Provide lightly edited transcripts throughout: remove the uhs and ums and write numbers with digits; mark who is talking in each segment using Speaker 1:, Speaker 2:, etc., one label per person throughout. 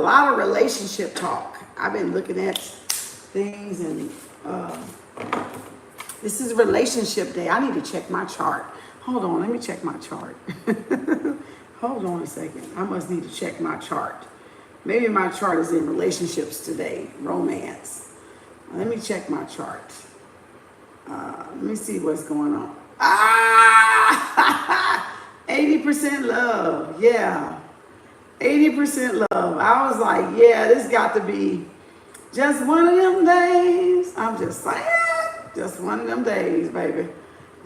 Speaker 1: lot of relationship talk. I've been looking at things, and this is relationship day. I need to check my chart. Hold on, let me check my chart. Hold on a second. I must need to check my chart. Maybe my chart is in relationships today, romance. Let me check my chart. Let me see what's going on. 80% love. Yeah. 80% love. I was like, yeah, this got to be just one of them days. I'm just saying, just one of them days, baby.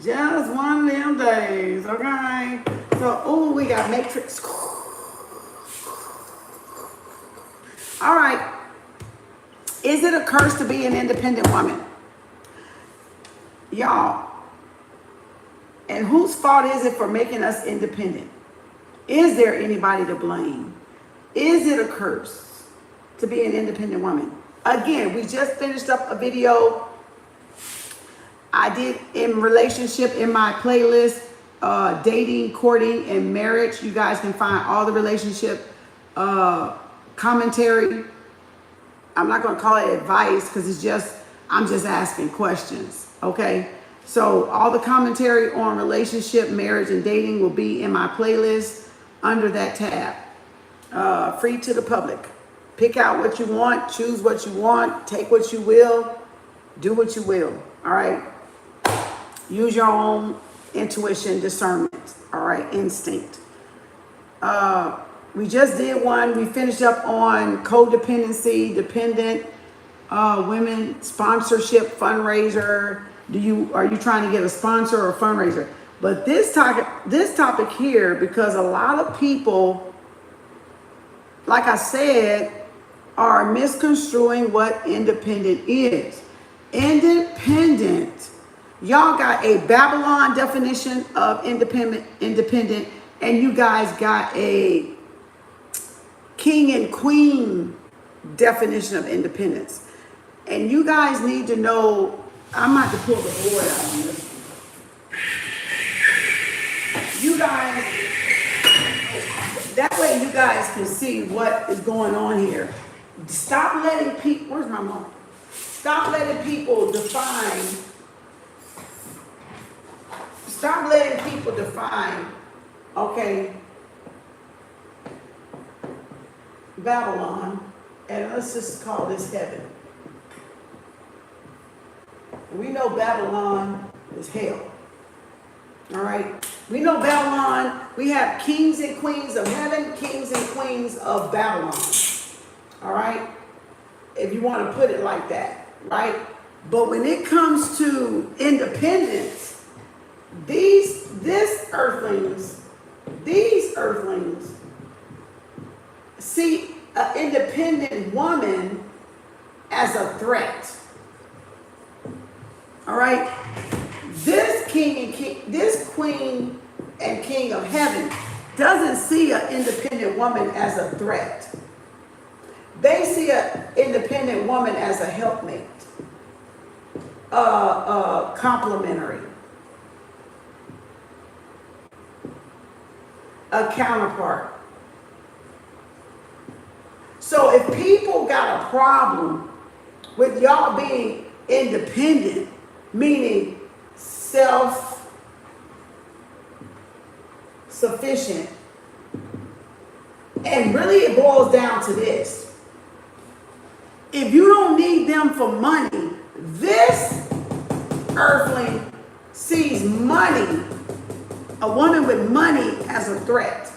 Speaker 1: Just one of them days, okay? So, oh, we got Matrix. All right. Is it a curse to be an independent woman? Y'all. And whose fault is it for making us independent? Is there anybody to blame? Is it a curse to be an independent woman? Again, we just finished up a video I did in relationship in my playlist, dating, courting, and marriage. You guys can find all the relationship commentary. I'm not going to call it advice because I'm just asking questions. Okay. So all the commentary on relationship, marriage, and dating will be in my playlist under that tab. Free to the public. Pick out what you want, choose what you want, take what you will, do what you will. All right. Use your own intuition, discernment. All right. Instinct. We just did one. We finished up on codependency, dependent women, sponsorship, fundraiser. Are you trying to get a sponsor or a fundraiser? But this topic here, because a lot of people, like I said, are misconstruing what independent is. Independent, y'all got a Babylon definition of independent, and you guys got a king and queen definition of independence. And you guys need to know, I'm about to pull the board out on this. You guys, that way you guys can see what is going on here. Stop letting people, where's my mom? Stop letting people define, okay, Babylon, and let's just call this heaven. We know Babylon is hell. All right. We know Babylon. We have kings and queens of heaven, kings and queens of Babylon. All right. If you want to put it like that. Right. But when it comes to independence, these earthlings see an independent woman as a threat. All right. This queen and king of heaven doesn't see an independent woman as a threat. They see an independent woman as a helpmate, complementary, a counterpart. So if people got a problem with y'all being independent, meaning self-sufficient, and really it boils down to this. If you don't need them for money, this earthling sees money, a woman with money, as a threat.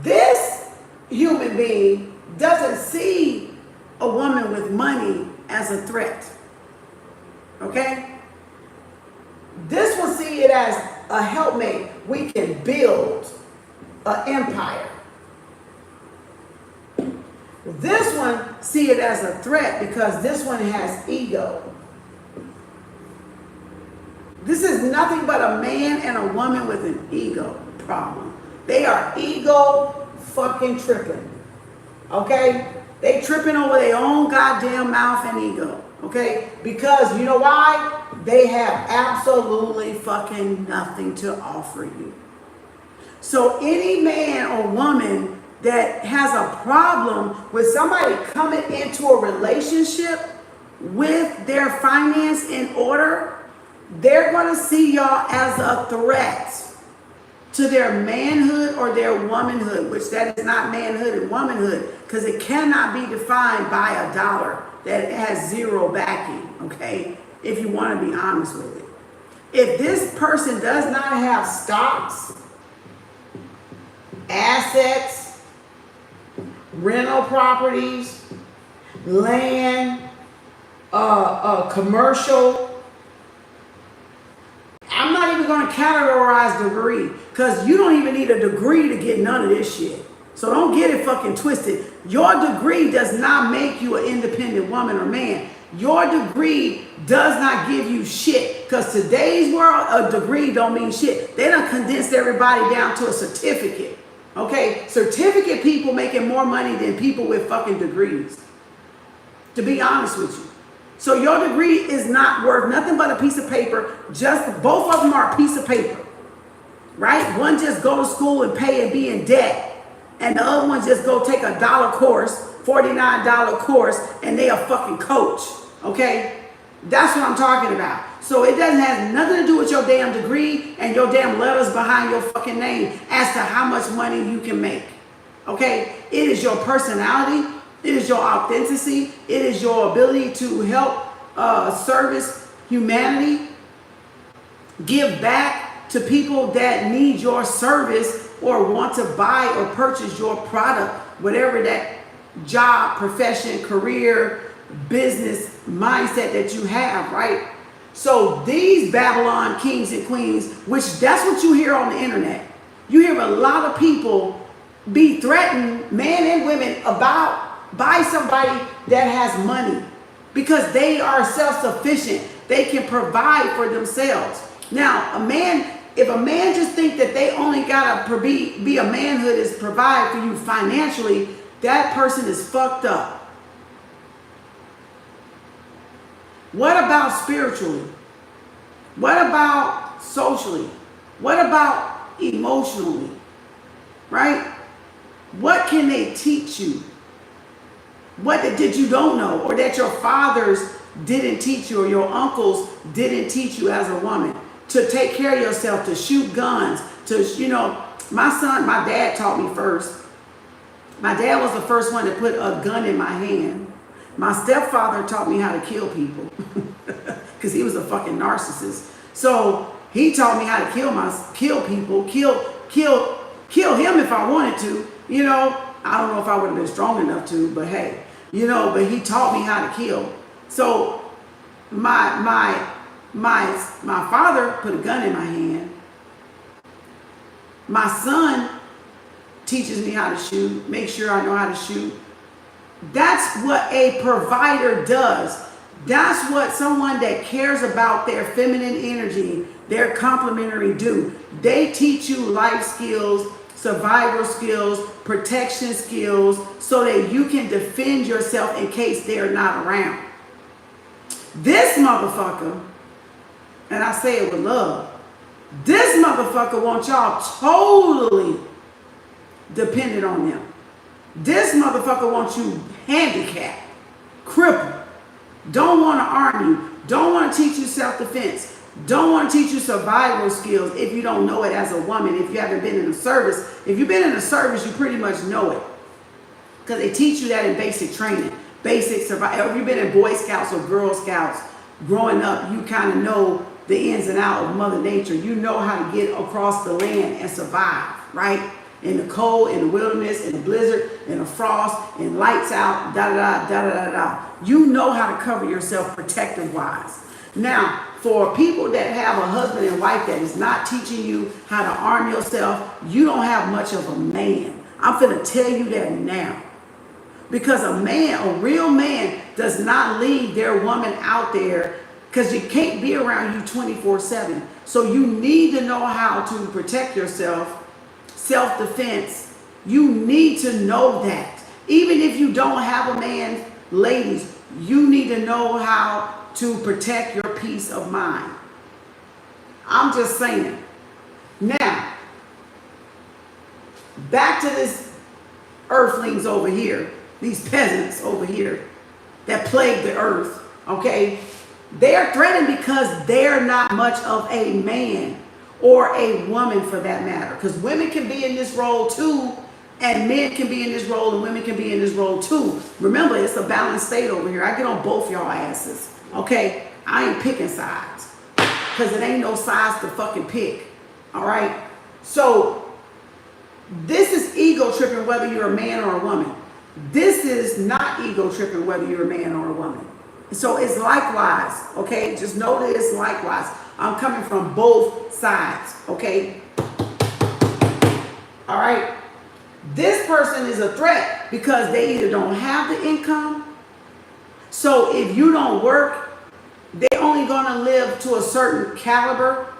Speaker 1: This human being doesn't see a woman with money as a threat. Okay? This will see it as a helpmate. We can build an empire. This one see it as a threat because this one has ego. This is nothing but a man and a woman with an ego problem. They are ego fucking tripping. Okay? They tripping over their own goddamn mouth and ego. Okay? Because you know why? They have absolutely fucking nothing to offer you. So any man or that has a problem with somebody coming into a relationship with their finance in order, they're going to see y'all as a threat to their manhood or their womanhood, which that is not manhood and womanhood, because it cannot be defined by a dollar that has zero backing, okay? If you want to be honest with it. If this person does not have stocks, assets, rental properties, land, commercial, I'm not even going to categorize degree, because you don't even need a degree to get none of this shit. So don't get it fucking twisted. Your degree does not make you an independent woman or man. Your degree does not give you shit, because today's world, a degree don't mean shit. They done condensed everybody down to a certificate. Okay? Certificate people making more money than people with fucking degrees. To be honest with you. So your degree is not worth nothing but a piece of paper. Just both of them are a piece of paper, right? One just go to school and pay and be in debt, and the other one just go take a $1 course, $49 course, and they a fucking coach. Okay, that's what I'm talking about. So it doesn't have nothing to do with your damn degree and your damn letters behind your fucking name as to how much money you can make. Okay, it is your personality. It is your authenticity. It is your ability to help service humanity, give back to people that need your service or want to buy or purchase your product, whatever that job, profession, career, business mindset that you have, right? So these Babylon kings and queens, which that's what you hear on the internet. You hear a lot of people be threatened, men and women, by somebody that has money, because they are self-sufficient. They can provide for themselves. Now, if a man just think that they only gotta be a manhood is provide for you financially, that person is fucked up. What about spiritually? What about socially? What about emotionally? Right? What can they teach you? What did you don't know, or that your fathers didn't teach you, or your uncles didn't teach you as a woman? To take care of yourself, to shoot guns, my dad taught me first. My dad was the first one to put a gun in my hand. My stepfather taught me how to kill people because he was a fucking narcissist. So he taught me how to kill people, kill him if I wanted to. I don't know if I would have been strong enough to, but hey, but he taught me how to kill. So my father put a gun in my hand. My son teaches me how to shoot, make sure I know how to shoot. That's what a provider does. That's what someone that cares about their feminine energy, their complementary do. They teach you life skills, survival skills, protection skills, so that you can defend yourself in case they're not around. This motherfucker, and I say it with love, this motherfucker wants y'all totally dependent on them. This motherfucker wants you handicapped, crippled, don't want to arm you, don't want to teach you self-defense, don't want to teach you survival skills if you don't know it as a woman, if you haven't been in a service. If you've been in a service, you pretty much know it, because they teach you that in basic training, basic survival. If you've been in Boy Scouts or Girl Scouts growing up, you kind of know the ins and outs of Mother Nature. You know how to get across the land and survive, right? In the cold, in the wilderness, in the blizzard, in the frost, in lights out, da-da-da. You know how to cover yourself protective-wise. Now, for people that have a husband and wife that is not teaching you how to arm yourself, you don't have much of a man. I'm finna tell you that now. Because a real man does not leave their woman out there, because you can't be around you 24/7. So you need to know how to protect yourself. Self-defense, you need to know that. Even if you don't have a man, ladies, you need to know how to protect your peace of mind. I'm just saying. Now, back to this earthlings over here, these peasants over here that plague the earth, okay? They're threatened because they're not much of a man or a woman for that matter. Because women can be in this role too, and men can be in this role, and women can be in this role too. Remember, it's a balanced state over here. I get on both y'all asses, okay? I ain't picking sides, because it ain't no sides to fucking pick, all right? So this is ego tripping whether you're a man or a woman. This is not ego tripping whether you're a man or a woman. So it's likewise, okay? Just know that it's likewise. I'm coming from both sides, okay? All right? This person is a threat because they either don't have the income. So if you don't work, they're only going to live to a certain caliber.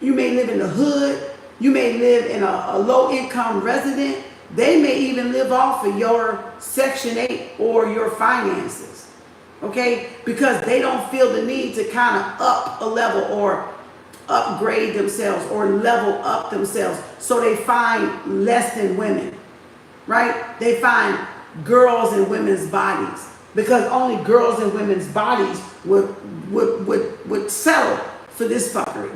Speaker 1: You may live in the hood. You may live in a low-income resident. They may even live off of your Section 8 or your finances, okay? Because they don't feel the need to kind of up a level or upgrade themselves or level up themselves. So they find less than women, right? They find girls in women's bodies because only girls in women's bodies would settle for this fuckery,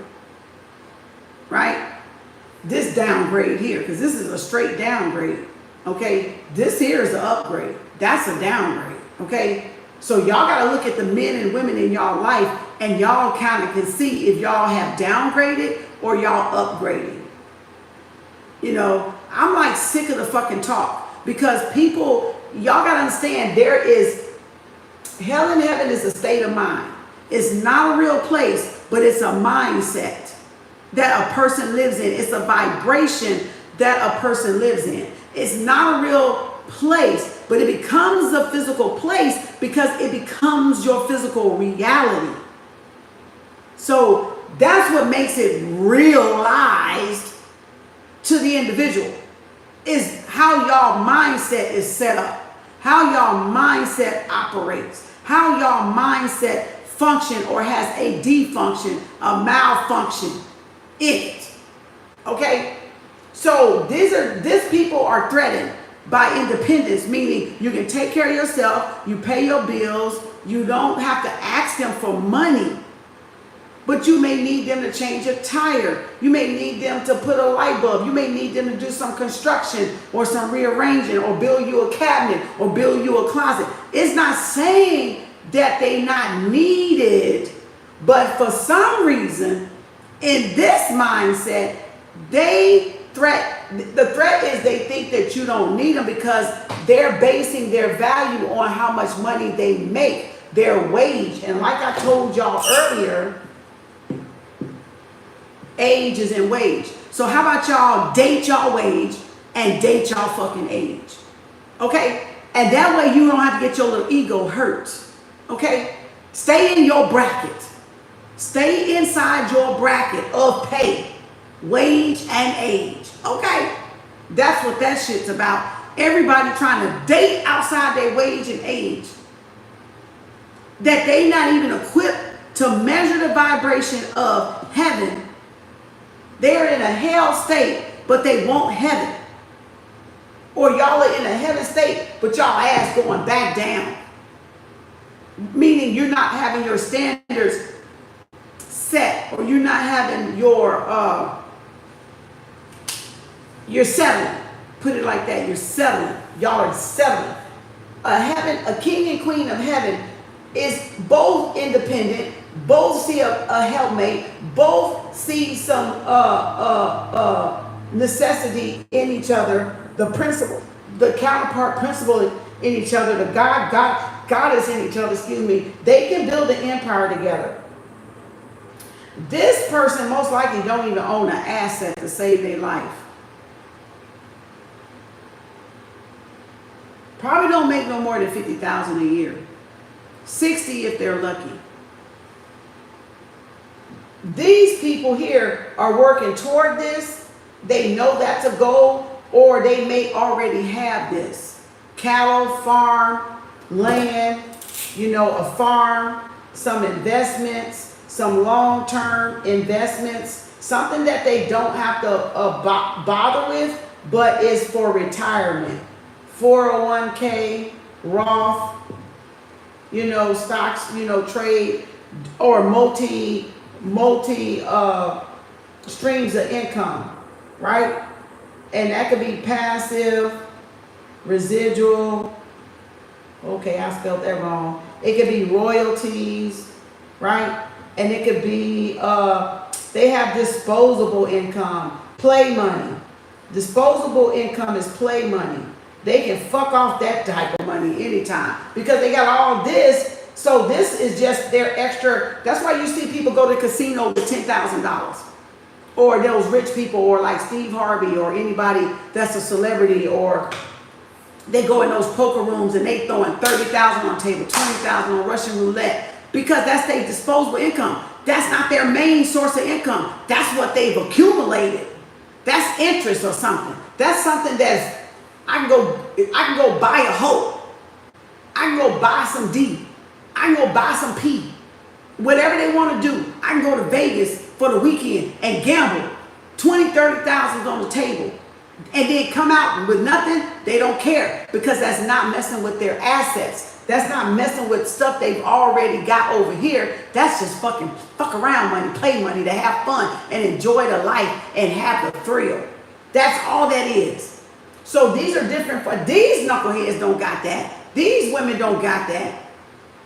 Speaker 1: right? This downgrade here, because this is a straight downgrade, okay? This here is an upgrade. That's a downgrade, okay? So y'all got to look at the men and women in y'all life, and y'all kind of can see if y'all have downgraded or y'all upgraded. You know, I'm like sick of the fucking talk, because people, y'all got to understand, there is, hell and heaven is a state of mind. It's not a real place, but it's a mindset that a person lives in. It's a vibration that a person lives in. It's not a real place, but it becomes a physical place because it becomes your physical reality. So that's what makes it realized to the individual, is how y'all mindset is set up, how y'all mindset operates, how y'all mindset function or has a defunction, a malfunction in it. Okay? So these people are threatened by independence, meaning you can take care of yourself, you pay your bills, you don't have to ask them for money. But you may need them to change a tire. You may need them to put a light bulb. You may need them to do some construction or some rearranging or build you a cabinet or build you a closet. It's not saying that they're not needed, but for some reason, in this mindset, the threat is they think that you don't need them because they're basing their value on how much money they make, their wage. And like I told y'all earlier, age is in wage. So how about y'all date y'all wage and date y'all fucking age? Okay? And that way you don't have to get your little ego hurt. Okay? Stay in your bracket. Stay inside your bracket of pay, wage, and age. Okay? That's what that shit's about. Everybody trying to date outside their wage and age. That they not even equipped to measure the vibration of heaven. They're in a hell state, but they want heaven. Or y'all are in a heaven state, but y'all ass going back down. Meaning you're not having your standards set, or you're not having you're settling. Put it like that, you're settling. Y'all are settling. A king and queen of heaven is both independent, both see a helpmate, both see some necessity in each other, the principle, the counterpart principle in each other, the goddess in each other, excuse me. They can build an empire together. This person most likely don't even own an asset to save their life. Probably don't make no more than $50,000 a year. 60 if they're lucky. These people here are working toward this. They know that's a goal, or they may already have this. Cattle, farm, land, a farm, some investments, some long-term investments, something that they don't have to bother with but it's for retirement. 401k, Roth, you know, stocks, you know, trade, or multi streams of income, right? And that could be passive, residual. Okay, I spelled that wrong. It could be royalties, right? And it could be, they have disposable income, play money. Disposable income is play money. They can fuck off that type of money anytime because they got all this. So this is just their extra. That's why you see people go to the casino with $10,000. Or those rich people, or like Steve Harvey, or anybody that's a celebrity, or they go in those poker rooms and they throwing $30,000 on the table, $20,000 on Russian roulette, because that's their disposable income. That's not their main source of income. That's what they've accumulated. That's interest or something. That's something that's, I can go buy a hoe. I can go buy some D. I can go buy some P. Whatever they want to do. I can go to Vegas for the weekend and gamble. 20, 30,000 on the table. And then come out with nothing. They don't care, because that's not messing with their assets. That's not messing with stuff they've already got over here. That's just fucking fuck around money, play money, to have fun and enjoy the life and have the thrill. That's all that is. So these are different. For these knuckleheads don't got that. These women don't got that.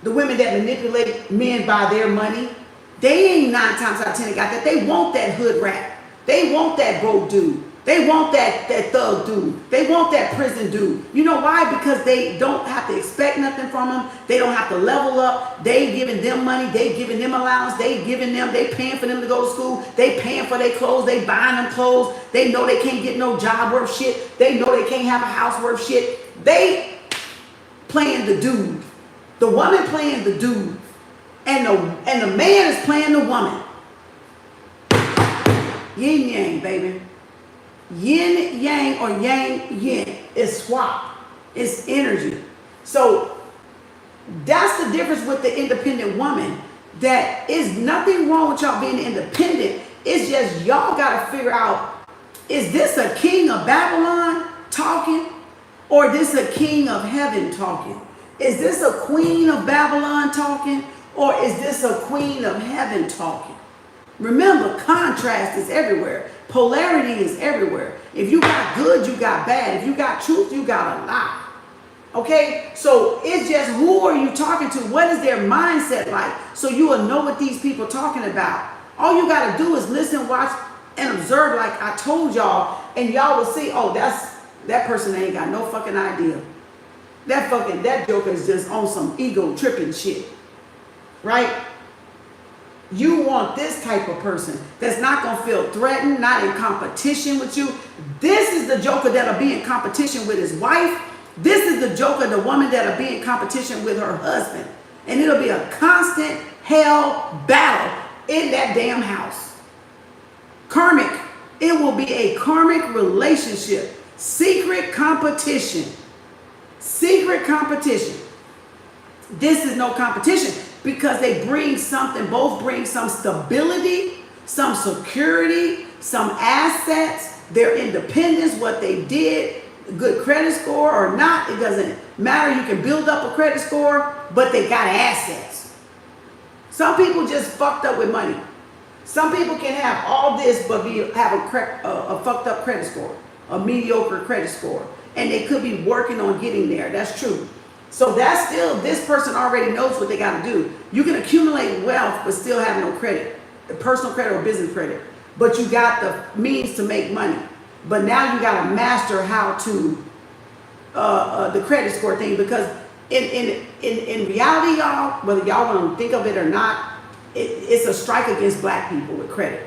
Speaker 1: The women that manipulate men by their money, they ain't 9 times out of 10 got that. They want that hood rat. They want that broke dude. They want that thug dude. They want that prison dude. You know why? Because they don't have to expect nothing from them. They don't have to level up. They giving them money. They giving them allowance. They paying for them to go to school. They paying for their clothes. They buying them clothes. They know they can't get no job worth shit. They know they can't have a house worth shit. They playing the dude. The woman playing the dude. And the man is playing the woman. Yin yang, baby. Yin yang or yang yin is swap. It's energy. So that's the difference with the independent woman. That is nothing wrong with y'all being independent. It's just y'all got to figure out, is this a king of Babylon talking, or this a king of heaven talking? Is this a queen of Babylon talking, or is this a queen of heaven talking? Remember, contrast is everywhere. Polarity is everywhere. If you got good, you got bad. If you got truth, you got a lie. Okay? So it's just, who are you talking to? What is their mindset like? So you will know what these people are talking about. All you got to do is listen, watch, and observe, like I told y'all, and y'all will see, oh, that person ain't got no fucking idea. That joker is just on some ego tripping shit. Right? You want this type of person that's not going to feel threatened, not in competition with you. This is the joker that'll be in competition with his wife. This is the joker, the woman that'll be in competition with her husband. And it'll be a constant hell battle in that damn house. Karmic. It will be a karmic relationship. Secret competition. Secret competition. This is no competition, because they bring something, both bring some stability, some security, some assets, their independence, what they did, good credit score or not, it doesn't matter. You can build up a credit score, but they got assets. Some people just fucked up with money. Some people can have all this, but have a fucked up credit score, a mediocre credit score, and they could be working on getting there. That's true. So that's still, this person already knows what they got to do. You can accumulate wealth but still have no credit, personal credit or business credit, but you got the means to make money. But now you got to master how to the credit score thing, because in reality, y'all, whether y'all want to think of it or not, it's a strike against black people with credit.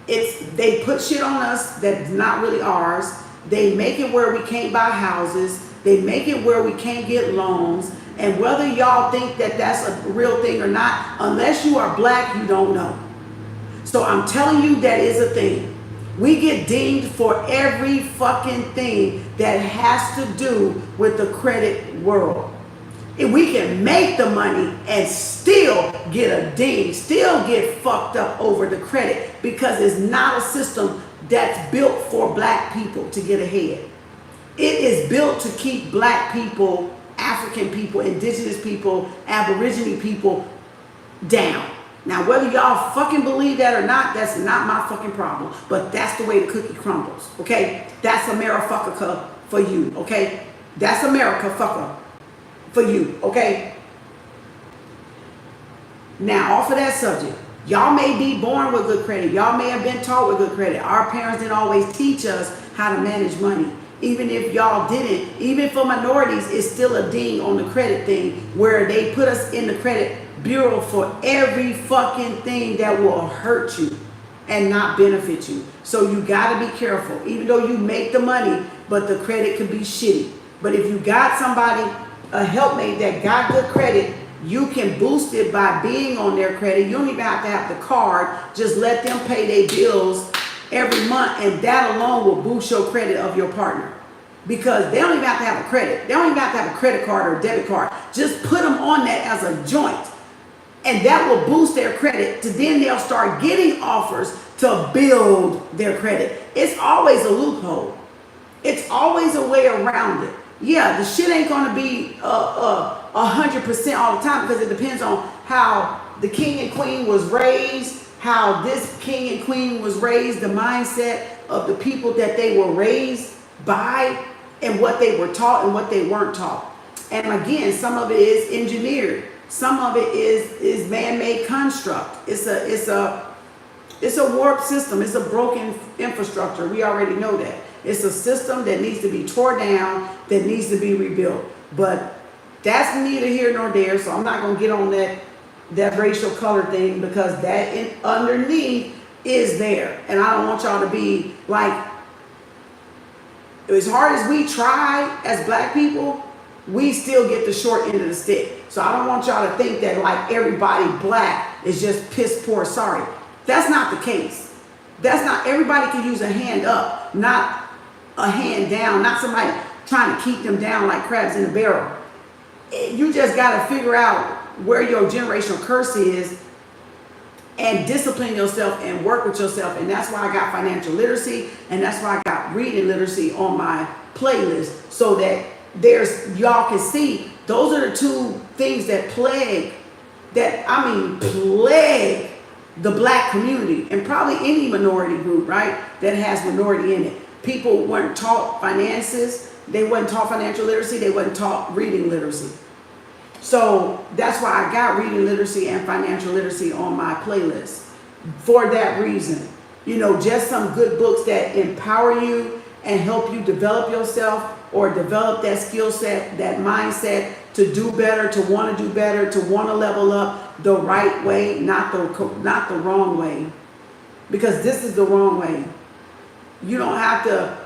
Speaker 1: They put shit on us that's not really ours. They make it where we can't buy houses. They make it where we can't get loans. And whether y'all think that that's a real thing or not, unless you are black, you don't know. So I'm telling you, that is a thing. We get dinged for every fucking thing that has to do with the credit world. If we can make the money and still get a ding, still get fucked up over the credit, because it's not a system that's built for black people to get ahead. It is built to keep black people, African people, indigenous people, Aborigine people down. Now, whether y'all fucking believe that or not, that's not my fucking problem. But that's the way the cookie crumbles, okay? That's America for you, okay? That's America fucker for you, okay? Now, off of that subject, y'all may be born with good credit. Y'all may have been taught with good credit. Our parents didn't always teach us how to manage money. Even if y'all didn't, even for minorities, it's still a ding on the credit thing where they put us in the credit bureau for every fucking thing that will hurt you and not benefit you. So you gotta be careful. Even though you make the money, but the credit could be shitty. But if you got somebody, a helpmate that got good credit, you can boost it by being on their credit. You don't even have to have the card. Just let them pay their bills every month, and that alone will boost your credit of your partner. Because they don't even have to have a credit. They don't even have to have a credit card or a debit card. Just put them on that as a joint. And that will boost their credit to then they'll start getting offers to build their credit. It's always a loophole. It's always a way around it. Yeah, the shit ain't gonna be 100% all the time because it depends on how the king and queen was raised, how this king and queen was raised, the mindset of the people that they were raised by, and what they were taught and what they weren't taught. And again, some of it is engineered. Some of it is man-made construct. It's a warped system. It's a broken infrastructure. We already know that. It's a system that needs to be torn down, that needs to be rebuilt. But that's neither here nor there. So I'm not going to get on that racial color thing because that underneath is there. And I don't want y'all to be like, as hard as we try as black people, we still get the short end of the stick. So I don't want y'all to think that like everybody black is just piss poor sorry. That's not the case. That's not, everybody can use a hand up, not a hand down, not somebody trying to keep them down like crabs in a barrel. You just got to figure out where your generational curse is and discipline yourself and work with yourself. And that's why I got financial literacy, and that's why I got reading literacy on my playlist, so that y'all can see those are the two things that plague the black community, and probably any minority group, right, that has minority in it. People weren't taught finances, they weren't taught financial literacy, they weren't taught reading literacy. So that's why I got reading literacy and financial literacy on my playlist for that reason. You know, just some good books that empower you and help you develop yourself or develop that skill set, that mindset to do better, to want to do better, to want to level up the right way, not the wrong way. Because this is the wrong way. You don't have to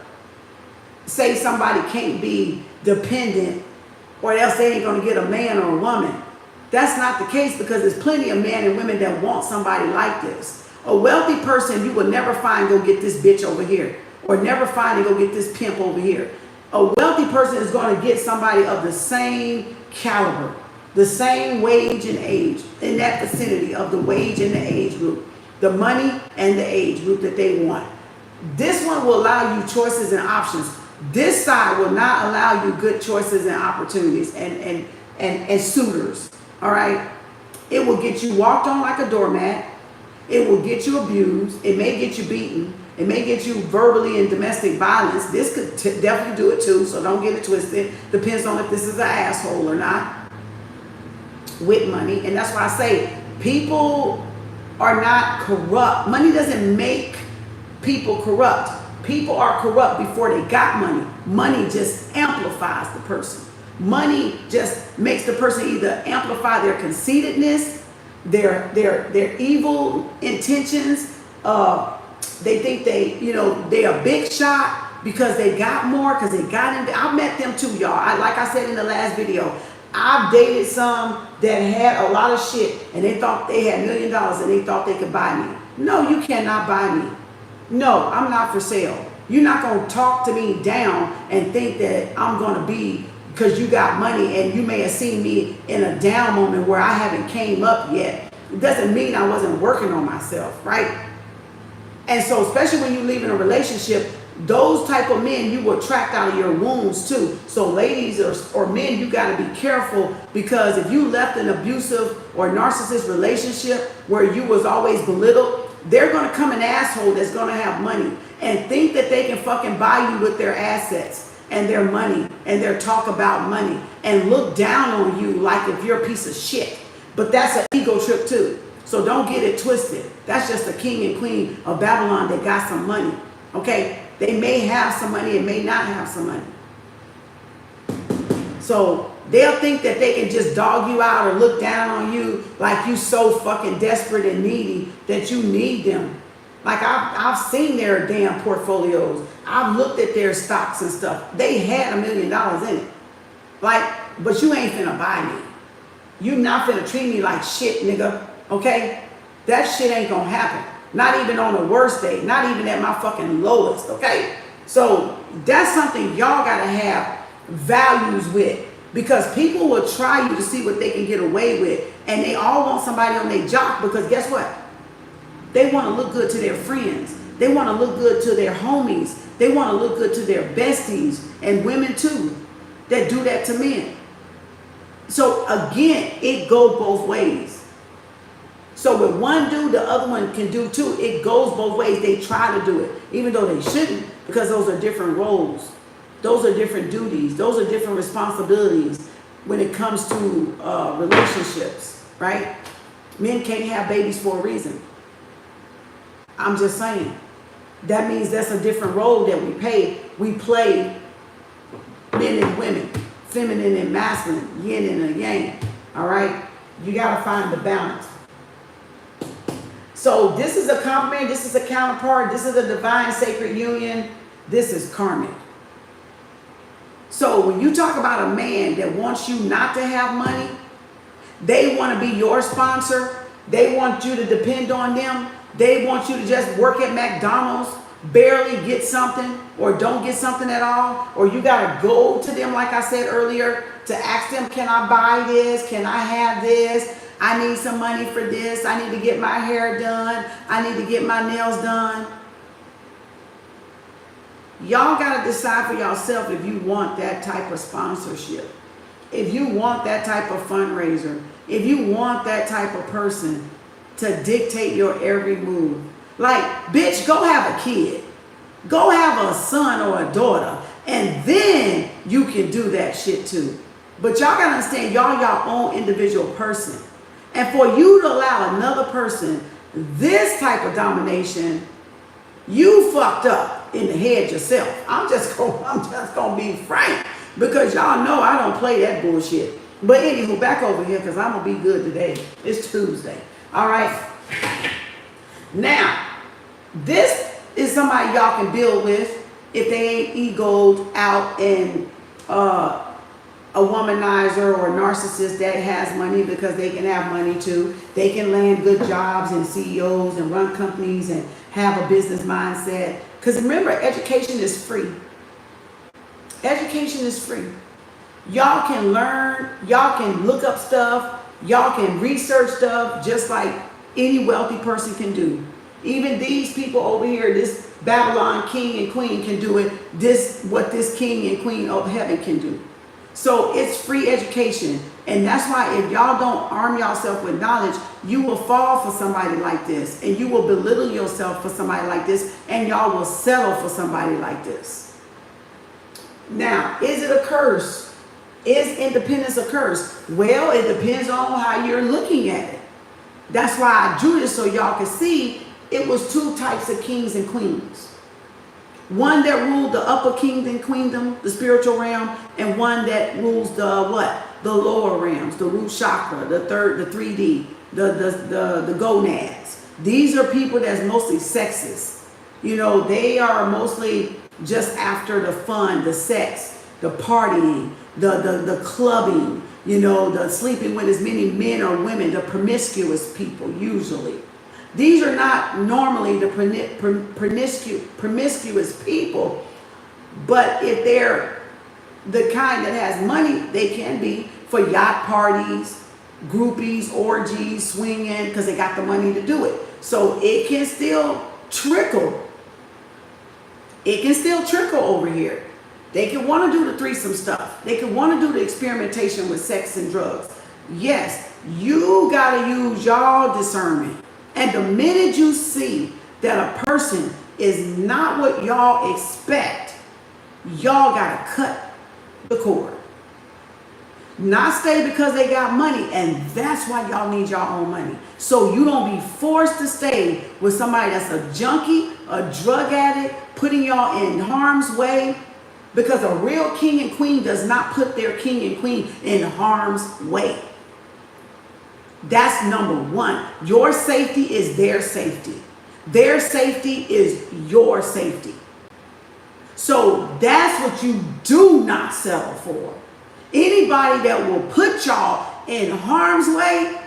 Speaker 1: say somebody can't be dependent or else they ain't going to get a man or a woman. That's not the case, because there's plenty of men and women that want somebody like this. A wealthy person you will never find go get this bitch over here, or never find and go get this pimp over here. A wealthy person is going to get somebody of the same caliber, the same wage and age, in that vicinity of the wage and the age group, the money and the age group that they want. This one will allow you choices and options. This side will not allow you good choices and opportunities and suitors. All right. It will get you walked on like a doormat. It will get you abused. It may get you beaten. It may get you verbally and domestic violence. This could definitely do it too, so don't get it twisted. Depends on if this is an asshole or not with money. And that's why I say people are not corrupt. Money doesn't make people corrupt. People are corrupt before they got money. Money just amplifies the person. Money just makes the person either amplify their conceitedness, their evil intentions. They think they a big shot because they got more, because they got in. I met them too, y'all. Like I said in the last video, I've dated some that had a lot of shit and they thought they had $1 million and they thought they could buy me. No, you cannot buy me. No, I'm not for sale. You're not going to talk to me down and think that I'm going to be, because you got money and you may have seen me in a down moment where I haven't came up yet. It doesn't mean I wasn't working on myself, right? And so especially when you leave in a relationship, those type of men you will attract out of your wounds too. So ladies or men, you got to be careful, because if you left an abusive or narcissist relationship where you was always belittled, they're going to come an asshole that's going to have money and think that they can fucking buy you with their assets and their money and their talk about money and look down on you like if you're a piece of shit. But that's an ego trip too. So don't get it twisted. That's just a king and queen of Babylon that got some money. Okay? They may have some money and may not have some money. So they'll think that they can just dog you out or look down on you like you so fucking desperate and needy that you need them. Like I've seen their damn portfolios. I've looked at their stocks and stuff. They had $1 million in it. Like, but you ain't finna buy me. You not finna treat me like shit, nigga. Okay? That shit ain't gonna happen. Not even on the worst day. Not even at my fucking lowest. Okay? So that's something y'all gotta have values with. Because people will try you to see what they can get away with. And they all want somebody on their jock, because guess what? They want to look good to their friends. They want to look good to their homies. They want to look good to their besties, and women too that do that to men. So again, it goes both ways. So with one do, the other one can do too. It goes both ways. They try to do it, even though they shouldn't, because those are different roles. Those are different duties. Those are different responsibilities when it comes to relationships, right? Men can't have babies for a reason. I'm just saying. That means that's a different role that we play, men and women, feminine and masculine, yin and a yang, all right? You got to find the balance. So this is a complement, this is a counterpart, this is a divine sacred union, this is karmic. So when you talk about a man that wants you not to have money, they want to be your sponsor, they want you to depend on them, they want you to just work at McDonald's, barely get something or don't get something at all, or you got to go to them, like I said earlier, to ask them, can I buy this? Can I have this? I need some money for this. I need to get my hair done. I need to get my nails done. Y'all got to decide for yourself if you want that type of sponsorship, if you want that type of fundraiser, if you want that type of person to dictate your every move. Like, bitch, go have a kid. Go have a son or a daughter. And then you can do that shit too. But y'all got to understand, y'all your own individual person. And for you to allow another person this type of domination, you fucked up in the head yourself. I'm just gonna be frank, because y'all know I don't play that bullshit. But anywho, back over here, because I'm gonna be good today. It's Tuesday. All right. Now, this is somebody y'all can build with if they ain't egoed out and a womanizer or a narcissist that has money, because they can have money too. They can land good jobs and CEOs and run companies and have a business mindset. Because remember, education is free. Education is free. Y'all can learn, y'all can look up stuff, y'all can research stuff just like any wealthy person can do. Even these people over here, this Babylon king and queen can do it. What this king and queen of heaven can do. So it's free education. And that's why if y'all don't arm yourself with knowledge, you will fall for somebody like this. And you will belittle yourself for somebody like this. And y'all will settle for somebody like this. Now, is it a curse? Is independence a curse? Well, it depends on how you're looking at it. That's why I drew this so y'all can see it was two types of kings and queens. One that ruled the upper kingdom, queendom, the spiritual realm, and one that rules the what? The lower realms, the root chakra, the 3D, the gonads. These are people that's mostly sexist. You know, they are mostly just after the fun, the sex, the partying, the clubbing, you know, the sleeping with as many men or women, the promiscuous people usually. These are not normally the promiscuous people, but if they're the kind that has money, they can be for yacht parties, groupies, orgies, swinging, because they got the money to do it. So it can still trickle. It can still trickle over here. They can want to do the threesome stuff. They can want to do the experimentation with sex and drugs. Yes, you got to use y'all discernment. And the minute you see that a person is not what y'all expect, y'all got to cut the cord. Not stay because they got money, and that's why y'all need your own money. So you don't be forced to stay with somebody that's a junkie, a drug addict, putting y'all in harm's way, because a real king and queen does not put their king and queen in harm's way. That's number one. Your safety is their safety. Their safety is your safety. So that's what you do not settle for. Anybody that will put y'all in harm's way,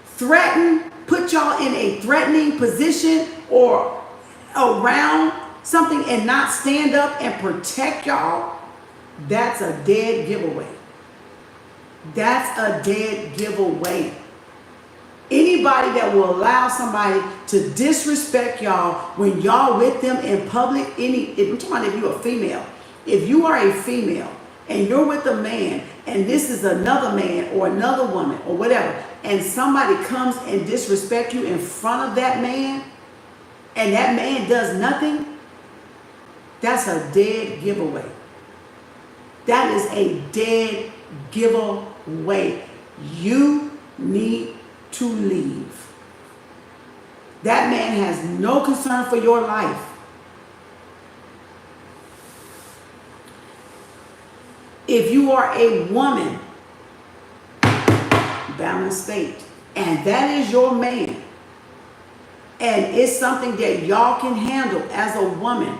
Speaker 1: threaten, put y'all in a threatening position or around something and not stand up and protect y'all, that's a dead giveaway. That's a dead giveaway. Anybody that will allow somebody to disrespect y'all when y'all with them in public, I'm talking about if you're a female. If you are a female and you're with a man and this is another man or another woman or whatever, and somebody comes and disrespect you in front of that man and that man does nothing, that's a dead giveaway. That is a dead giveaway. You need to leave. That man has no concern for your life. If you are a woman, balanced state, and that is your man, and it's something that y'all can handle as a woman,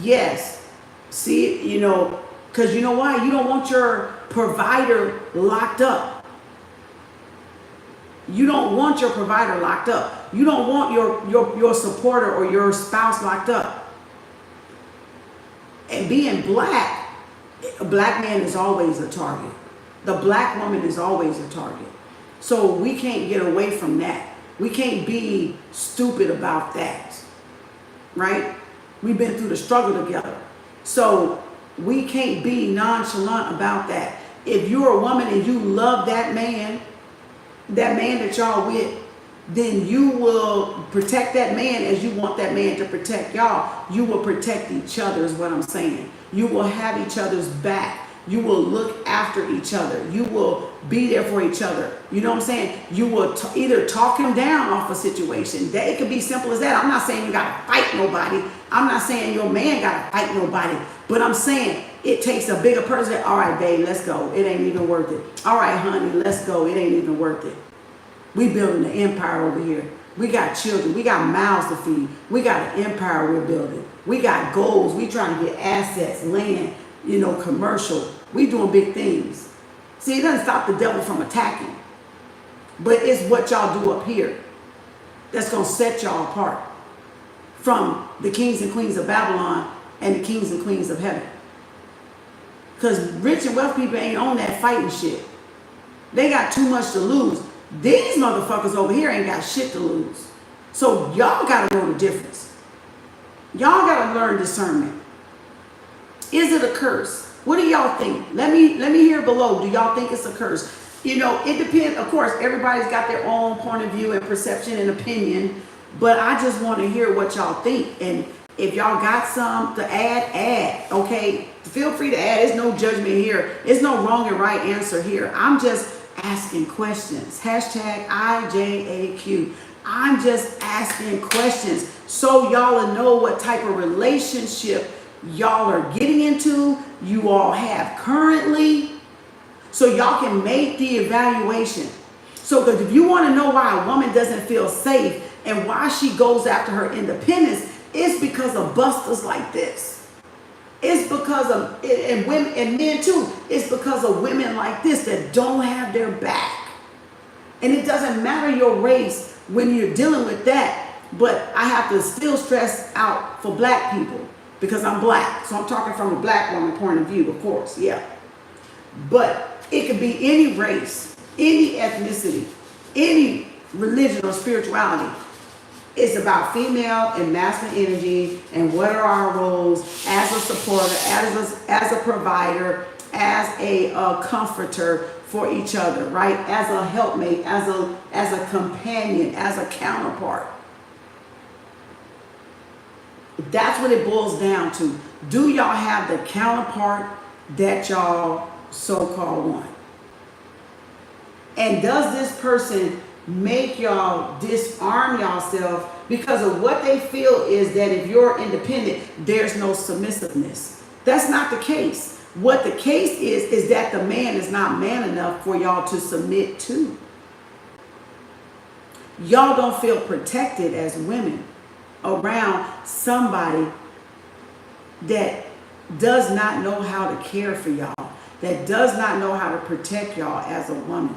Speaker 1: yes. See, you know, because you know why? You don't want your provider locked up. You don't want your provider locked up. You don't want your supporter or your spouse locked up. And being black, a black man is always a target. The black woman is always a target. So we can't get away from that. We can't be stupid about that. Right? We've been through the struggle together. So we can't be nonchalant about that. If you're a woman and you love that man that y'all with, then you will protect that man as you want that man to protect y'all. You will protect each other is what I'm saying. You will have each other's back. You will look after each other. You will be there for each other. You know what I'm saying? You will either talk him down off a situation. That it could be simple as that. I'm not saying you got to fight nobody. I'm not saying your man got to fight nobody. But I'm saying it takes a bigger person. All right, babe, let's go. It ain't even worth it. All right, honey, let's go. It ain't even worth it. We building an empire over here. We got children. We got mouths to feed. We got an empire we're building. We got goals. We trying to get assets, land, you know, commercial. We doing big things. See, it doesn't stop the devil from attacking. But it's what y'all do up here that's going to set y'all apart from the kings and queens of Babylon and the kings and queens of heaven. Because rich and wealthy people ain't on that fighting shit. They got too much to lose. These motherfuckers over here ain't got shit to lose. So y'all got to know the difference. Y'all got to learn discernment. Is it a curse? What do y'all think? Let me hear below. Do y'all think it's a curse? You know, it depends. Of course, everybody's got their own point of view and perception and opinion. But I just want to hear what y'all think. And if y'all got some to add, okay? Feel free to add. There's no judgment here. There's no wrong and right answer here. I'm just asking questions. Hashtag IJAQ. I'm just asking questions so y'all will know what type of relationship y'all are getting into, you all have currently, so y'all can make the evaluation. So because if you want to know why a woman doesn't feel safe and why she goes after her independence, it's because of busters like this. It's because of, and women and men too, it's because of women like this that don't have their back. And it doesn't matter your race when you're dealing with that, but I have to still stress out for black people because I'm black. So I'm talking from a black woman point of view, of course, yeah. But it could be any race, any ethnicity, any religion or spirituality. It's about female and masculine energy and what are our roles as a supporter, as a provider, as a comforter for each other, right? As a helpmate, as a companion, as a counterpart. That's what it boils down to. Do y'all have the counterpart that y'all so-called want? And does this person make y'all disarm yourself because of what they feel is that if you're independent, there's no submissiveness? That's not the case. What the case is that the man is not man enough for y'all to submit to. Y'all don't feel protected as women around somebody that does not know how to care for y'all, that does not know how to protect y'all as a woman.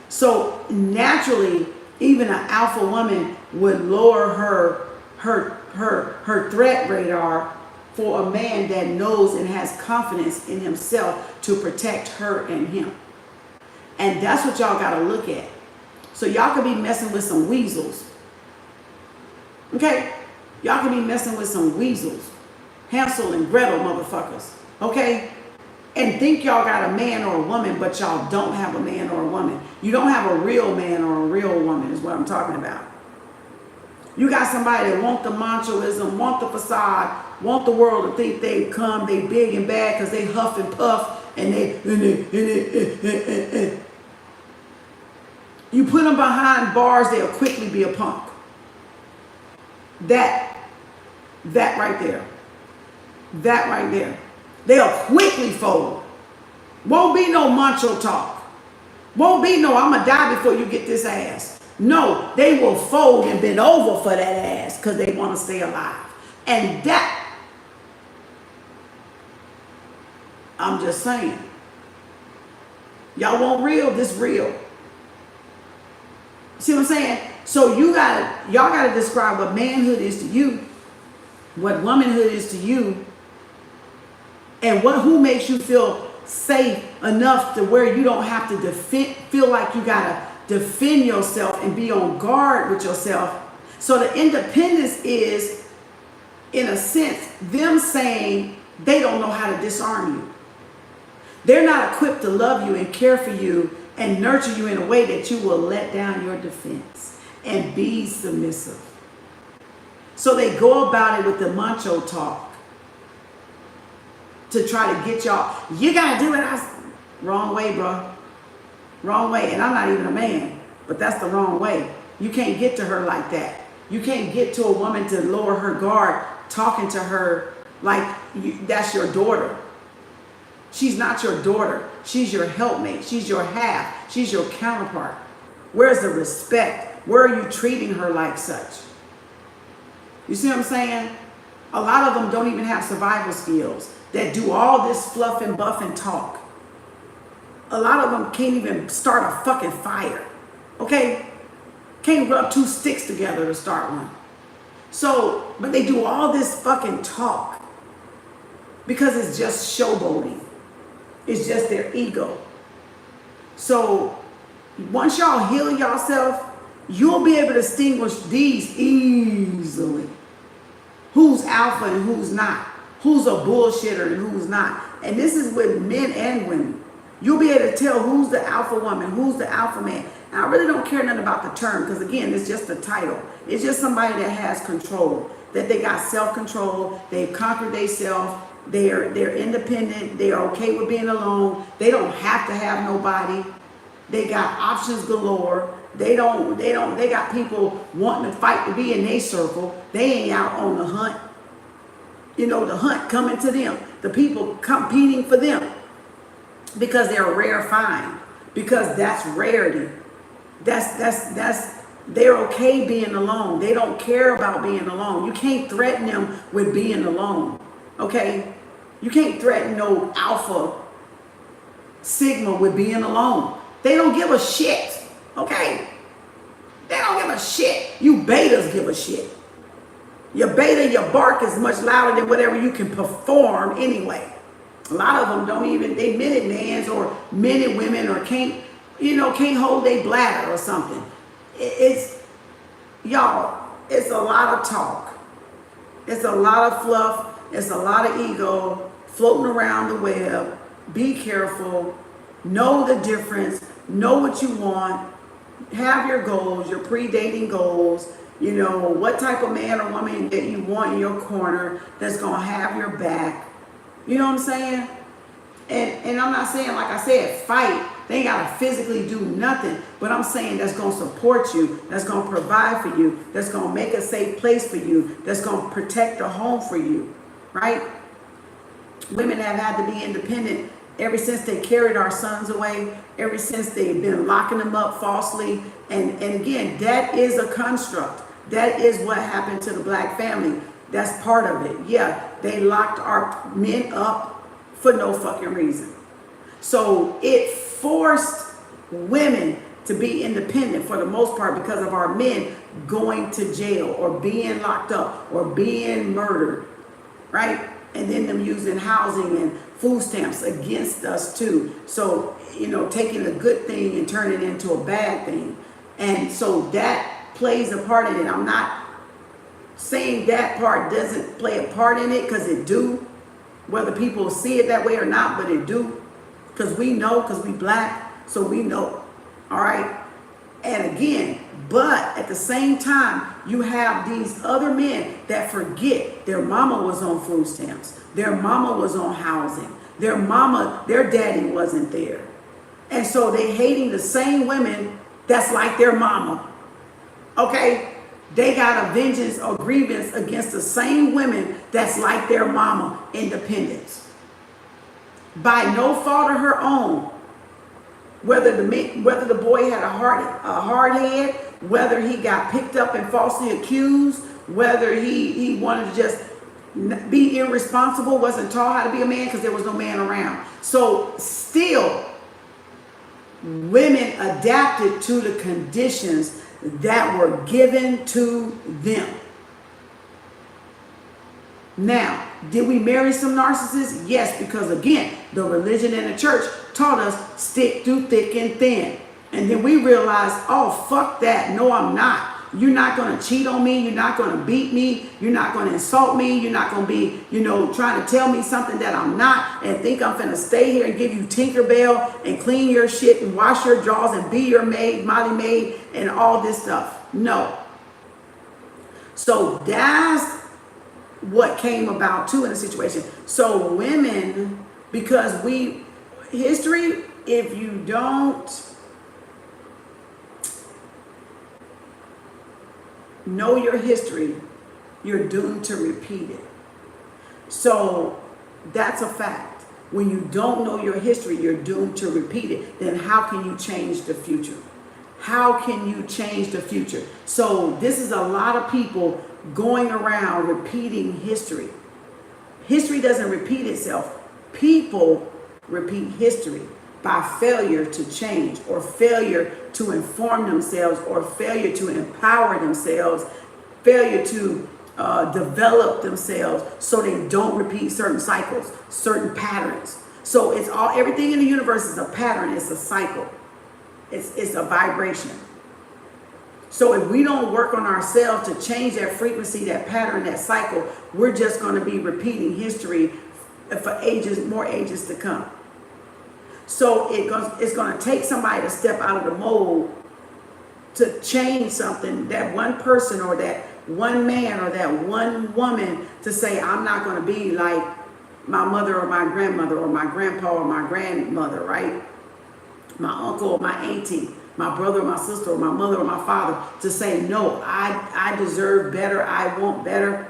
Speaker 1: So naturally, even an alpha woman would lower her threat radar for a man that knows and has confidence in himself to protect her and him. And that's what y'all got to look at. So y'all could be messing with some weasels. Okay? Y'all could be messing with some weasels. Hansel and Gretel motherfuckers. Okay? And think y'all got a man or a woman, but y'all don't have a man or a woman. You don't have a real man or a real woman is what I'm talking about. You got somebody that want the machoism, want the facade, want the world to think they big and bad because they huff and puff and you put them behind bars, they'll quickly be a punk. That right there. That right there. They'll quickly fold. Won't be no macho talk. Won't be no, I'm going to die before you get this ass. No, they will fold and bend over for that ass because they want to stay alive. And that, I'm just saying. Y'all want real? This real. See what I'm saying? So y'all gotta describe what manhood is to you, what womanhood is to you, and who makes you feel safe enough to where you don't have to feel like you gotta defend yourself and be on guard with yourself. So the independence is, in a sense, them saying they don't know how to disarm you. They're not equipped to love you and care for you and nurture you in a way that you will let down your defense and be submissive. So they go about it with the macho talk to try to get y'all, you gotta do it. Wrong way, bro. Wrong way. And I'm not even a man, but that's the wrong way. You can't get to her like that. You can't get to a woman to lower her guard talking to her like that's your daughter. She's not your daughter. She's your helpmate. She's your half. She's your counterpart. Where's the respect? Where are you treating her like such? You see what I'm saying? A lot of them don't even have survival skills that do all this fluff and buff and talk. A lot of them can't even start a fucking fire. Okay? Can't rub two sticks together to start one. So, but they do all this fucking talk because it's just showboating. It's just their ego. So once y'all heal yourself, you'll be able to distinguish these easily. Who's alpha and who's not. Who's a bullshitter and who's not. And this is with men and women. You'll be able to tell who's the alpha woman, who's the alpha man. And I really don't care nothing about the term because, again, it's just a title. It's just somebody that has control, that they got self-control, they've conquered themselves, they're independent, they're okay with being alone, they don't have to have nobody, they got options galore, they got people wanting to fight to be in their circle, they ain't out on the hunt. You know, the hunt coming to them, the people competing for them because they're a rare find, because that's rarity. They're okay being alone. They don't care about being alone. You can't threaten them with being alone. Okay? You can't threaten no alpha sigma with being alone. They don't give a shit. Okay? They don't give a shit. You betas give a shit. Your beta, your bark is much louder than whatever you can perform anyway. A lot of them don't even, they minute mans or minute women or can't hold their bladder or something. y'all, it's a lot of talk. It's a lot of fluff. It's a lot of ego floating around the web. Be careful. Know the difference. Know what you want. Have your goals, your pre-dating goals. You know, what type of man or woman that you want in your corner that's going to have your back. You know what I'm saying? And I'm not saying, like I said, fight. They ain't got to physically do nothing. But I'm saying that's going to support you. That's going to provide for you. That's going to make a safe place for you. That's going to protect a home for you. Right? Women have had to be independent ever since they carried our sons away. Ever since they've been locking them up falsely. And again, that is a construct. That is what happened to the black family. That's part of it. Yeah, they locked our men up for no fucking reason. So it forced women to be independent for the most part because of our men going to jail or being locked up or being murdered, right? And then them using housing and food stamps against us too. So, you know, taking a good thing and turning it into a bad thing. And so that plays a part in it. I'm not saying that part doesn't play a part in it, because it do. Whether people see it that way or not, but it do. Because we know, because we black, so we know. All right? And again, but at the same time, you have these other men that forget their mama was on food stamps. Their mama was on housing. Their daddy wasn't there. And so they hating the same women that's like their mama. Okay? They got a vengeance or grievance against the same women that's like their mama, independence. By no fault of her own. Whether the boy had a hard head, whether he got picked up and falsely accused, whether he wanted to just be irresponsible, wasn't taught how to be a man because there was no man around. So still, women adapted to the conditions that were given to them. Now, did we marry some narcissists? Yes, because again, the religion and the church taught us stick through thick and thin. And then we realized, oh, fuck that. No, I'm not. You're not going to cheat on me. You're not going to beat me. You're not going to insult me. You're not going to be, trying to tell me something that I'm not and think I'm going to stay here and give you Tinkerbell and clean your shit and wash your drawers and be your maid, Molly maid, and all this stuff. No. So that's what came about too in the situation. So women, because history, if you don't know your history, you're doomed to repeat it. So that's a fact. When you don't know your history, you're doomed to repeat it. Then how can you change the future? How can you change the future? So this is a lot of people going around repeating history. History doesn't repeat itself. People repeat history by failure to change or failure to inform themselves or failure to empower themselves, failure to develop themselves so they don't repeat certain cycles, certain patterns. So everything in the universe is a pattern, it's a cycle. It's a vibration. So if we don't work on ourselves to change that frequency, that pattern, that cycle, we're just going to be repeating history for more ages to come. So it's going to take somebody to step out of the mold to change something, that one person or that one man or that one woman to say, I'm not going to be like my mother or my grandmother or my grandpa or my grandmother, right? My uncle or my auntie, my brother or my sister or my mother or my father, to say, no, I deserve better, I want better.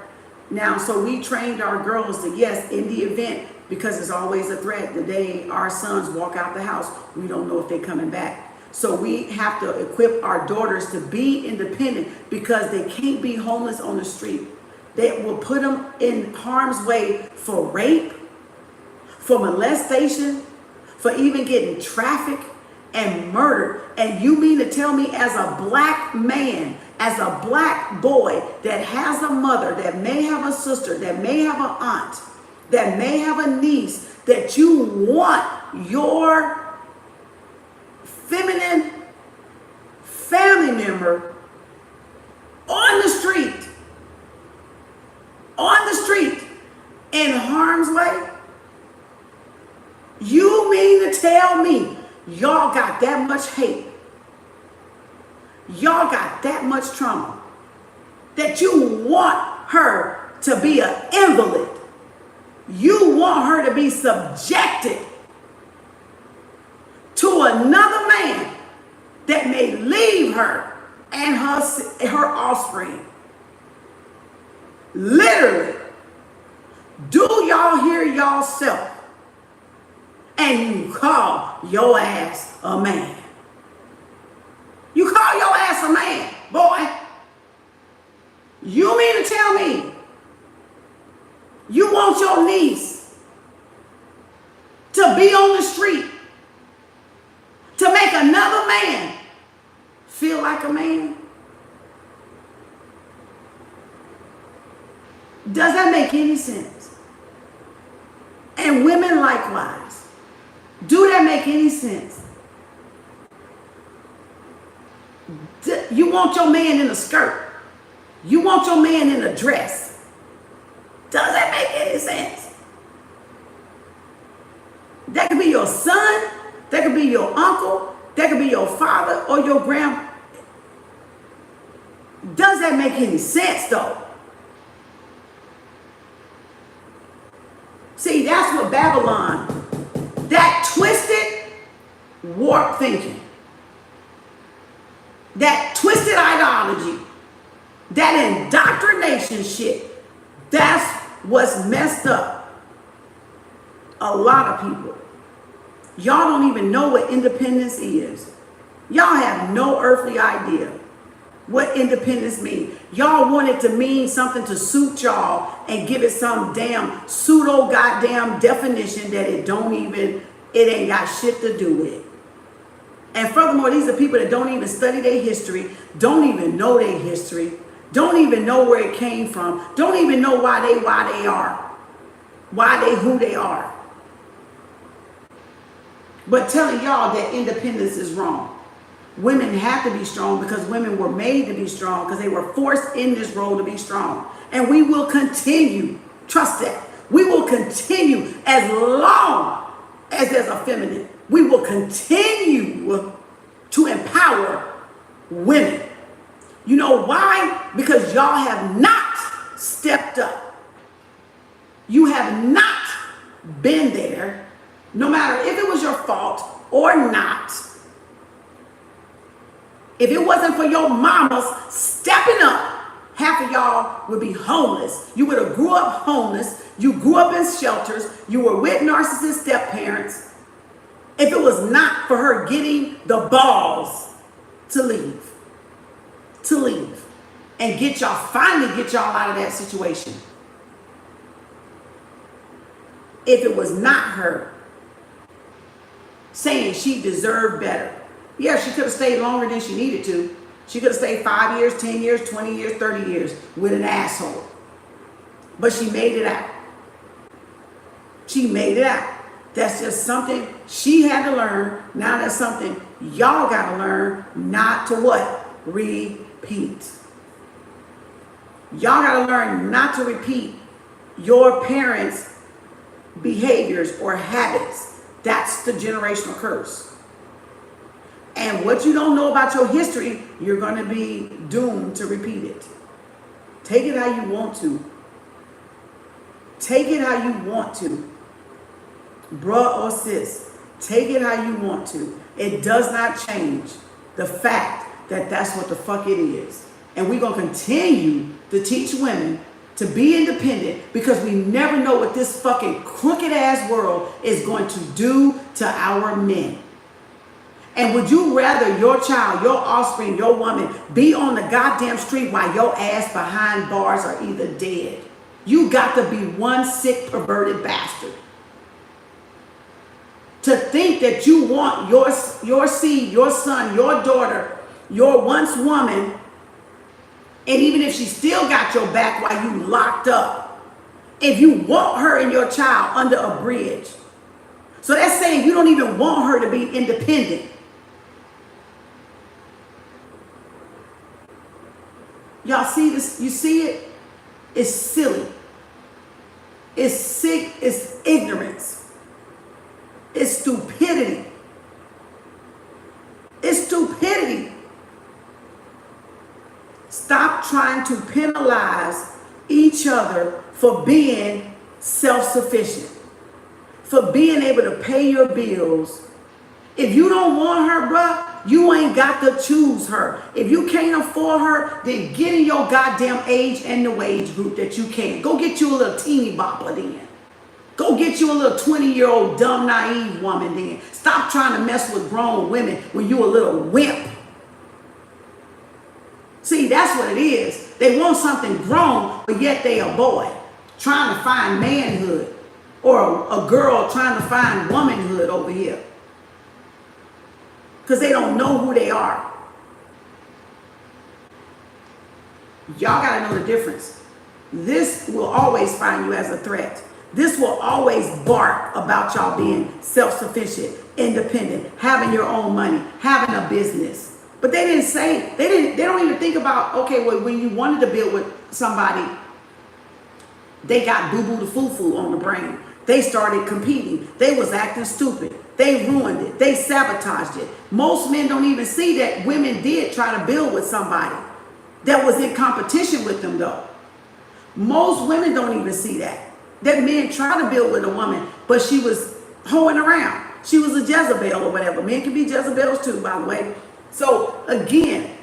Speaker 1: Now, so we trained our girls to, yes, in the event, because it's always a threat, the day our sons walk out the house, we don't know if they're coming back. So we have to equip our daughters to be independent, because they can't be homeless on the street. They will put them in harm's way for rape, for molestation, for even getting trafficked and murdered. And you mean to tell me, as a black man, as a black boy that has a mother, that may have a sister, that may have an aunt, that may have a niece, that you want your feminine family member on the street, in harm's way, you mean to tell me y'all got that much hate, y'all got that much trauma, that you want her to be an invalid, you want her to be subjected to another man that may leave her and her offspring? Literally, do y'all hear yourself? And you call your ass a man. You call your ass a man, boy. You mean to tell me you want your niece to be on the street to make another man feel like a man? Does that make any sense? And women likewise. Do that make any sense? You want your man in a skirt. You want your man in a dress. Does that make any sense? That could be your son. That could be your uncle. That could be your father or your grandma. Does that make any sense though? See, that's what Babylon, that twisted, warped thinking, that twisted ideology, that indoctrination shit, that's what's messed up a lot of people. Y'all don't even know what independence is. Y'all have no earthly idea what independence means. Y'all want it to mean something to suit y'all and give it some damn pseudo goddamn definition that it ain't got shit to do with. And furthermore, these are people that don't even study their history, don't even know their history, don't even know where it came from, don't even know why they are, who they are. But telling y'all that independence is wrong. Women have to be strong because women were made to be strong, because they were forced in this role to be strong. And we will continue, trust that, we will continue as long as there's a feminine. We will continue to empower women. You know why? Because y'all have not stepped up. You have not been there, no matter if it was your fault or not. If it wasn't for your mamas stepping up, half of y'all would be homeless. You would have grew up homeless. You grew up in shelters. You were with narcissist step parents. If it was not for her getting the balls to leave, and finally get y'all out of that situation. If it was not her saying she deserved better. Yeah, she could have stayed longer than she needed to. She could have stayed 5 years, 10 years, 20 years, 30 years with an asshole. But she made it out. She made it out. That's just something she had to learn. Now that's something y'all got to learn not to what? Repeat. Y'all got to learn not to repeat your parents' behaviors or habits. That's the generational curse. And what you don't know about your history, you're going to be doomed to repeat it. Take it how you want to. Take it how you want to. Bruh or sis, take it how you want to. It does not change the fact that that's what the fuck it is. And we're going to continue to teach women to be independent because we never know what this fucking crooked ass world is going to do to our men. And would you rather your child, your offspring, your woman be on the goddamn street while your ass behind bars are either dead? You got to be one sick, perverted bastard to think that you want your seed, your son, your daughter, your once woman, and even if she still got your back while you locked up, if you want her and your child under a bridge. So that's saying you don't even want her to be independent. Y'all see this? You see it? It's silly. It's sick. It's ignorance. It's stupidity. It's stupidity. Stop trying to penalize each other for being self-sufficient, for being able to pay your bills. If you don't want her, bruh, you ain't got to choose her. If you can't afford her, then get in your goddamn age and the wage group that you can. Go get you a little teeny bopper then. Go get you a little 20-year-old dumb, naive woman then. Stop trying to mess with grown women when you a little wimp. See, that's what it is. They want something grown, but yet they a boy trying to find manhood, or a girl trying to find womanhood over here. Because they don't know who they are. Y'all got to know the difference. This will always find you as a threat. This will always bark about y'all being self-sufficient, independent, having your own money, having a business. But they didn't say, they don't even think about, okay, well, when you wanted to build with somebody, they got boo-boo the foo-foo on the brain. They started competing. They was acting stupid. They ruined it. They sabotaged it. Most men don't even see that women did try to build with somebody that was in competition with them, though. Most women don't even see that. That men try to build with a woman, but she was hoeing around. She was a Jezebel or whatever. Men can be Jezebels too, by the way. So again,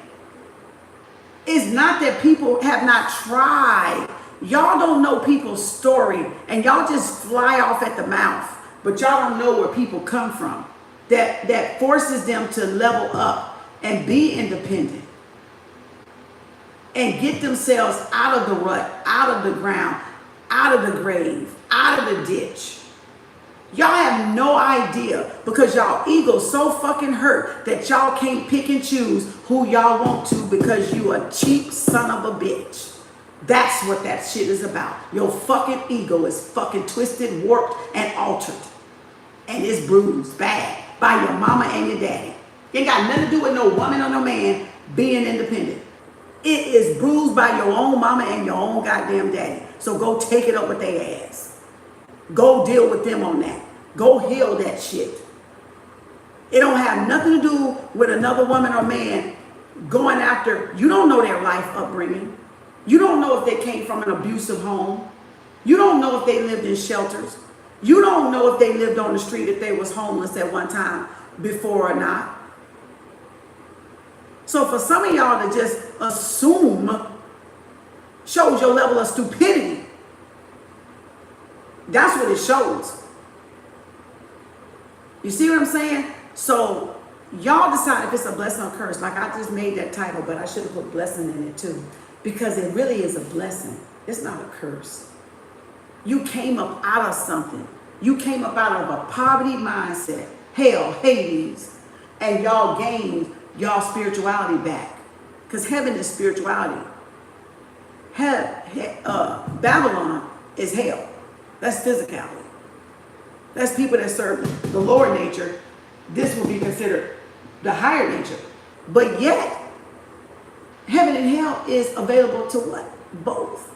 Speaker 1: it's not that people have not tried. Y'all don't know people's story, and y'all just fly off at the mouth, but y'all don't know where people come from. That forces them to level up and be independent and get themselves out of the rut, out of the ground, out of the grave, out of the ditch. Y'all have no idea, because y'all ego so fucking hurt that y'all can't pick and choose who y'all want to, because you a cheap son of a bitch. That's what that shit is about. Your fucking ego is fucking twisted, warped, and altered. And it's bruised bad by your mama and your daddy. It ain't got nothing to do with no woman or no man being independent. It is bruised by your own mama and your own goddamn daddy. So go take it up with their ass. Go deal with them on that. Go heal that shit. It don't have nothing to do with another woman or man going after. You don't know their life upbringing. You don't know if they came from an abusive home. You don't know if they lived in shelters. You don't know if they lived on the street, if they was homeless at one time before or not. So for some of y'all to just assume shows your level of stupidity. That's what it shows. You see what I'm saying? So y'all decide if it's a blessing or curse. Like I just made that title, but I should have put blessing in it too, because it really is a blessing. It's not a curse. You came up out of something. You came up out of a poverty mindset, hell, Hades, and y'all gained y'all spirituality back. Because heaven is spirituality. Babylon is hell. That's physicality. That's people that serve the lower nature. This will be considered the higher nature. But yet, heaven and hell is available to what? Both.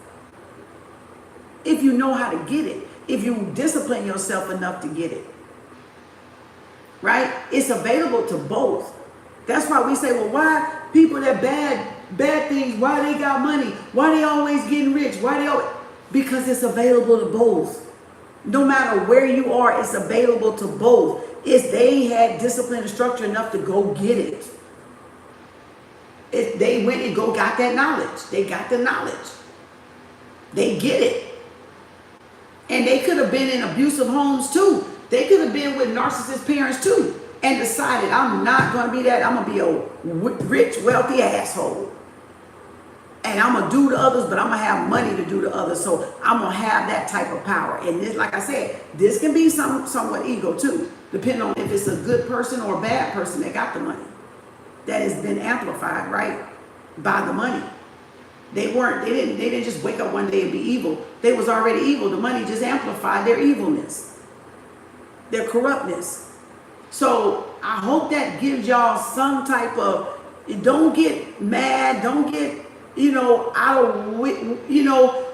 Speaker 1: If you know how to get it. If you discipline yourself enough to get it. Right? It's available to both. That's why we say, well, why people that bad things, why they got money? Why they always getting rich? Why they always... Because it's available to both. No matter where you are, it's available to both. If they had discipline and structure enough to go get it. If they went and got that knowledge. They got the knowledge. They get it. And they could have been in abusive homes too. They could have been with narcissist parents too. And decided, I'm not going to be that. I'm going to be a rich, wealthy asshole. And I'm going to do to others, but I'm going to have money to do to others. So I'm going to have that type of power. And this, like I said, this can be somewhat ego too, depending on if it's a good person or a bad person that got the money. That has been amplified, right? By the money. They didn't just wake up one day and be evil. They was already evil. The money just amplified their evilness, their corruptness. So I hope that gives y'all some type of, don't get mad, don't get,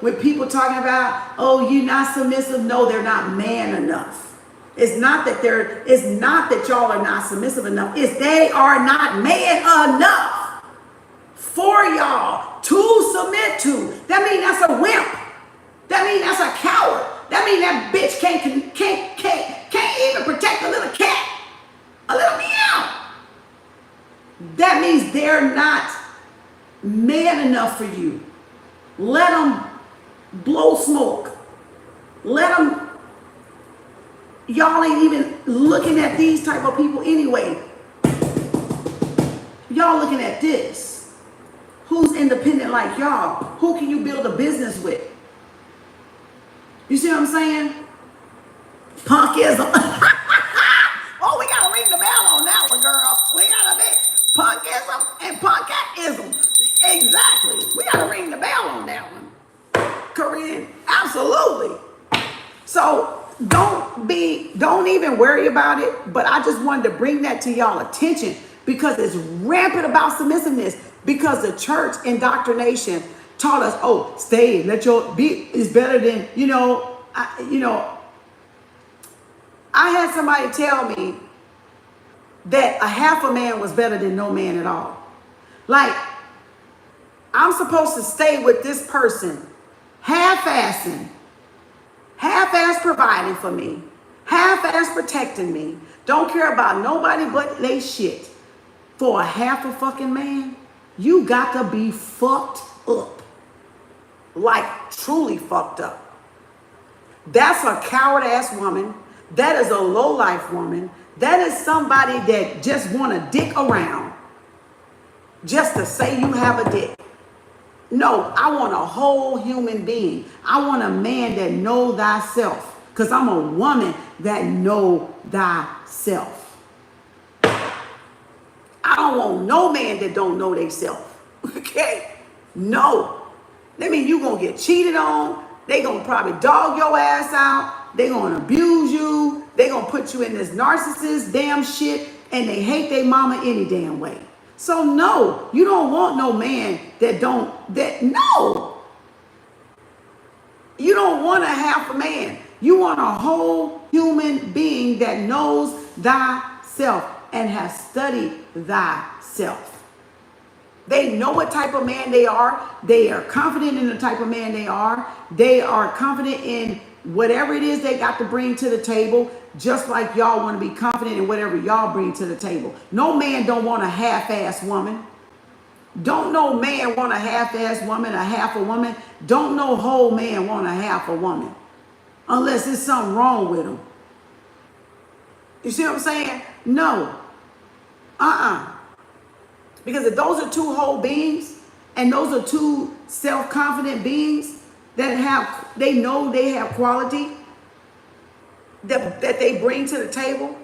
Speaker 1: when people talking about, oh, you're not submissive. No, they're not man enough. It's not that y'all are not submissive enough. It's they are not man enough for y'all to submit to. That means that's a wimp. That means that's a coward. That means that bitch can't even protect a little cat. A little meow. That means they're not man enough for you. Let them blow smoke. Let them. Y'all ain't even looking at these type of people anyway. Y'all looking at this. Who's independent like y'all? Who can you build a business with? You see what I'm saying? Punkism. Oh, we gotta ring the bell on that one, girl. We gotta be punkism and punkism. Exactly. We gotta ring the bell on that one. Corinne, absolutely. So don't even worry about it. But I just wanted to bring that to y'all attention because it's rampant about submissiveness. Because the church indoctrination taught us, oh, stay, let your be is better than, I had somebody tell me that a half a man was better than no man at all. Like, I'm supposed to stay with this person, half-ass providing for me, half-ass protecting me, don't care about nobody but they shit. For a half a fucking man, you got to be fucked up. Like, truly fucked up. That's a coward-ass woman. That is a low-life woman. That is somebody that just want to dick around just to say you have a dick. No, I want a whole human being. I want a man that know thyself. Because I'm a woman that know thyself. I don't want no man that don't know theyself. Okay? No. That means you going to get cheated on. They going to probably dog your ass out. They going to abuse you. They going to put you in this narcissist damn shit. And they hate their mama any damn way. So no, you don't want no man no. You don't want a half a man. You want a whole human being that knows thyself and has studied thyself. They know what type of man they are. They are confident in the type of man they are. They are confident in whatever it is they got to bring to the table, just like y'all want to be confident in whatever y'all bring to the table. No man don't want a half-ass woman. Don't no man want a half-ass woman, a half a woman. Don't no whole man want a half a woman. Unless there's something wrong with them. You see what I'm saying? No. Because if those are two whole beings, and those are two self-confident beings that they know they have quality that they bring to the table,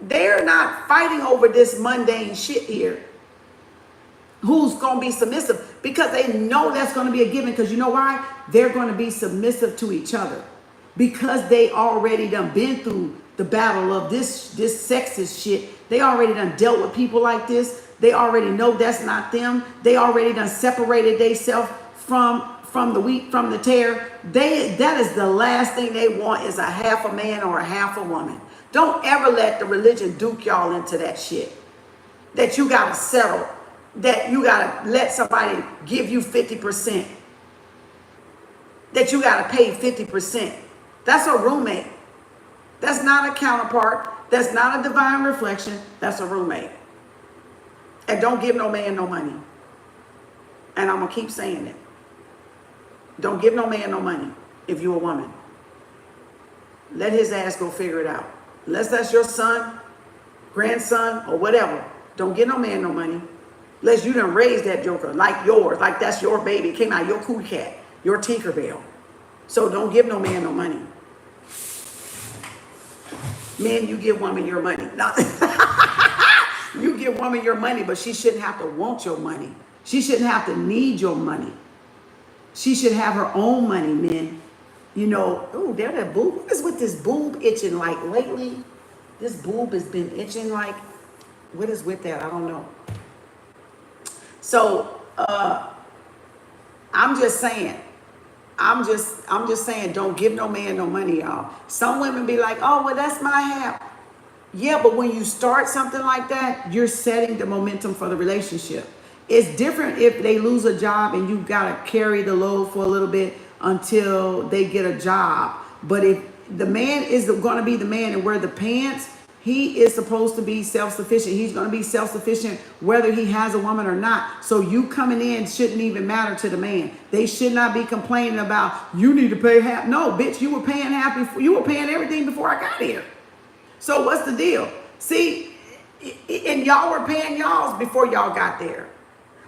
Speaker 1: they're not fighting over this mundane shit here. Who's going to be submissive? Because they know that's going to be a given. Because you know why? They're going to be submissive to each other. Because they already done been through the battle of this sexist shit. They already done dealt with people like this. They already know that's not them. They already done separated themselves from the wheat, from the tare. That is the last thing they want is a half a man or a half a woman. Don't ever let the religion duke y'all into that shit. That you got to settle. That you got to let somebody give you 50%. That you got to pay 50%. That's a roommate. That's not a counterpart. That's not a divine reflection. That's a roommate. And don't give no man no money. And I'm going to keep saying it. Don't give no man no money if you're a woman. Let his ass go figure it out. Unless that's your son, grandson, or whatever. Don't give no man no money. Unless you done raised that joker like yours. Like that's your baby. It came out of your cool cat. Your Tinkerbell. So don't give no man no money. Men, you give woman your money. No. You give woman your money, but she shouldn't have to want your money. She shouldn't have to need your money. She should have her own money, men. You know, oh, there that boob. What is with this boob itching like lately? This boob has been itching like, what is with that? I don't know. So, I'm just saying. I'm just saying, don't give no man no money, y'all. Some women be like, oh, well, that's my half. Yeah, but when you start something like that, you're setting the momentum for the relationship. It's different if they lose a job and you gotta carry the load for a little bit until they get a job. But if the man is gonna be the man and wear the pants, he is supposed to be self-sufficient. He's gonna be self-sufficient whether he has a woman or not. So you coming in shouldn't even matter to the man. They should not be complaining about, you need to pay half. No, bitch, you were paying half before, you were paying everything before I got here. So what's the deal? See, and y'all were paying y'all's before y'all got there.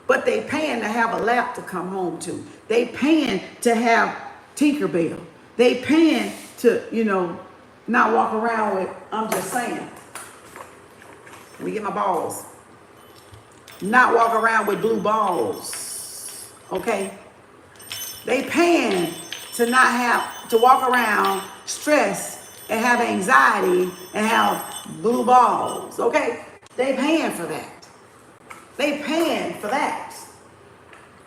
Speaker 1: But they paying to have a lap to come home to. They paying to have Tinkerbell. They paying to, not walk around with, I'm just saying. Let me get my balls. Not walk around with blue balls. Okay? They paying to not have to walk around stressed and have anxiety and have blue balls. Okay? They paying for that. They paying for that.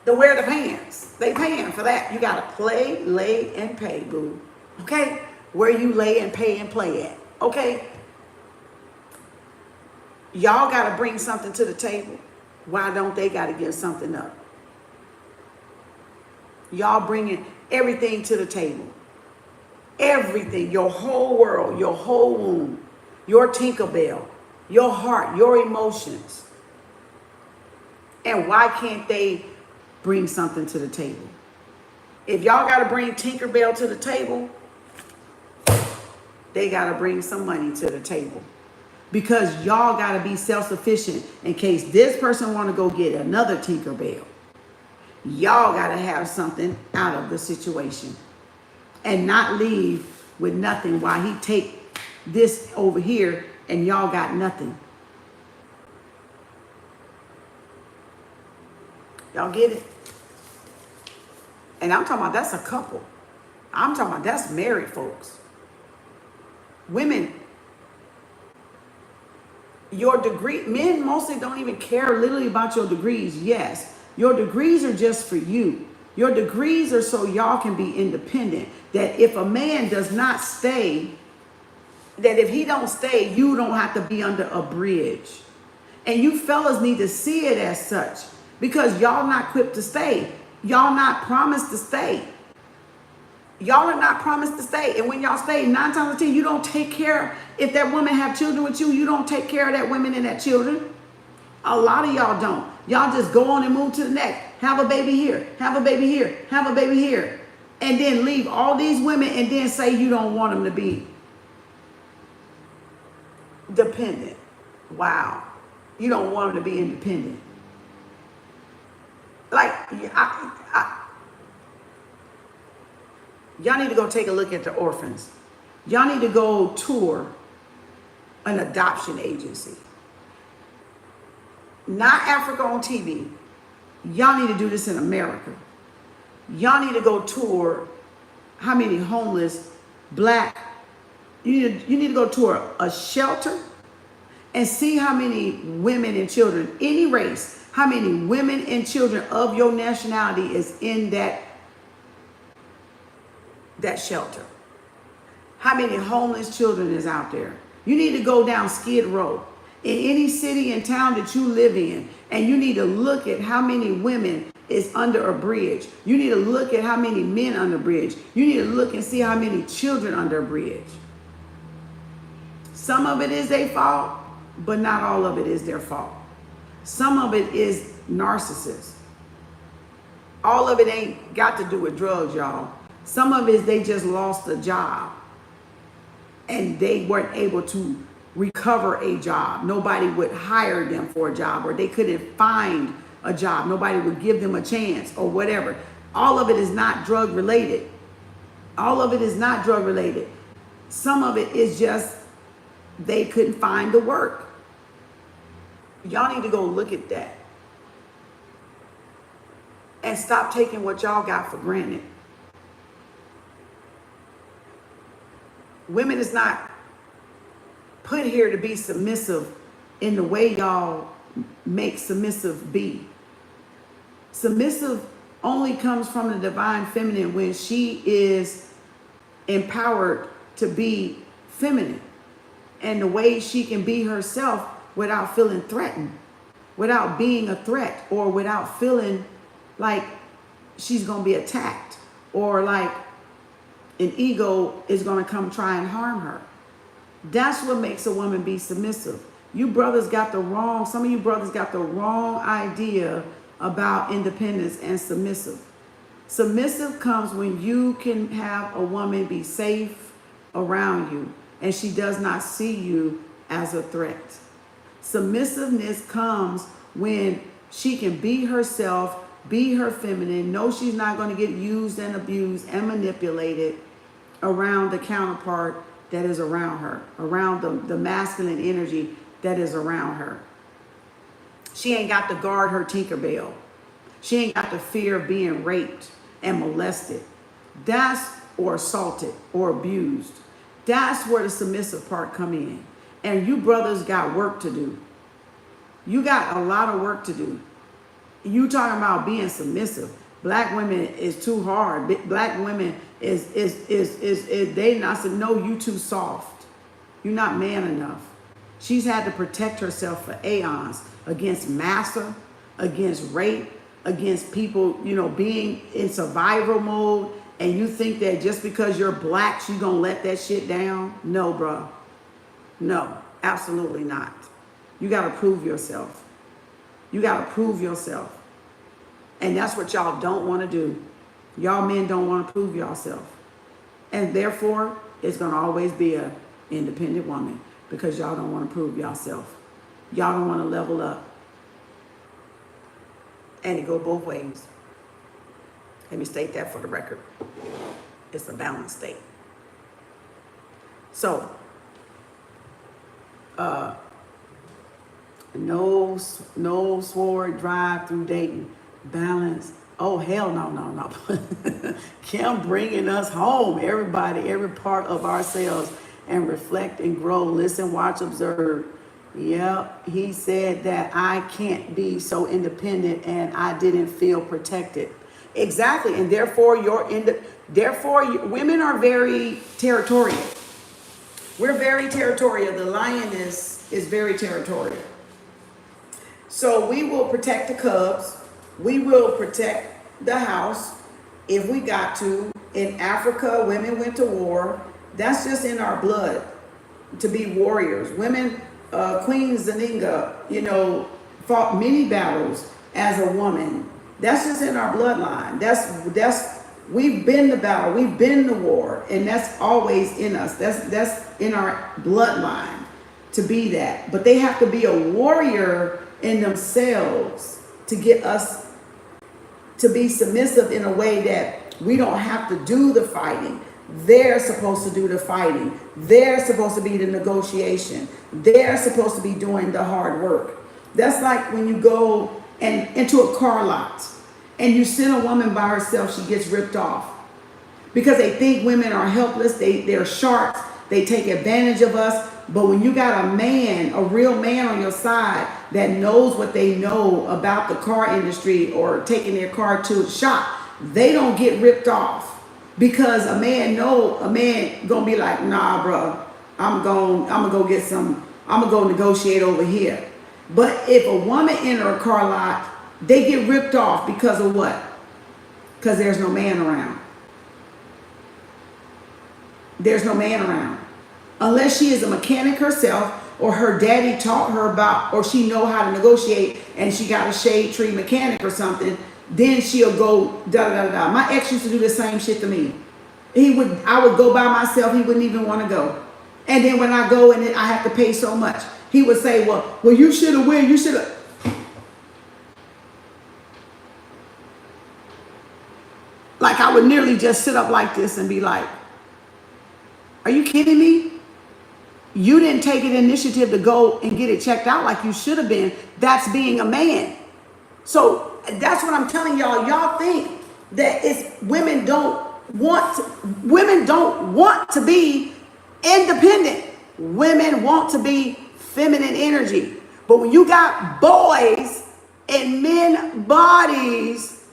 Speaker 1: To wear the pants. They paying for that. You gotta play, lay, and pay, boo. Okay? Where you lay and pay and play at. Okay? Y'all gotta bring something to the table. Why don't they gotta give something up? Y'all bringing everything to the table. Everything, your whole world, your whole womb, your Tinkerbell, your heart, your emotions. And why can't they bring something to the table? If y'all got to bring Tinkerbell to the table, they got to bring some money to the table. Because y'all got to be self-sufficient in case this person want to go get another Tinkerbell. Y'all got to have something out of the situation. And not leave with nothing while he take this over here and y'all got nothing. Y'all get it? And I'm talking about that's a couple. I'm talking about that's married folks. Women, your degree, men mostly don't even care literally about your degrees. Yes, your degrees are just for you. Your degrees are so y'all can be independent. That if a man does not stay, that if he don't stay, you don't have to be under a bridge. And you fellas need to see it as such. Because y'all not equipped to stay. Y'all not promised to stay. Y'all are not promised to stay. And when y'all stay, 9 times out of 10, you don't take care. If that woman have children with you, you don't take care of that woman and that children. A lot of y'all don't. Y'all just go on and move to the next. Have a baby here. Have a baby here. Have a baby here. And then leave all these women and then say you don't want them to be dependent. Wow. You don't want them to be independent. Like, y'all need to go take a look at the orphans. Y'all need to go tour an adoption agency. Not Africa on TV. Y'all need to do this in America. Y'all need to go tour how many homeless black, you need to go tour a shelter and see how many women and children, any race, how many women and children of your nationality is in that shelter. How many homeless children is out there. You need to go down Skid Row in any city and town that you live in, and you need to look at how many women is under a bridge. You need to look at how many men under a bridge. You need to look and see how many children under a bridge. Some of it is their fault, but not all of it is their fault. Some of it is narcissists. All of it ain't got to do with drugs, y'all. Some of it is they just lost a job and they weren't able to recover a job. Nobody would hire them for a job, or they couldn't find a job. Nobody would give them a chance or whatever. All of it is not drug related. All of it is not drug related. Some of it is just they couldn't find the work. Y'all need to go look at that and stop taking what y'all got for granted. Women is not put here to be submissive in the way y'all make submissive be. Submissive only comes from the divine feminine when she is empowered to be feminine, and the way she can be herself without feeling threatened, without being a threat, or without feeling like she's going to be attacked, or like an ego is going to come try and harm her. That's what makes a woman be submissive. You brothers got the wrong, some of you brothers got the wrong idea about independence and submissive. Submissive comes when you can have a woman be safe around you and she does not see you as a threat. Submissiveness comes when she can be herself, be her feminine, know she's not going to get used and abused and manipulated around the counterpart that is around her, around the masculine energy that is around her. She ain't got to guard her Tinkerbell. She ain't got the fear of being raped and molested. Or assaulted or abused. That's where the submissive part come in. And you brothers got work to do. You got a lot of work to do. You talking about being submissive. Black women is too hard. Black women is they not said, no, you too soft. You're not man enough. She's had to protect herself for aeons against massa, against rape, against people, being in survival mode. And you think that just because you're black, she's gonna let that shit down? No, bro. No, absolutely not. You gotta prove yourself. You gotta prove yourself. And that's what y'all don't wanna do. Y'all men don't wanna prove yourself. And therefore, it's gonna always be an independent woman because y'all don't wanna prove yourself. Y'all don't wanna level up. And it go both ways. Let me state that for the record. It's a balanced state. So, no sword drive through dating. Balance. Oh, hell no. Kim bringing us home. Everybody, every part of ourselves, and reflect and grow. Listen, watch, observe. Yep, he said that I can't be so independent and I didn't feel protected. Exactly, and therefore women are very territorial. We're very territorial. The lioness is very territorial. So we will protect the cubs. We will protect the house if we got to. In Africa, women went to war. That's just in our blood to be warriors. Women, Queen Zaninga, fought many battles as a woman. That's just in our bloodline. We've been the battle, we've been the war, and that's always in us. That's in our bloodline to be that. But they have to be a warrior in themselves to get us to be submissive in a way that we don't have to do the fighting. They're supposed to do the fighting. They're supposed to be the negotiation. They're supposed to be doing the hard work. That's like when you go into a car lot and you send a woman by herself, she gets ripped off because they think women are helpless. They're sharks. They take advantage of us. But when you got a man, a real man on your side that knows what they know about the car industry or taking their car to the shop, they don't get ripped off because a man gonna be like, nah, bro, I'm gonna go negotiate over here. But if a woman enter a car lot, they get ripped off because of what? Because there's no man around. There's no man around. Unless she is a mechanic herself or her daddy taught her about, or she know how to negotiate and she got a shade tree mechanic or something, then she'll go da-da-da-da. My ex used to do the same shit to me. I would go by myself. He wouldn't even want to go. And then when I go and I have to pay so much, he would say, well, you should have win. You should have. Like I would nearly just sit up like this and be like, are you kidding me? You didn't take an initiative to go and get it checked out like you should have been. That's being a man. So that's what I'm telling y'all. Y'all think that women don't want to be independent. Women want to be feminine energy. But when you got boys in men bodies,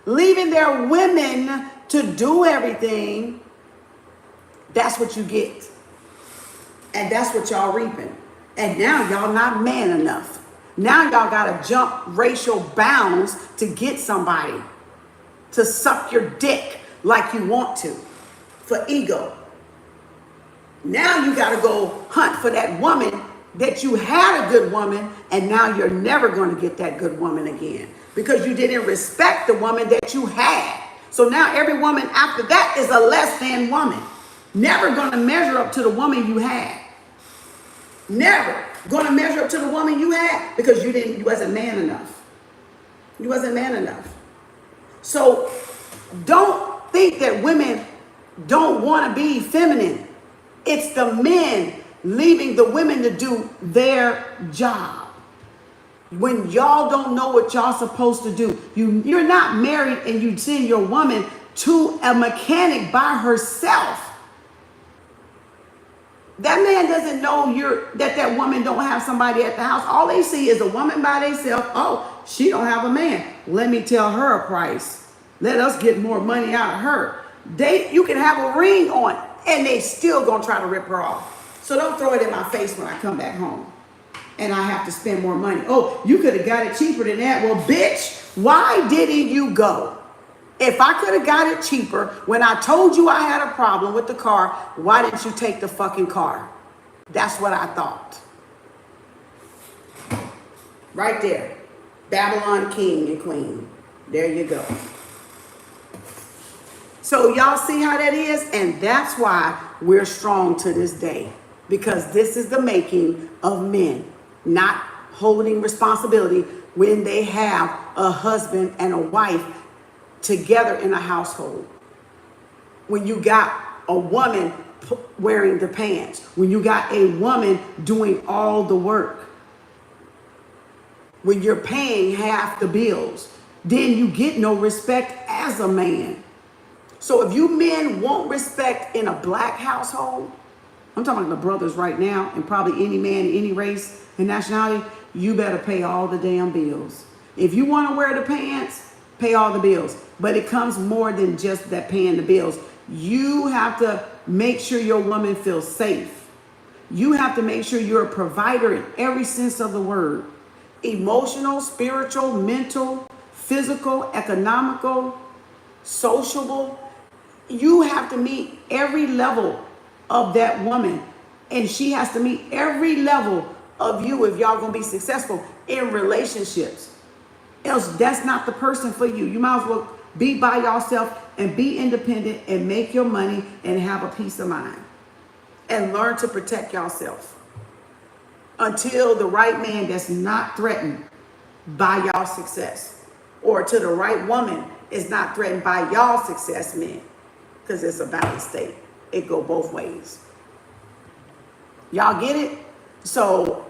Speaker 1: leaving their women to do everything, that's what you get. And that's what y'all reaping. And now y'all not man enough. Now y'all gotta jump racial bounds to get somebody to suck your dick like you want to for ego. Now you gotta go hunt for that woman that you had a good woman, and now you're never gonna get that good woman again because you didn't respect the woman that you had. So now every woman after that is a less than woman. Never gonna measure up to the woman you had. Never gonna measure up to the woman you had because you wasn't man enough. You wasn't man enough. So don't think that women don't want to be feminine. It's the men leaving the women to do their job. When y'all don't know what y'all supposed to do, you're not married and you send your woman to a mechanic by herself. That man doesn't know that woman don't have somebody at the house. All they see is a woman by themselves. Oh, she don't have a man. Let me tell her a price. Let us get more money out of her. You can have a ring on and they still gonna try to rip her off. So don't throw it in my face when I come back home and I have to spend more money. Oh, you could have got it cheaper than that. Well, bitch, why didn't you go? If I could have got it cheaper when I told you I had a problem with the car, why didn't you take the fucking car? That's what I thought. Right there. Babylon king and queen. There you go. So y'all see how that is? And that's why we're strong to this day. Because this is the making of men. Not holding responsibility when they have a husband and a wife together in a household. When you got a woman wearing the pants. When you got a woman doing all the work. When you're paying half the bills. Then you get no respect as a man. So if you men want respect in a black household, I'm talking about the brothers right now, and probably any man, any race and nationality, you better pay all the damn bills. If you want to wear the pants, pay all the bills. But it comes more than just that paying the bills. You have to make sure your woman feels safe. You have to make sure you're a provider in every sense of the word. Emotional, spiritual, mental, physical, economical, sociable. You have to meet every level of that woman. And she has to meet every level of you if y'all gonna be successful in relationships. Else that's not the person for you. You might as well be by yourself and be independent and make your money and have a peace of mind. And learn to protect yourself. Until the right man that's not threatened by y'all success. Or to the right woman is not threatened by y'all success men. Because it's a balanced state. It go both ways. Y'all get it? So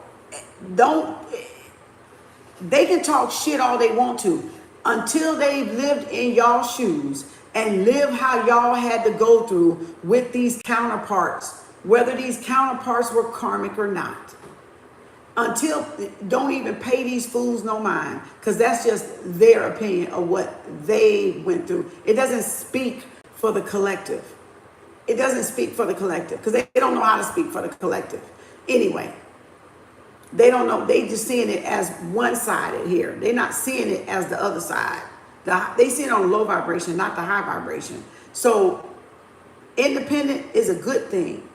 Speaker 1: they can talk shit all they want to until they've lived in y'all shoes and live how y'all had to go through with these counterparts, whether these counterparts were karmic or not. Until, don't even pay these fools no mind, because that's just their opinion of what they went through. It doesn't speak for the collective. It doesn't speak for the collective, because they don't know how to speak for the collective. Anyway, they don't know. They just seeing it as one-sided here. They're not seeing it as the other side. They see it on low vibration, not the high vibration. So independent is a good thing.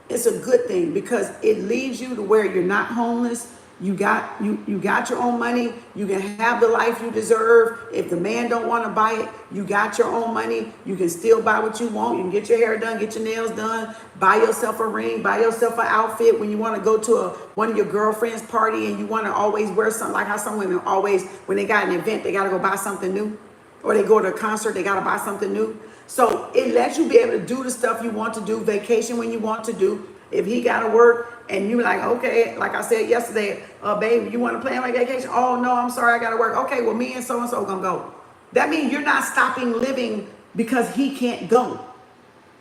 Speaker 1: It's a good thing because it leaves you to where you're not homeless. You got your own money. You can have the life you deserve. If the man don't want to buy it, you got your own money. You can still buy what you want. You can get your hair done, get your nails done, buy yourself a ring, buy yourself an outfit when you want to go to one of your girlfriend's party and you want to always wear something, like how some women always, when they got an event, they got to go buy something new. Or they go to a concert, they got to buy something new. So it lets you be able to do the stuff you want to do, vacation when you want to do. If he got to work and you like, okay, like I said yesterday, baby, you want to plan my vacation? Oh, no, I'm sorry, I got to work. Okay, well, me and so-and-so going to go. That means you're not stopping living because he can't go.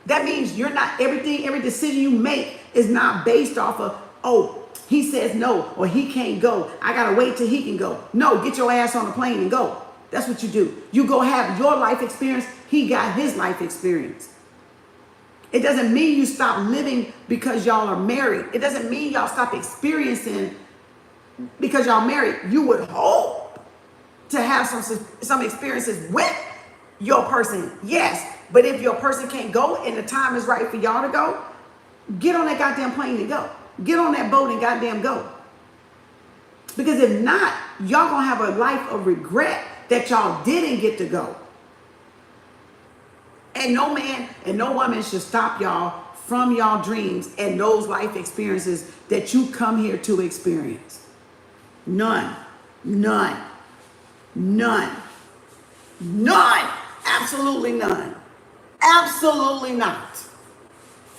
Speaker 1: That means you're not, every decision you make is not based off of, oh, he says no, or he can't go. I got to wait till he can go. No, get your ass on the plane and go. That's what you do. You go have your life experience. He got his life experience. It doesn't mean you stop living because y'all are married. It doesn't mean y'all stop experiencing because y'all married. You would hope to have some experiences with your person, yes. But if your person can't go and the time is right for y'all to go, get on that goddamn plane and go. Get on that boat and goddamn go. Because if not, y'all gonna have a life of regret that y'all didn't get to go. And no man and no woman should stop y'all from y'all dreams and those life experiences that you come here to experience. None. None. None. None. Absolutely none. Absolutely not.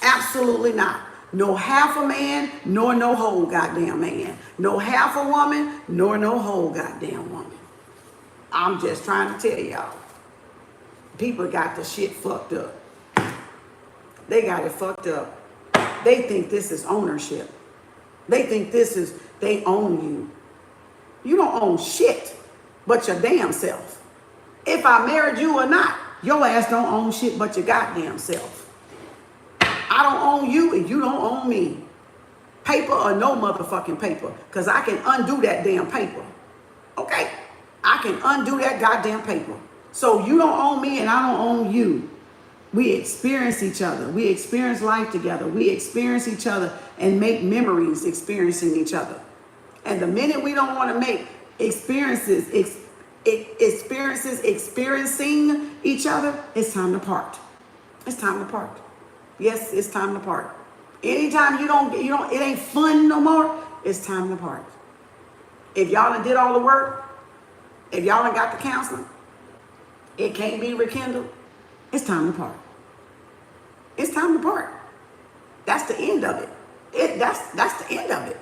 Speaker 1: Absolutely not. No half a man, nor no whole goddamn man. No half a woman, nor no whole goddamn woman. I'm just trying to tell y'all. People got the shit fucked up. They got it fucked up. They think this is ownership. They think this is, they own you. You don't own shit but your damn self. If I married you or not, your ass don't own shit but your goddamn self. I don't own you and you don't own me. Paper or no motherfucking paper, because I can undo that damn paper. Okay? I can undo that goddamn paper. So you don't own me and I don't own you. We experience each other. We experience life together. We experience each other and make memories experiencing each other. And the minute we don't want to make experiencing each other, it's time to part. It's time to part. Yes, it's time to part. Anytime you don't, it ain't fun no more, it's time to part. If y'all done did all the work, if y'all done got the counseling, it can't be rekindled, it's time to part. It's time to part. That's the end of it. That's the end of it.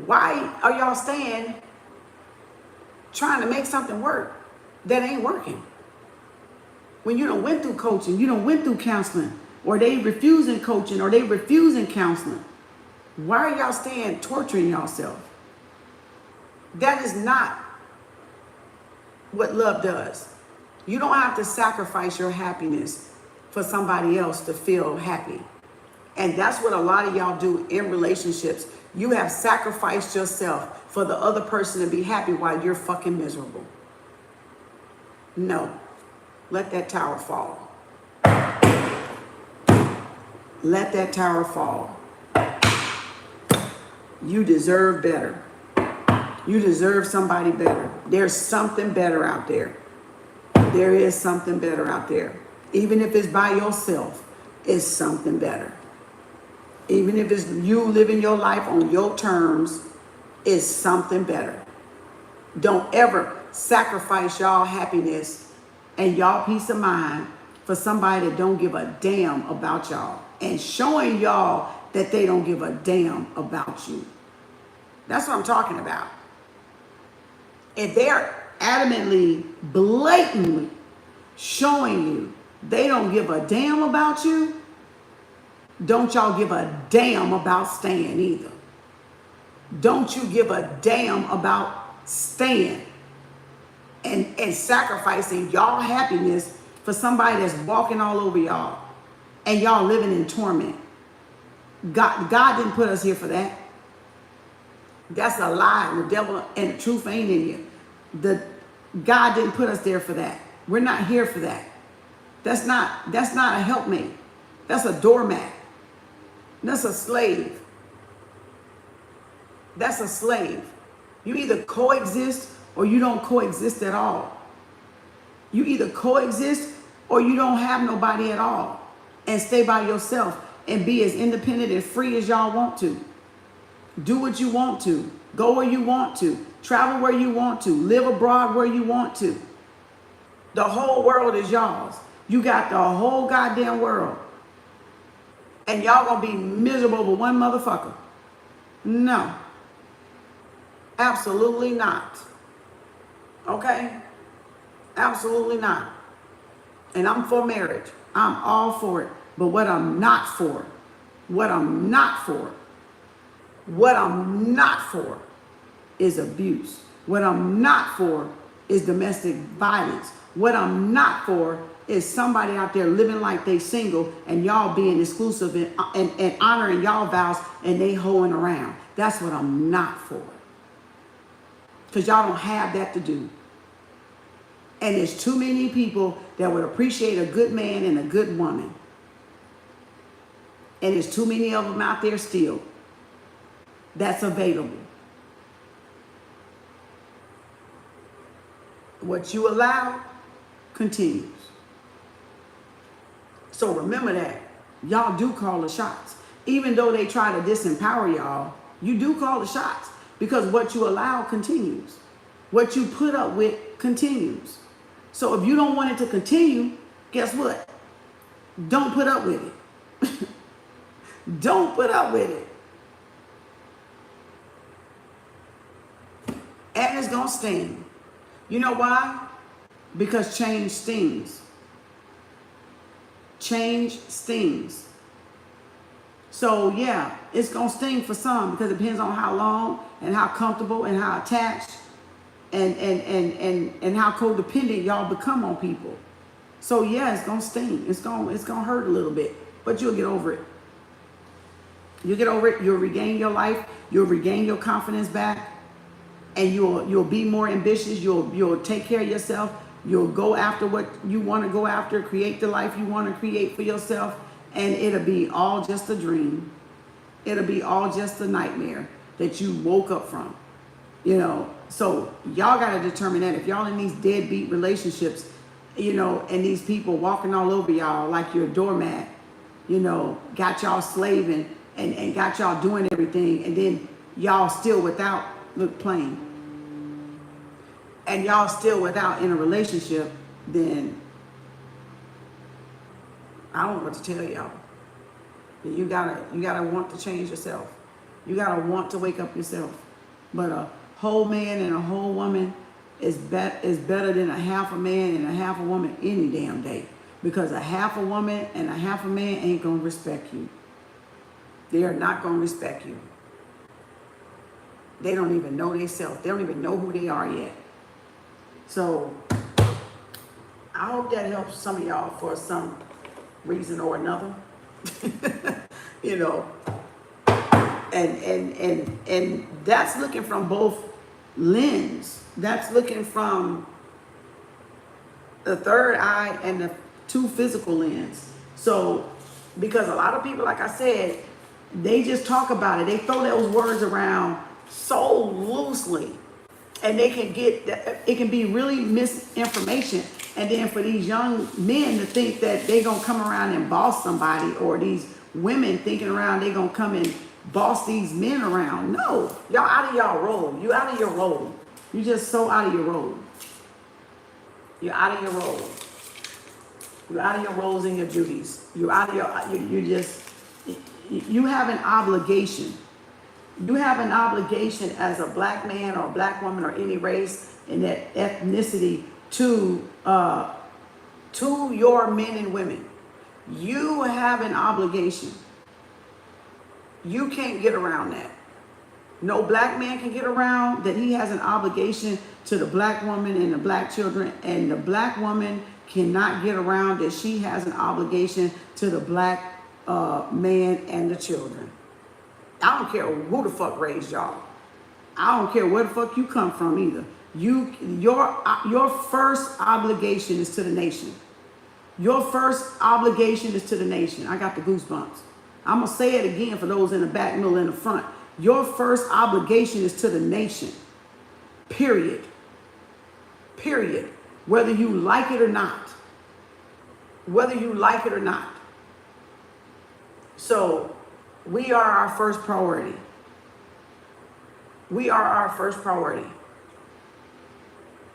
Speaker 1: Why are y'all staying trying to make something work that ain't working? When you done went through coaching, you done went through counseling, or they refusing coaching, or they refusing counseling. Why are y'all staying torturing yourself? That is not what love does. You don't have to sacrifice your happiness for somebody else to feel happy. And that's what a lot of y'all do in relationships. You have sacrificed yourself for the other person to be happy while you're fucking miserable. No. Let that tower fall. Let that tower fall. You deserve better. You deserve somebody better. There's something better out there. There is something better out there. Even if it's by yourself, it's something better. Even if it's you living your life on your terms, it's something better. Don't ever sacrifice y'all happiness and y'all peace of mind for somebody that don't give a damn about y'all and showing y'all that they don't give a damn about you. That's what I'm talking about. If they're adamantly, blatantly showing you they don't give a damn about you, don't y'all give a damn about staying either. Don't you give a damn about staying and sacrificing y'all happiness for somebody that's walking all over y'all and y'all living in torment. God didn't put us here for that. That's a lie. The devil and the truth ain't in you. God didn't put us there for that. We're not here for that. That's not a helpmate. That's a doormat. That's a slave. That's a slave. You either coexist or you don't coexist at all. You either coexist or you don't have nobody at all and stay by yourself and be as independent and free as y'all want to. Do what you want to. Go where you want to. Travel where you want to. Live abroad where you want to. The whole world is y'all's. You got the whole goddamn world. And y'all gonna be miserable with one motherfucker. No. Absolutely not. Okay? Absolutely not. And I'm for marriage. I'm all for it. But what I'm not for is abuse. What I'm not for is domestic violence. What I'm not for is somebody out there living like they single and y'all being exclusive and honoring y'all vows and they hoeing around. That's what I'm not for. Because y'all don't have that to do. And there's too many people that would appreciate a good man and a good woman. And there's too many of them out there still that's available. What you allow continues. So remember that. Y'all do call the shots. Even though they try to disempower y'all, you do call the shots. Because what you allow continues. What you put up with continues. So if you don't want it to continue, guess what? Don't put up with it. Don't put up with it. And it's going to sting. You know why? Because change stings. Change stings. So yeah, it's going to sting for some because it depends on how long and how comfortable and how attached and how codependent y'all become on people. So yeah, it's going to sting. It's going to hurt a little bit, but you'll get over it. You'll get over it. You'll regain your life. You'll regain your confidence back. And you'll be more ambitious. You'll take care of yourself. You'll go after what you want to go after, create the life you want to create for yourself, and it'll be all just a dream. It'll be all just a nightmare that you woke up from. You know, so y'all got to determine that if y'all in these deadbeat relationships, you know, and these people walking all over y'all like you're a doormat, you know, got y'all slaving and got y'all doing everything, and then y'all still without, look plain, and y'all still without in a relationship, then I don't know what to tell y'all. You gotta want to change yourself. You gotta want to wake up yourself. But a whole man and a whole woman is better than a half a man and a half a woman any damn day. Because a half a woman and a half a man ain't gonna respect you. They are not gonna respect you. They don't even know themselves. They don't even know who they are yet. So I hope that helps some of y'all for some reason or another. You know. And that's looking from both lenses. That's looking from the third eye and the two physical lenses. So because a lot of people, like I said, they just talk about it. They throw those words around so loosely, and they can get, it can be really misinformation. And then for these young men to think that they gonna come around and boss somebody, or these women thinking around they gonna come and boss these men around. No, y'all out of y'all role. You out of your role. You just so out of your role. You're out of your role. You're out of your roles and your duties. You're out of you have an obligation. You have an obligation as a black man or a black woman or any race in that ethnicity to your men and women. You have an obligation. You can't get around that. No black man can get around that he has an obligation to the black woman and the black children, and the black woman cannot get around that she has an obligation to the black man and the children. I don't care who the fuck raised y'all. I don't care where the fuck you come from either. Your first obligation is to the nation. Your first obligation is to the nation. I got the goosebumps. I'm going to say it again for those in the back, middle, and the front. Your first obligation is to the nation. Period. Period. Whether you like it or not. Whether you like it or not. So, we are our first priority. We are our first priority.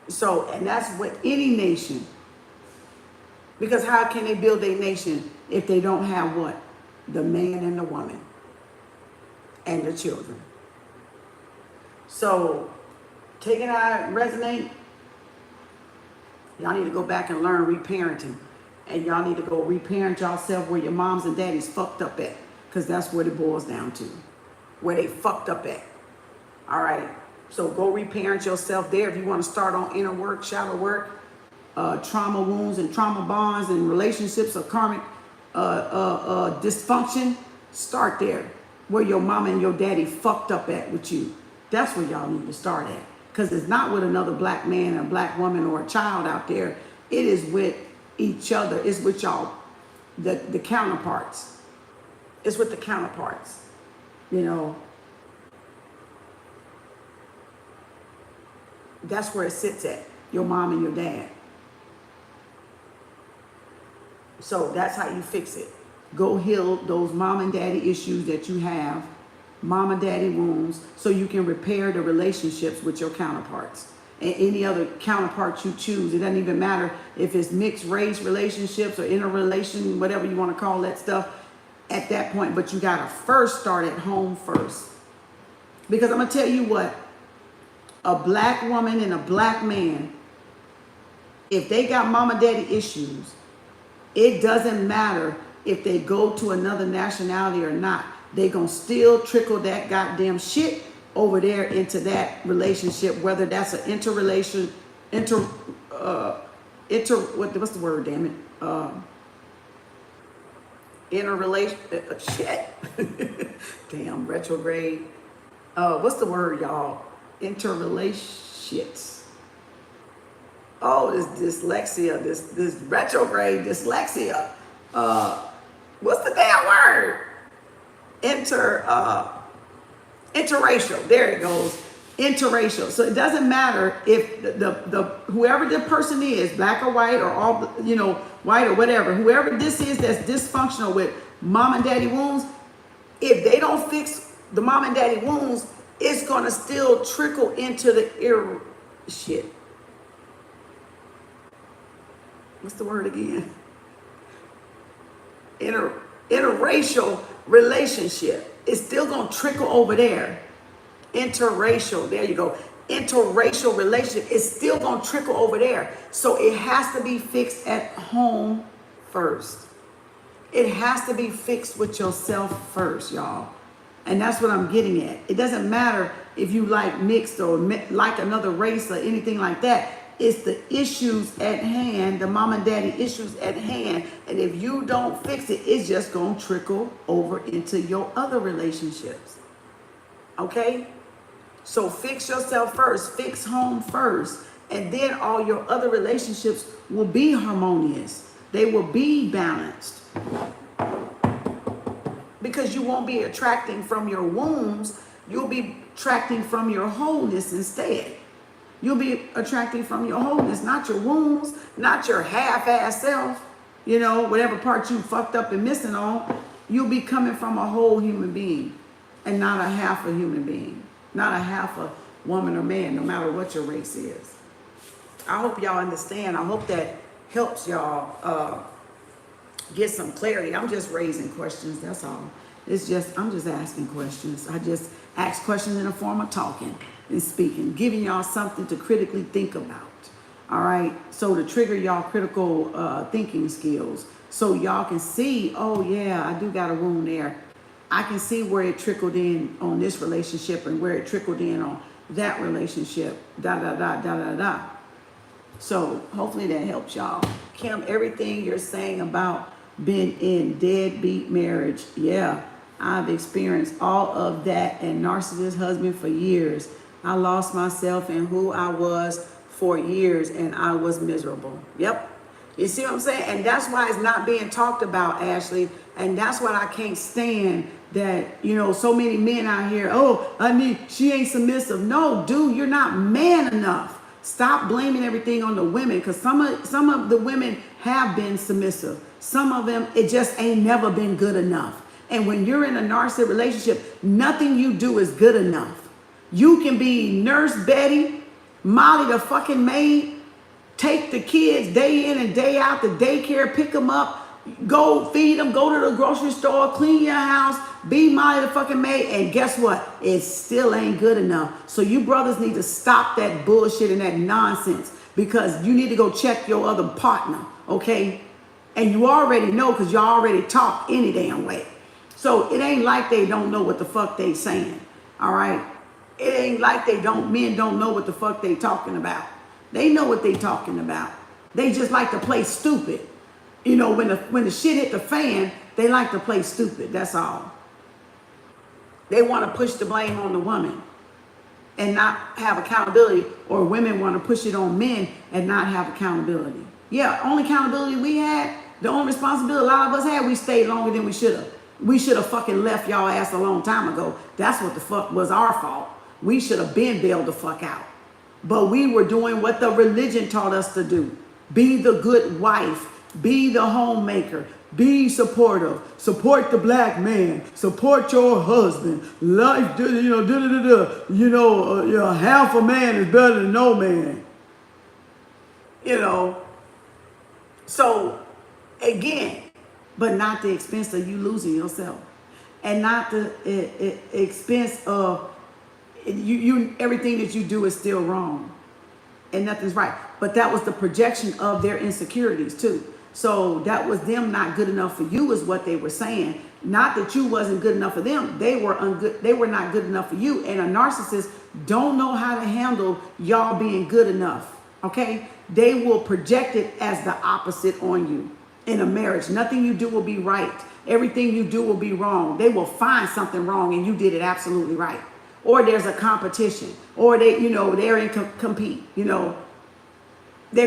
Speaker 1: So, and that's what any nation. Because how can they build a nation if they don't have what? The man and the woman. And the children. So, take it out, resonate. Y'all need to go back and learn reparenting. And y'all need to go reparent yourself where your moms and daddies fucked up at. Because that's what it boils down to. Where they fucked up at. All right. So go reparent yourself there. If you want to start on inner work, shadow work, trauma wounds and trauma bonds and relationships or karmic dysfunction, start there. Where your mama and your daddy fucked up at with you. That's where y'all need to start at. Because it's not with another black man, a black woman, or a child out there. It is with each other. It's with y'all, the counterparts. It's with the counterparts. You know, that's where it sits at. Your mom and your dad. So that's how you fix it. Go heal those mom and daddy issues that you have, mom and daddy wounds, so you can repair the relationships with your counterparts. And any other counterparts you choose. It doesn't even matter if it's mixed race relationships or interrelation, whatever you want to call that stuff at that point. But you got to first start at home first. Because I'm going to tell you what, a black woman and a black man, if they got mama daddy issues, it doesn't matter if they go to another nationality or not. They gonna still trickle that goddamn shit over there into that relationship, whether that's an what's the word, damn it? Interrelation, shit. Damn, retrograde. What's the word, y'all? Interrelationships. Oh, this dyslexia, this retrograde dyslexia. What's the damn word? Interracial. There it goes. Interracial. So it doesn't matter if the whoever the person is, black or white or all, white or whatever, whoever this is that's dysfunctional with mom and daddy wounds, if they don't fix the mom and daddy wounds, it's gonna still trickle into the shit. What's the word again? Interracial relationship. It's still gonna trickle over there. Interracial, there you go. Interracial relationship is still gonna trickle over there. So it has to be fixed at home first. It has to be fixed with yourself first, y'all. And that's what I'm getting at. It doesn't matter if you like mixed or like another race or anything like that. It's the issues at hand, the mom and daddy issues at hand. And if you don't fix it, it's just going to trickle over into your other relationships. Okay? So fix yourself first. Fix home first. And then all your other relationships will be harmonious. They will be balanced. Because you won't be attracting from your wounds. You'll be attracting from your wholeness instead. You'll be attracting from your wholeness, not your wounds, not your half-ass self, whatever part you fucked up and missing on. You'll be coming from a whole human being and not a half a human being, not a half a woman or man, no matter what your race is. I hope y'all understand. I hope that helps y'all get some clarity. I'm just raising questions, that's all. I'm just asking questions. I just ask questions in the form of talking and speaking, giving y'all something to critically think about. All right, so to trigger y'all critical thinking skills, so y'all can see, oh yeah, I do got a wound there. I can see where it trickled in on this relationship and where it trickled in on that relationship, da. So hopefully that helps y'all. Kim, everything you're saying about being in deadbeat marriage, yeah, I've experienced all of that and narcissist husband for years. I lost myself in who I was for years and I was miserable. Yep. You see what I'm saying? And that's why it's not being talked about, Ashley. And that's why I can't stand that, so many men out here, she ain't submissive. No, dude, you're not man enough. Stop blaming everything on the women, because some of the women have been submissive. Some of them, it just ain't never been good enough. And when you're in a narcissistic relationship, nothing you do is good enough. You can be Nurse Betty, Molly the fucking maid, take the kids day in and day out to daycare, pick them up, go feed them, go to the grocery store, clean your house, be Molly the fucking maid, and guess what? It still ain't good enough. So you brothers need to stop that bullshit and that nonsense, because you need to go check your other partner, okay? And you already know, because you already talk any damn way. So it ain't like they don't know what the fuck they saying, all right? It ain't like men don't know what the fuck they talking about. They know what they talking about. They just like to play stupid. You know, when the shit hit the fan, they like to play stupid. That's all. They want to push the blame on the woman and not have accountability, or women want to push it on men and not have accountability. Yeah, only accountability we had, the only responsibility a lot of us had, we stayed longer than we should have. We should have fucking left y'all ass a long time ago. That's what the fuck was our fault. We should have been bailed the fuck out. But we were doing what the religion taught us to do. Be the good wife. Be the homemaker. Be supportive. Support the black man. Support your husband. Life, half a man is better than no man. So again, but not the expense of you losing yourself, and not the expense of you. Everything that you do is still wrong, and nothing's right. But that was the projection of their insecurities too. So that was them not good enough for you, is what they were saying. Not that you wasn't good enough for them. They were not good enough for you. And a narcissist don't know how to handle y'all being good enough. Okay? They will project it as the opposite on you. In a marriage, nothing you do will be right. Everything you do will be wrong. They will find something wrong and you did it absolutely right. Or there's a competition, or they're in compete, they're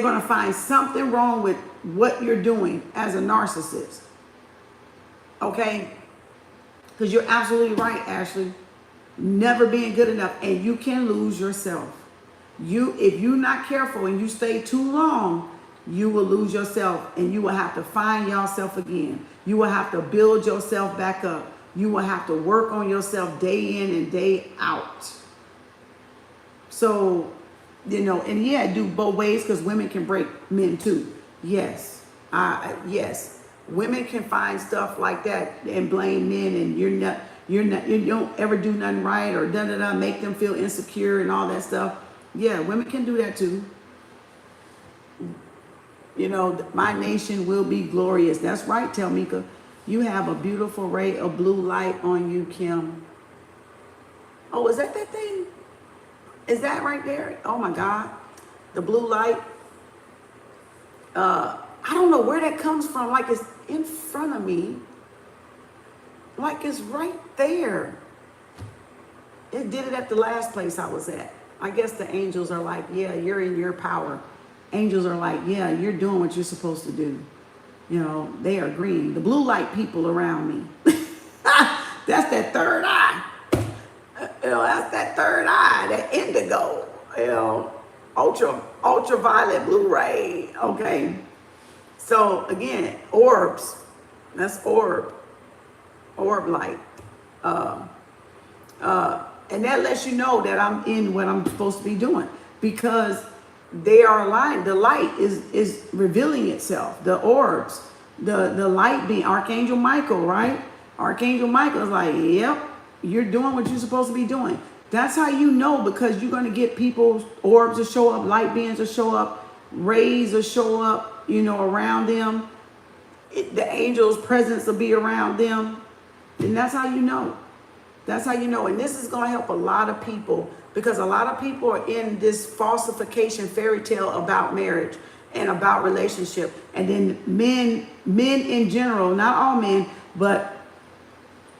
Speaker 1: going to find something wrong with what you're doing as a narcissist. Okay? Because you're absolutely right, Ashley. Never being good enough, and you can lose yourself. If you're not careful and you stay too long, you will lose yourself, and you will have to find yourself again. You will have to build yourself back up. You will have to work on yourself day in and day out. So, and yeah, do both ways, because women can break men too. Yes. Yes. Women can find stuff like that and blame men, and you don't ever do nothing right, or make them feel insecure and all that stuff. Yeah, women can do that too. My nation will be glorious. That's right, Telmika. You have a beautiful ray of blue light on you, Kim. Oh, is that thing? Is that right there? Oh my God. The blue light. I don't know where that comes from. Like it's in front of me. Like it's right there. It did it at the last place I was at. I guess the angels are like, yeah, you're in your power. Angels are like, yeah, you're doing what you're supposed to do. They are agreeing. The blue light people around me. That's that third eye. That's that third eye, that indigo. Ultraviolet blue ray. Okay. So again, orbs. That's orb. Orb light. And that lets you know that I'm in what I'm supposed to be doing, because they are aligned. The light is revealing itself. The orbs, the light being Archangel Michael, right? Archangel Michael is like, yep, you're doing what you're supposed to be doing. That's how you know, because you're going to get people's orbs to show up, light beings will show up, rays will show up, around them. The angel's presence will be around them. And that's how you know. That's how you know. And this is going to help a lot of people, because a lot of people are in this falsification fairy tale about marriage and about relationship. And then men in general, not all men, but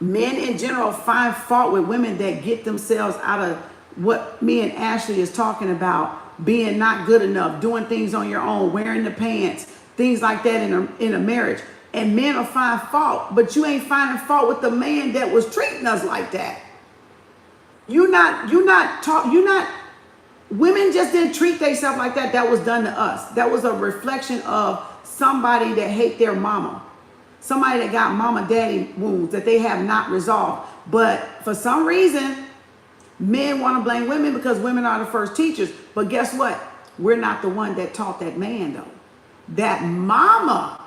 Speaker 1: men in general find fault with women that get themselves out of what me and Ashley is talking about, being not good enough, doing things on your own, wearing the pants, things like that in a marriage. And men will find fault, but you ain't finding fault with the man that was treating us like that. Women just didn't treat themselves like that. That was done to us. That was a reflection of somebody that hate their mama. Somebody that got mama daddy wounds that they have not resolved. But for some reason, men want to blame women because women are the first teachers. But guess what? We're not the one that taught that man though. That mama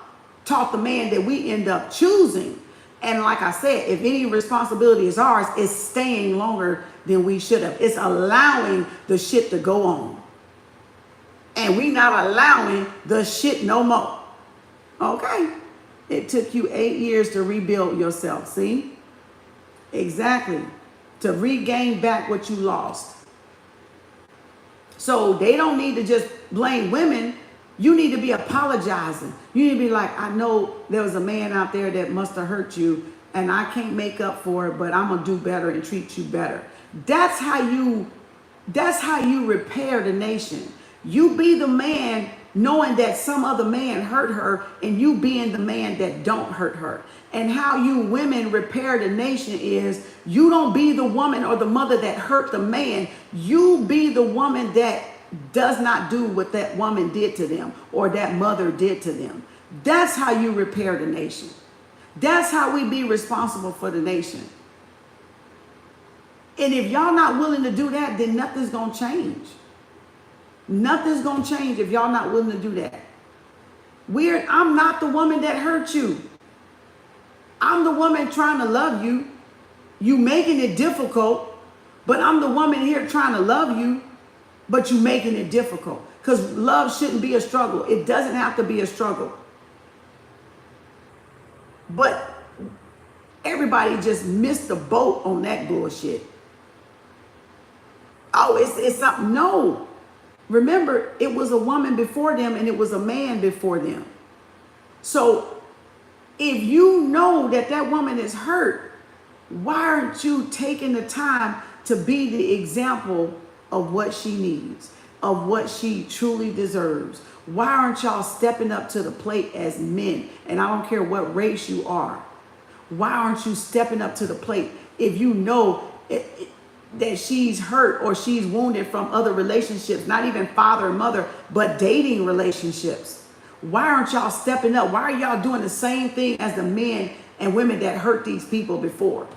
Speaker 1: taught the man that we end up choosing. And like I said, if any responsibility is ours, it's staying longer than we should have. It's allowing the shit to go on. And we not allowing the shit no more. Okay. It took you 8 years to rebuild yourself. See? Exactly. to regain back what you lost. So they don't need to just blame women. You need to be apologizing. You need to be like, I know there was a man out there that must have hurt you and I can't make up for it, but I'm going to do better and treat you better. That's how you repair the nation. You be the man knowing that some other man hurt her and you being the man that don't hurt her. And how you women repair the nation is you don't be the woman or the mother that hurt the man. You be the woman that does not do what that woman did to them or that mother did to them. That's how you repair the nation. That's how we be responsible for the nation. And if y'all not willing to do that, then nothing's going to change. Nothing's going to change if y'all not willing to do that. I'm not the woman that hurt you. I'm the woman trying to love you. You making it difficult, but I'm the woman here trying to love you, but you making it difficult. Because love shouldn't be a struggle. It doesn't have to be a struggle. But everybody just missed the boat on that bullshit. Oh, it's something. No. Remember, it was a woman before them and it was a man before them. So if you know that that woman is hurt, why aren't you taking the time to be the example of what she needs, of what she truly deserves? Why aren't y'all stepping up to the plate as men? And I don't care what race you are. Why aren't you stepping up to the plate if you know that she's hurt or she's wounded from other relationships, not even father and mother, but dating relationships? Why aren't y'all stepping up? Why are y'all doing the same thing as the men and women that hurt these people before?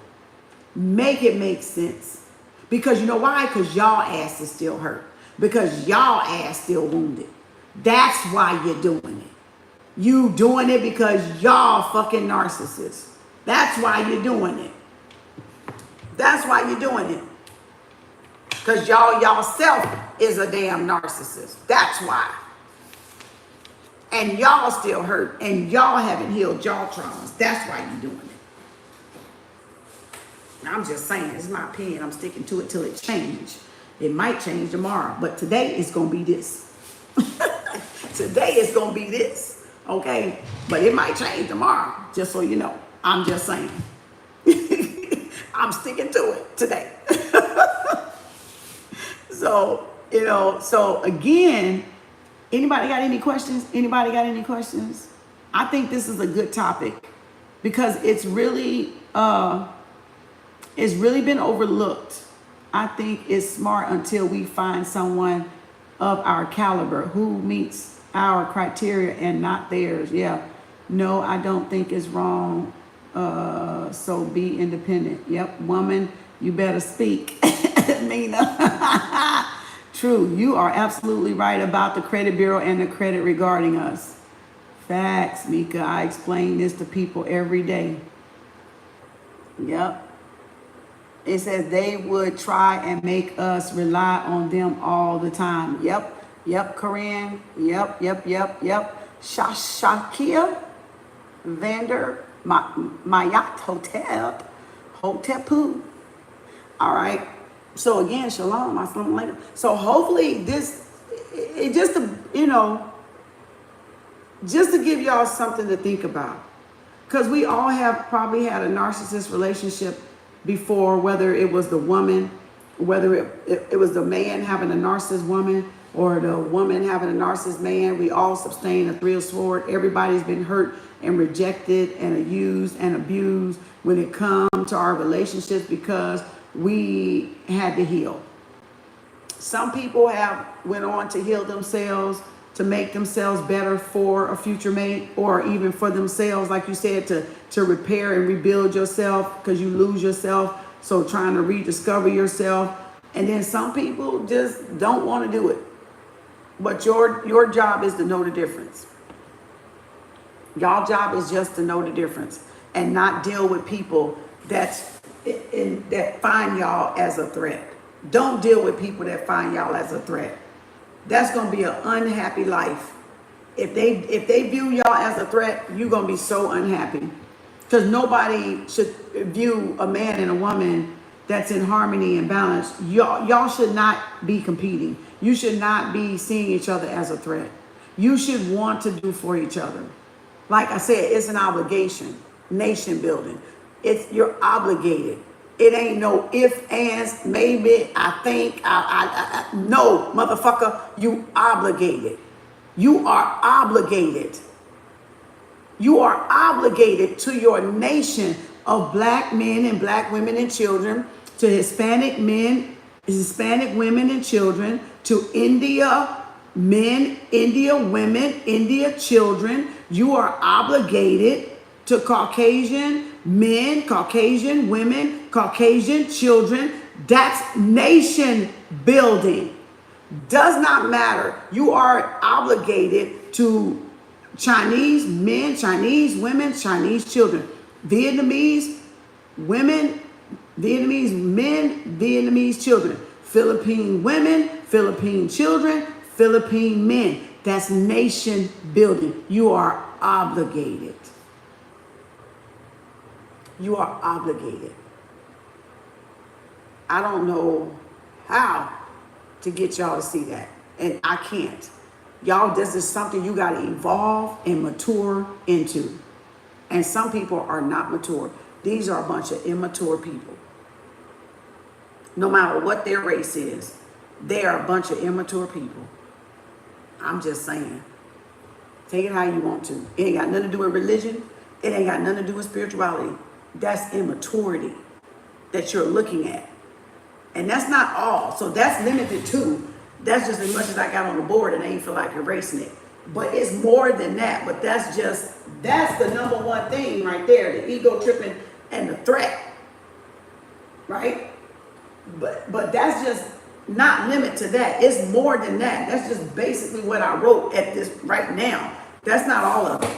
Speaker 1: Make it make sense. Because you know why? Because y'all ass is still hurt. Because y'all ass still wounded. That's why you're doing it. You doing it because y'all fucking narcissists. That's why you're doing it. That's why you're doing it. Because y'all self is a damn narcissist. That's why. And y'all still hurt. And y'all haven't healed y'all traumas. That's why you're doing it. I'm just saying. It's my opinion. I'm sticking to it till it changes. It might change tomorrow. But today it's going to be this. Today it's going to be this. Okay? But it might change tomorrow. Just so you know. I'm just saying. I'm sticking to it today. So, so again, anybody got any questions? Anybody got any questions? I think this is a good topic because it's really been overlooked. I think it's smart until we find someone of our caliber who meets our criteria and not theirs. Yeah. No, I don't think it's wrong. So be independent. Yep. Woman, you better speak. Mina. True. You are absolutely right about the credit bureau and the credit regarding us. Facts, Mika. I explain this to people every day. Yep. It says they would try and make us rely on them all the time. Yep. Yep, Corinne. Yep. Shakia Vander Mayat Hotepu. All right. So again, shalom. Assalamu alaikum. So hopefully just to give y'all something to think about. Because we all have probably had a narcissist relationship before, whether it was the woman, whether it was the man having a narcissist woman or the woman having a narcissist man. We all sustain a three sword. Everybody's been hurt and rejected and used and abused when it comes to our relationships because we had to heal. Some people have went on to heal themselves, to make themselves better for a future mate, or even for themselves, like you said, to repair and rebuild yourself because you lose yourself. So trying to rediscover yourself. And then some people just don't want to do it. But your job is to know the difference. Y'all job is just to know the difference and not deal with people that find y'all as a threat. Don't deal with people that find y'all as a threat. That's going to be an unhappy life. If they view y'all as a threat, you're going to be so unhappy. Because nobody should view a man and a woman that's in harmony and balance. Y'all should not be competing. You should not be seeing each other as a threat. You should want to do for each other. Like I said, it's an obligation. Nation building. You're obligated. It ain't no if, ands, maybe, I think, no, motherfucker, you obligated. You are obligated. You are obligated to your nation of black men and black women and children, to Hispanic men, Hispanic women and children, to India men, India women, India children. You are obligated to Caucasian men, Caucasian women, Caucasian children. That's nation building. Does not matter. You are obligated to Chinese men, Chinese women, Chinese children, Vietnamese women, Vietnamese men, Vietnamese children, Philippine women, Philippine children, Philippine men. That's nation building. You are obligated. You are obligated. I don't know how to get y'all to see that. And I can't. Y'all, this is something you got to evolve and mature into. And some people are not mature. These are a bunch of immature people. No matter what their race is, they are a bunch of immature people. I'm just saying. Take it how you want to. It ain't got nothing to do with religion. It ain't got nothing to do with spirituality. That's immaturity that you're looking at. And that's not all. So that's limited too. That's just as much as I got on the board, and I ain't feel like erasing it. But it's more than that. But that's the number one thing right there. The ego tripping and the threat. Right? But that's just not limited to that. It's more than that. That's just basically what I wrote at this right now. That's not all of it.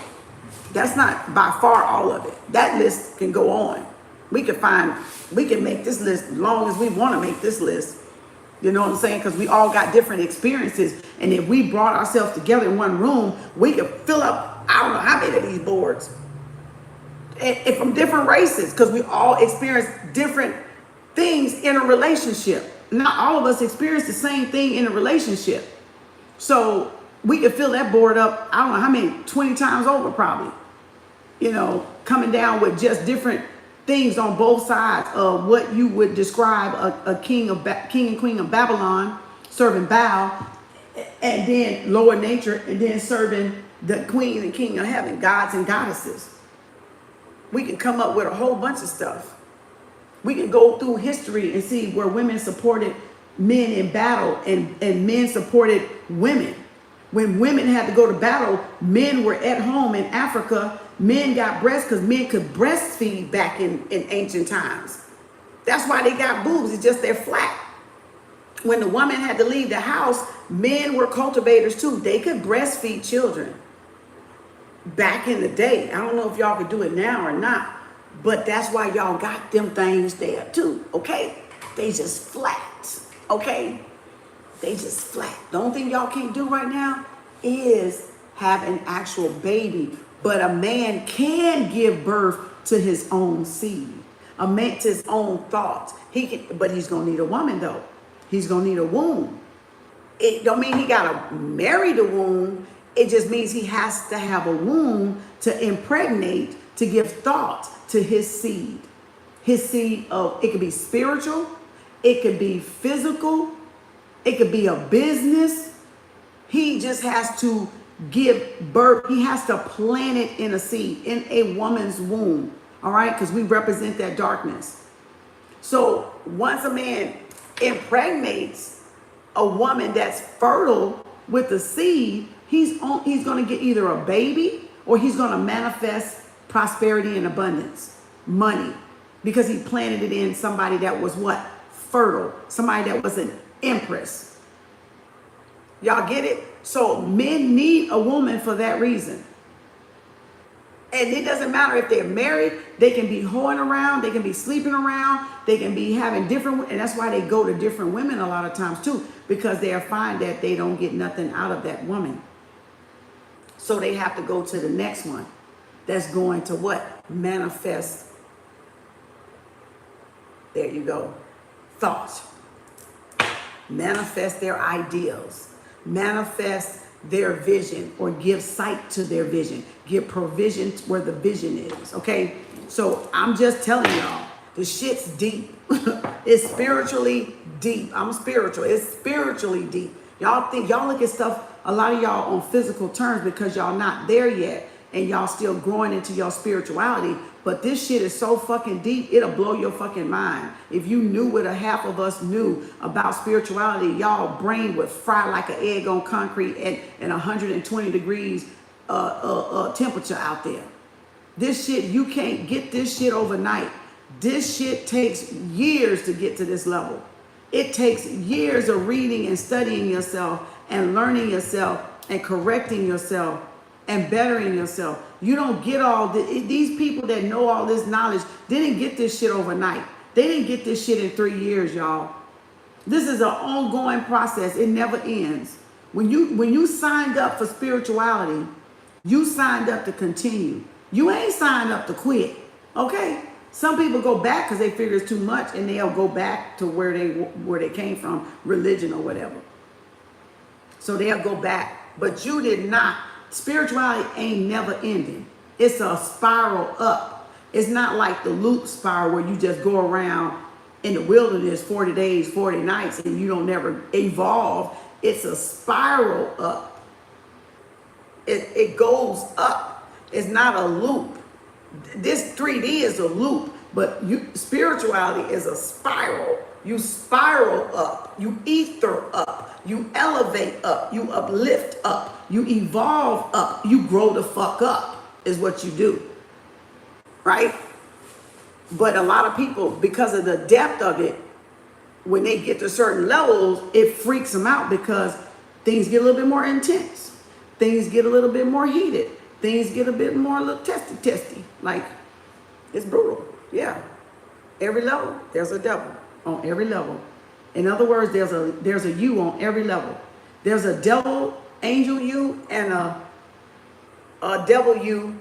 Speaker 1: That's not by far all of it. That list can go on. We can make this list as long as we want to make this list. You know what I'm saying? Because we all got different experiences. And if we brought ourselves together in one room, we could fill up, I don't know how many of these boards. And from different races, because we all experience different things in a relationship. Not all of us experience the same thing in a relationship. So we could fill that board up, I don't know how many, 20 times over probably. You know, coming down with just different things on both sides of what you would describe a king and queen of Babylon serving Baal, and then lower nature, and then serving the queen and king of heaven, gods and goddesses. We can come up with a whole bunch of stuff. We can go through history and see where women supported men in battle and men supported women. When women had to go to battle, men were at home in Africa. Men got breasts because men could breastfeed back in ancient times. That's why they got boobs. It's just they're flat. When the woman had to leave the house, men were cultivators too. They could breastfeed children back in the day. I don't know if y'all could do it now or not, but that's why y'all got them things there too, okay? They just flat, okay? They just flat. The only thing y'all can't do right now is have an actual baby. But a man can give birth to his own seed. A man to his own thoughts. But he's gonna need a woman though. He's gonna need a womb. It don't mean he gotta marry the womb. It just means he has to have a womb to impregnate, to give thought to his seed. His seed of, it could be spiritual, it could be physical, it could be a business. He just has to give birth. He has to plant it in a seed, in a woman's womb. All right? Because we represent that darkness. So once a man impregnates a woman that's fertile with the seed, he's going to get either a baby or he's going to manifest prosperity and abundance, money, because he planted it in somebody that was what? Fertile. Somebody that was an empress. Y'all get it? So men need a woman for that reason. And it doesn't matter if they're married, they can be hoeing around, they can be sleeping around, they can be having different, and that's why they go to different women a lot of times too, because they find that they don't get nothing out of that woman. So they have to go to the next one that's going to what? Manifest. There you go. thought. Manifest their ideals. Manifest their vision, or give sight to their vision. Give provision where the vision is, okay? So I'm just telling y'all, the shit's deep. It's spiritually deep. I'm spiritual. It's spiritually deep. Y'all look at stuff, a lot of y'all on physical terms because y'all not there yet and y'all still growing into your spirituality. But this shit is so fucking deep, it'll blow your fucking mind. If you knew what a half of us knew about spirituality, y'all brain would fry like an egg on concrete at 120 degrees temperature out there. This shit, you can't get this shit overnight. This shit takes years to get to this level. It takes years of reading and studying yourself and learning yourself and correcting yourself and bettering yourself. You don't get all these people that know all this knowledge didn't get this shit overnight. They didn't get this shit in 3 years, y'all. This is an ongoing process. It never ends. When you signed up for spirituality, you signed up to continue. You ain't signed up to quit, okay? Some people go back because they figure it's too much and they'll go back to where they came from, religion or whatever. So they'll go back, but you did not. Spirituality ain't never ending. It's a spiral up. It's not like the loop spiral where you just go around in the wilderness 40 days, 40 nights and you don't never evolve. It's a spiral up. It goes up. It's not a loop. This 3D is a loop, but spirituality is a spiral. You spiral up, you ether up, you elevate up, you uplift up, you evolve up, you grow the fuck up is what you do, right? But a lot of people, because of the depth of it, when they get to certain levels, it freaks them out because things get a little bit more intense. Things get a little bit more heated. Things get a bit more a little testy. Like, it's brutal. Yeah. Every level, there's a devil on every level. In other words, there's a you on every level. There's a devil, angel you, and a devil you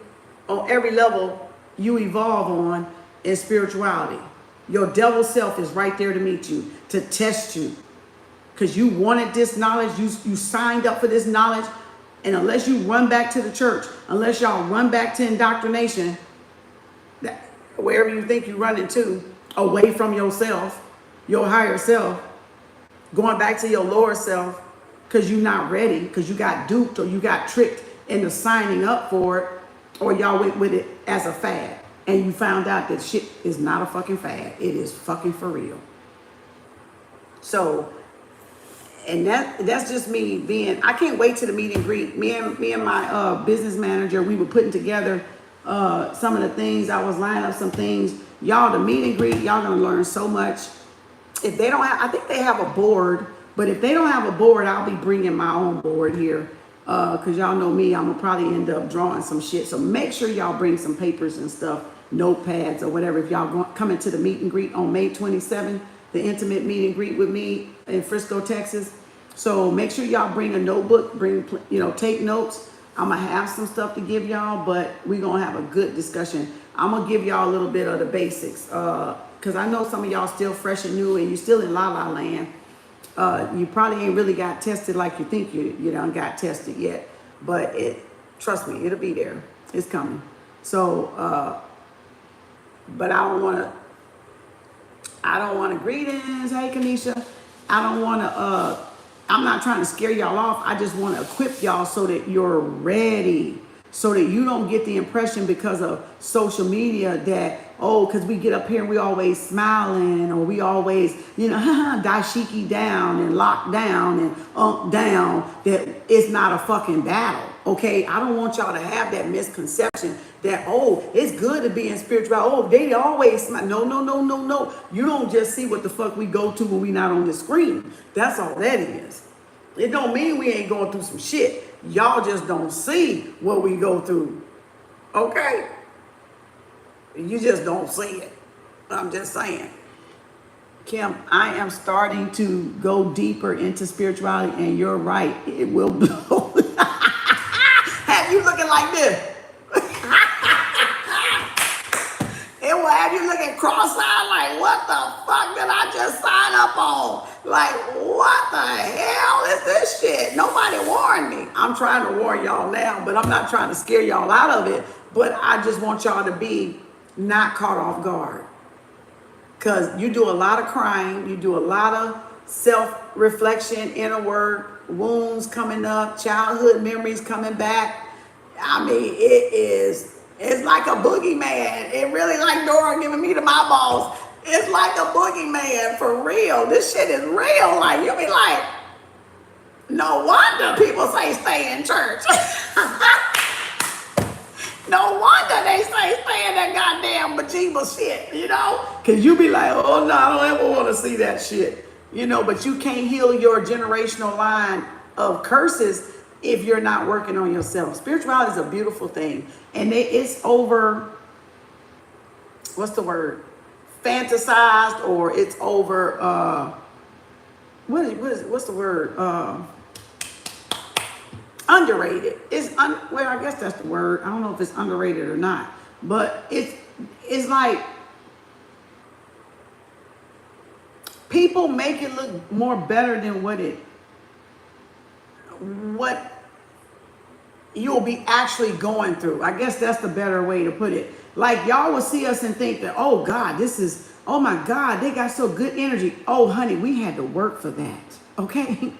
Speaker 1: on every level you evolve on in spirituality. Your devil self is right there to meet you, to test you. Because you wanted this knowledge, you signed up for this knowledge, and unless you run back to the church, unless y'all run back to indoctrination, wherever you think you're running to, away from yourself, your higher self, going back to your lower self, because you're not ready, because you got duped or you got tricked into signing up for it, or y'all went with it as a fad, and you found out that shit is not a fucking fad. It is fucking for real. So, and that's just me being, I can't wait to the meet and greet. Me and my business manager, we were putting together some of the things. I was lining up some things. Y'all, the meet and greet, y'all gonna learn so much. If they don't have, I think they have a board, but if they don't have a board, I'll be bringing my own board here. Cause y'all know me, I'm gonna probably end up drawing some shit. So make sure y'all bring some papers and stuff, notepads or whatever. If y'all coming to the meet and greet on May 27th, the intimate meet and greet with me in Frisco, Texas. So make sure y'all bring a notebook, take notes. I'm gonna have some stuff to give y'all, but we're gonna have a good discussion. I'm gonna give y'all a little bit of the basics, cause I know some of y'all still fresh and new and you still in la la land. You probably ain't really got tested like you think you done got tested yet, but trust me, it'll be there. It's coming. So, but I don't wanna greetings. Hey, Kanisha. I'm not trying to scare y'all off. I just want to equip y'all so that you're ready, so that you don't get the impression because of social media that, because we get up here and we always smiling, or we always, dashiki down and lock down and down, that it's not a fucking battle. Okay, I don't want y'all to have that misconception that, it's good to be in spiritual. They always smile. No. You don't just see what the fuck we go to when we not on the screen. That's all that is. It don't mean we ain't going through some shit. Y'all just don't see what we go through. Okay? You just don't see it. I'm just saying. Kim, I am starting to go deeper into spirituality, and you're right. It will blow. Have you looking like this? It will have you looking cross-eyed like, what the fuck did I just sign up on? Like, what the hell is this shit? Nobody warned me. I'm trying to warn y'all now, but I'm not trying to scare y'all out of it. But I just want y'all to be not caught off guard. Because you do a lot of crying. You do a lot of self-reflection, inner work, wounds coming up, childhood memories coming back. I mean, it's like a boogeyman. It really like Dora giving me the eyeballs. It's like a boogeyman for real. This shit is real. Like, you'll be like, no wonder people say stay in church. No wonder they say stay in that goddamn bejeebus shit, you know? Because you be like, oh, no, I don't ever want to see that shit. You know, but you can't heal your generational line of curses if you're not working on yourself. Spirituality is a beautiful thing. And it's over, what's the word? Fantasized, or it's over, what's the word? Underrated. Well, I guess that's the word. I don't know if it's underrated or not. But it's like people make it look more better than what you'll be actually going through. I guess that's the better way to put it. Like, y'all will see us and think that, oh God, oh my God, they got so good energy. Oh honey, we had to work for that. Okay?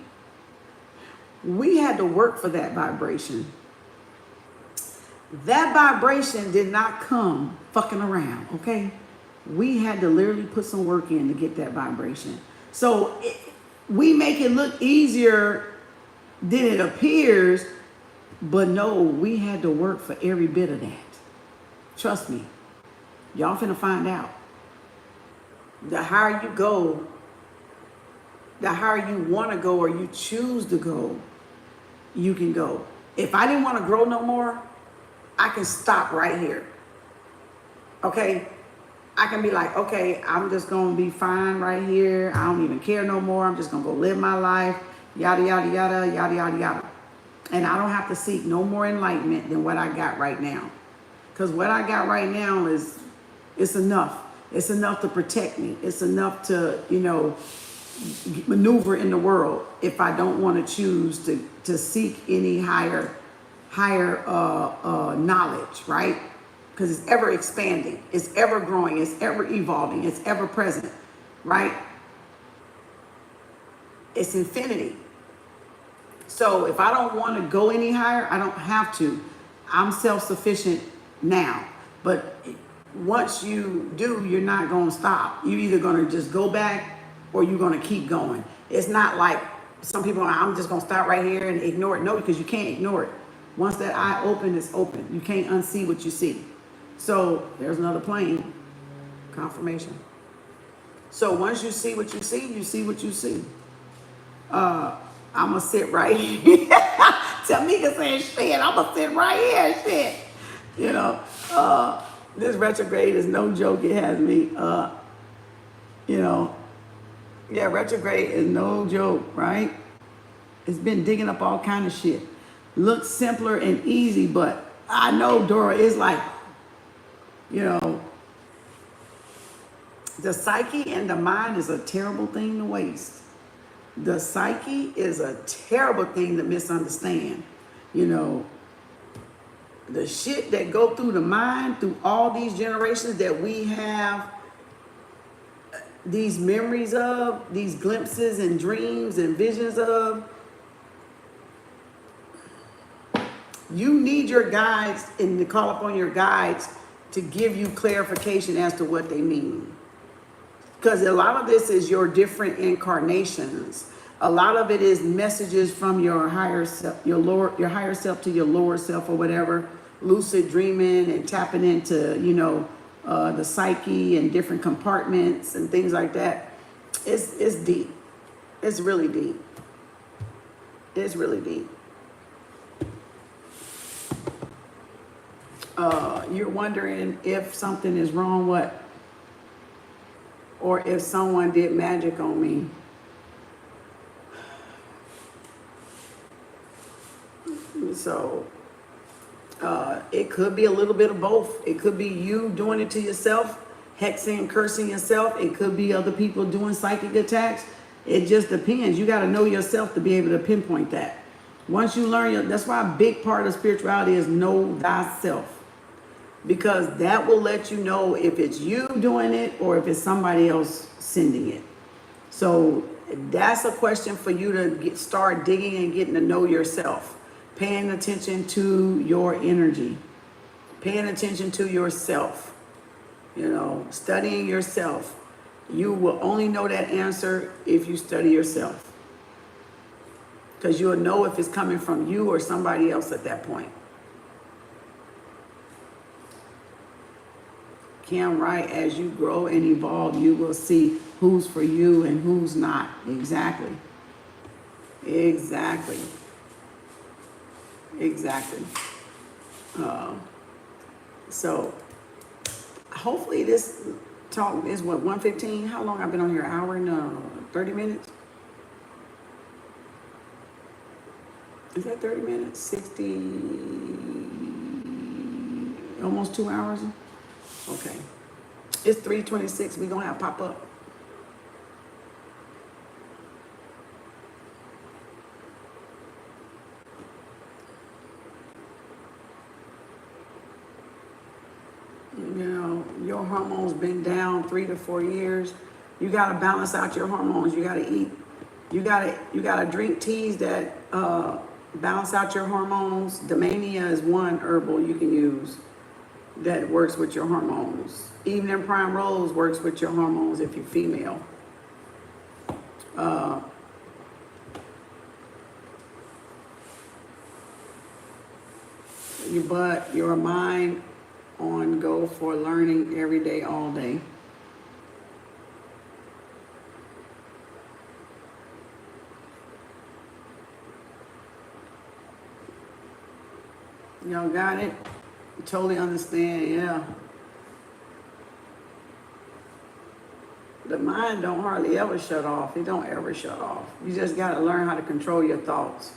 Speaker 1: We had to work for that vibration. That vibration did not come fucking around, okay? We had to literally put some work in to get that vibration. So we make it look easier than it appears, but no, we had to work for every bit of that. Trust me. Y'all finna find out. The higher you go, the higher you want to go or you choose to go, you can go. If I didn't want to grow no more, I can stop right here. Okay? I can be like, okay, I'm just going to be fine right here. I don't even care no more. I'm just going to go live my life. Yada, yada, yada, yada, yada, yada. And I don't have to seek no more enlightenment than what I got right now. Because what I got right now it's enough. It's enough to protect me. It's enough to, you know, maneuver in the world if I don't want to choose to seek any higher knowledge, right? Because it's ever expanding, it's ever growing, it's ever evolving, it's ever present, right? It's infinity. So if I don't want to go any higher, I don't have to. I'm self-sufficient now. But once you do, you're not going to stop. You're either going to just go back or you're going to keep going. It's not like some people are, I'm just going to stop right here and ignore it. No, because you can't ignore it. Once that eye open, it's open. You can't unsee what you see. So there's another plane. Confirmation. So once you see what you see, you see what you see. I'm going to sit right here. Tamika saying shit. I'm going to sit right here. Shit. You know, this retrograde is no joke. It has me, you know, yeah, retrograde is no joke, right? It's been digging up all kind of shit. Looks simpler and easy, but I know Dora is like, you know, the psyche and the mind is a terrible thing to waste. The psyche is a terrible thing to misunderstand. You know, the shit that go through the mind through all these generations that we have these memories of, these glimpses and dreams and visions of, you need your guides and to call upon your guides to give you clarification as to what they mean. Because a lot of this is your different incarnations. A lot of it is messages from your higher self, your higher self to your lower self or whatever, lucid dreaming and tapping into, you know, the psyche and different compartments and things like that. It's deep. It's really deep. It's really deep. You're wondering if something is wrong, what? Or if someone did magic on me. So it could be a little bit of both. It could be you doing it to yourself, hexing, cursing yourself. It could be other people doing psychic attacks. It just depends. You got to know yourself to be able to pinpoint that. Once you learn, that's why a big part of spirituality is know thyself. Because that will let you know if it's you doing it or if it's somebody else sending it. So that's a question for you to start digging and getting to know yourself. Paying attention to your energy. Paying attention to yourself. You know, studying yourself. You will only know that answer if you study yourself. Because you'll know if it's coming from you or somebody else at that point. Kim, right, as you grow and evolve, you will see who's for you and who's not. Exactly. Exactly. Exactly. So, hopefully this talk is what, 1:15? How long I've been on here? An hour? No, 30 minutes? Is that 30 minutes? 60, almost 2 hours? Okay. It's 3:26. We're going to have pop up. You know, your hormones been down 3 to 4 years. You got to balance out your hormones. You got to eat. You got to drink teas that balance out your hormones. Domania is one herbal you can use that works with your hormones. Evening prime rose works with your hormones if you're female. But your mind on go for learning every day, all day. Y'all got it? Totally understand, yeah. The mind don't hardly ever shut off. It don't ever shut off. You just got to learn how to control your thoughts.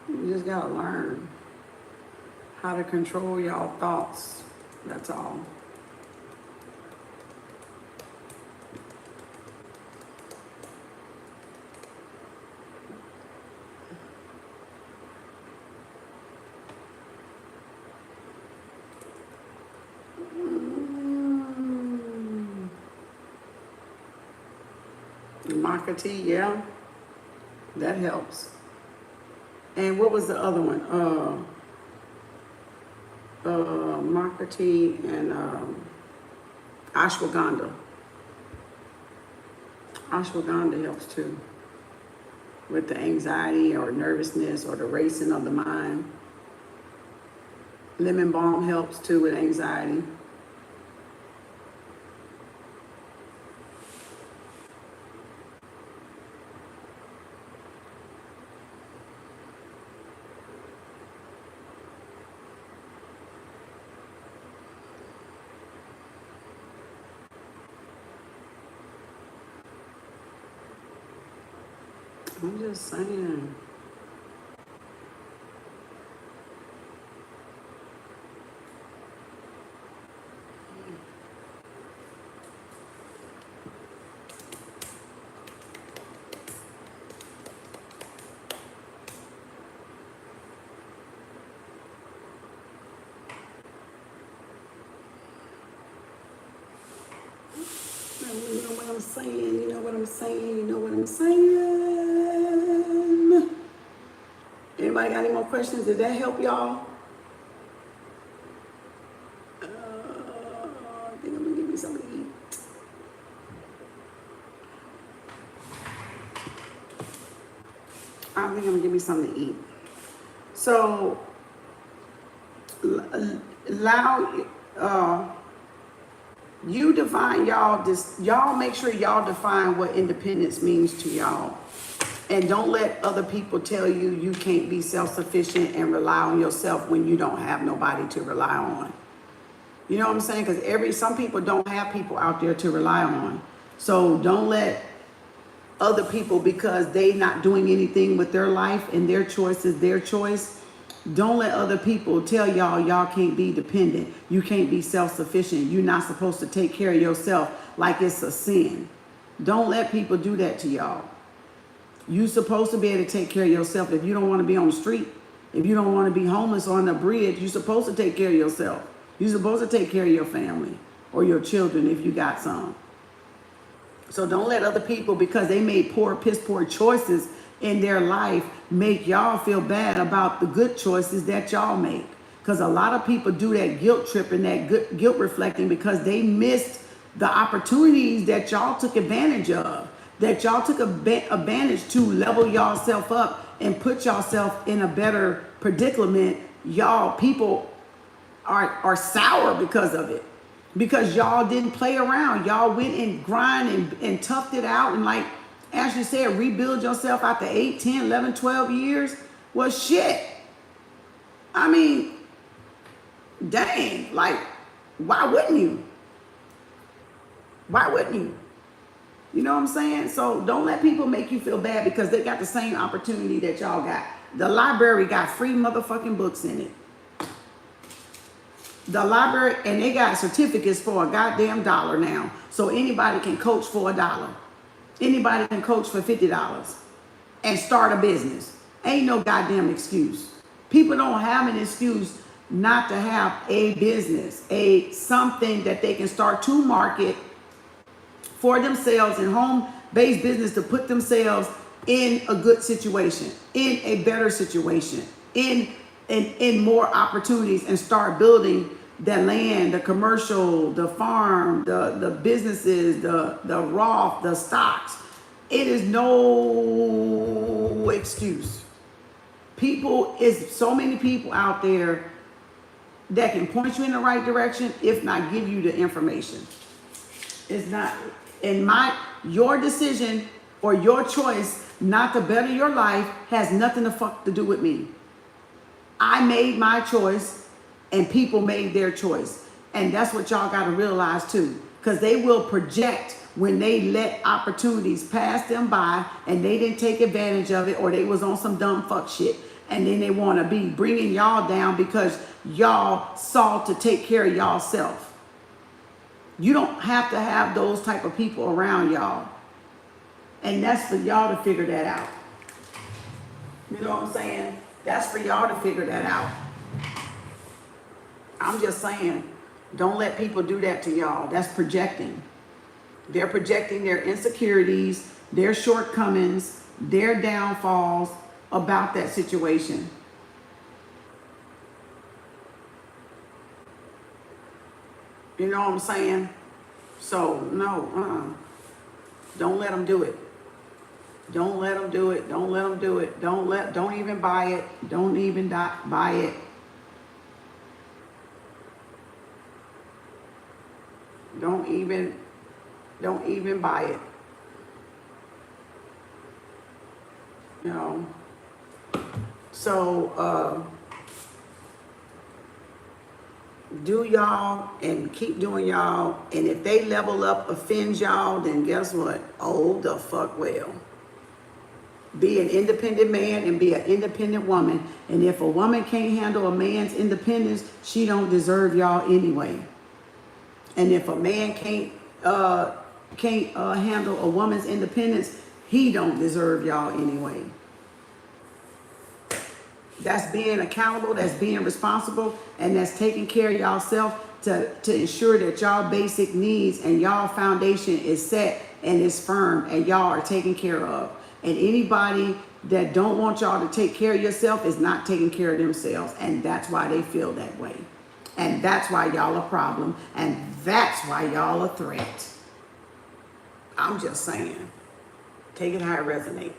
Speaker 1: You just got to learn how to control your thoughts. That's all. Maca tea, yeah, that helps. And what was the other one? Maca tea and ashwagandha. Ashwagandha helps too with the anxiety or nervousness or the racing of the mind. Lemon balm helps too with anxiety. I'm just saying. You know what I'm saying? You know what I'm saying? You know what I'm saying? Anybody got any more questions? Did that help y'all? I think I'm gonna give me something to eat. I think I'm gonna give me something to eat. So, you define y'all make sure y'all define what independence means to y'all. And don't let other people tell you you can't be self-sufficient and rely on yourself when you don't have nobody to rely on. You know what I'm saying? Because some people don't have people out there to rely on. So don't let other people, because they not doing anything with their life and their choice is their choice, Don't let other people tell y'all can't be dependent. You can't be self-sufficient. You're not supposed to take care of yourself like it's a sin. Don't let people do that to y'all. You're supposed to be able to take care of yourself. If you don't want to be on the street, if you don't want to be homeless on the bridge, you're supposed to take care of yourself. You're supposed to take care of your family or your children if you got some. So don't let other people, because they made piss poor choices in their life, make y'all feel bad about the good choices that y'all make. Because a lot of people do that guilt trip and that guilt reflecting because they missed the opportunities that y'all took advantage of, that y'all took advantage to level y'allself up and put yourself in a better predicament. Y'all, people are sour because of it, because y'all didn't play around. Y'all went and grind and toughed it out, and like Ashley said, rebuild yourself after 8, 10, 11, 12 years. Well, shit. I mean, dang, like, why wouldn't you? Why wouldn't you? You know what I'm saying? So don't let people make you feel bad because they got the same opportunity that y'all got. The library got free motherfucking books in it. The library, and they got certificates for a goddamn $1 now. So anybody can coach for $1. Anybody can coach for $50 and start a business. Ain't no goddamn excuse. People don't have an excuse not to have a business, something that they can start to market for themselves in home-based business, to put themselves in a good situation, in a better situation, in more opportunities, and start building that land, the commercial, the farm, the businesses, the Roth, the stocks. It is no excuse. So many people out there that can point you in the right direction, if not give you the information. It's not, your decision or your choice not to better your life has nothing to do with me. I made my choice and people made their choice. And that's what y'all got to realize too, because they will project when they let opportunities pass them by and they didn't take advantage of it, or they was on some dumb fuck shit. And then they want to be bringing y'all down because y'all sought to take care of y'all self. You don't have to have those type of people around y'all. And that's for y'all to figure that out. You know what I'm saying? That's for y'all to figure that out. I'm just saying, don't let people do that to y'all. That's projecting. They're projecting their insecurities, their shortcomings, their downfalls about that situation. You know what I'm saying? So, no, don't let them do it. Don't let them do it. Don't let them do it. Don't even buy it. Don't even buy it. Don't even buy it. You know. So, do y'all and keep doing y'all. And if they level up, offend y'all, then guess what? Oh, the fuck well. Be an independent man and be an independent woman. And if a woman can't handle a man's independence, she don't deserve y'all anyway. And if a man can't handle a woman's independence, he don't deserve y'all anyway. That's being accountable, that's being responsible, and that's taking care of y'allself to ensure that y'all basic needs and y'all foundation is set and is firm and y'all are taken care of. And anybody that don't want y'all to take care of yourself is not taking care of themselves, and that's why they feel that way. And that's why y'all a problem, and that's why y'all a threat. I'm just saying. Take it how it resonates.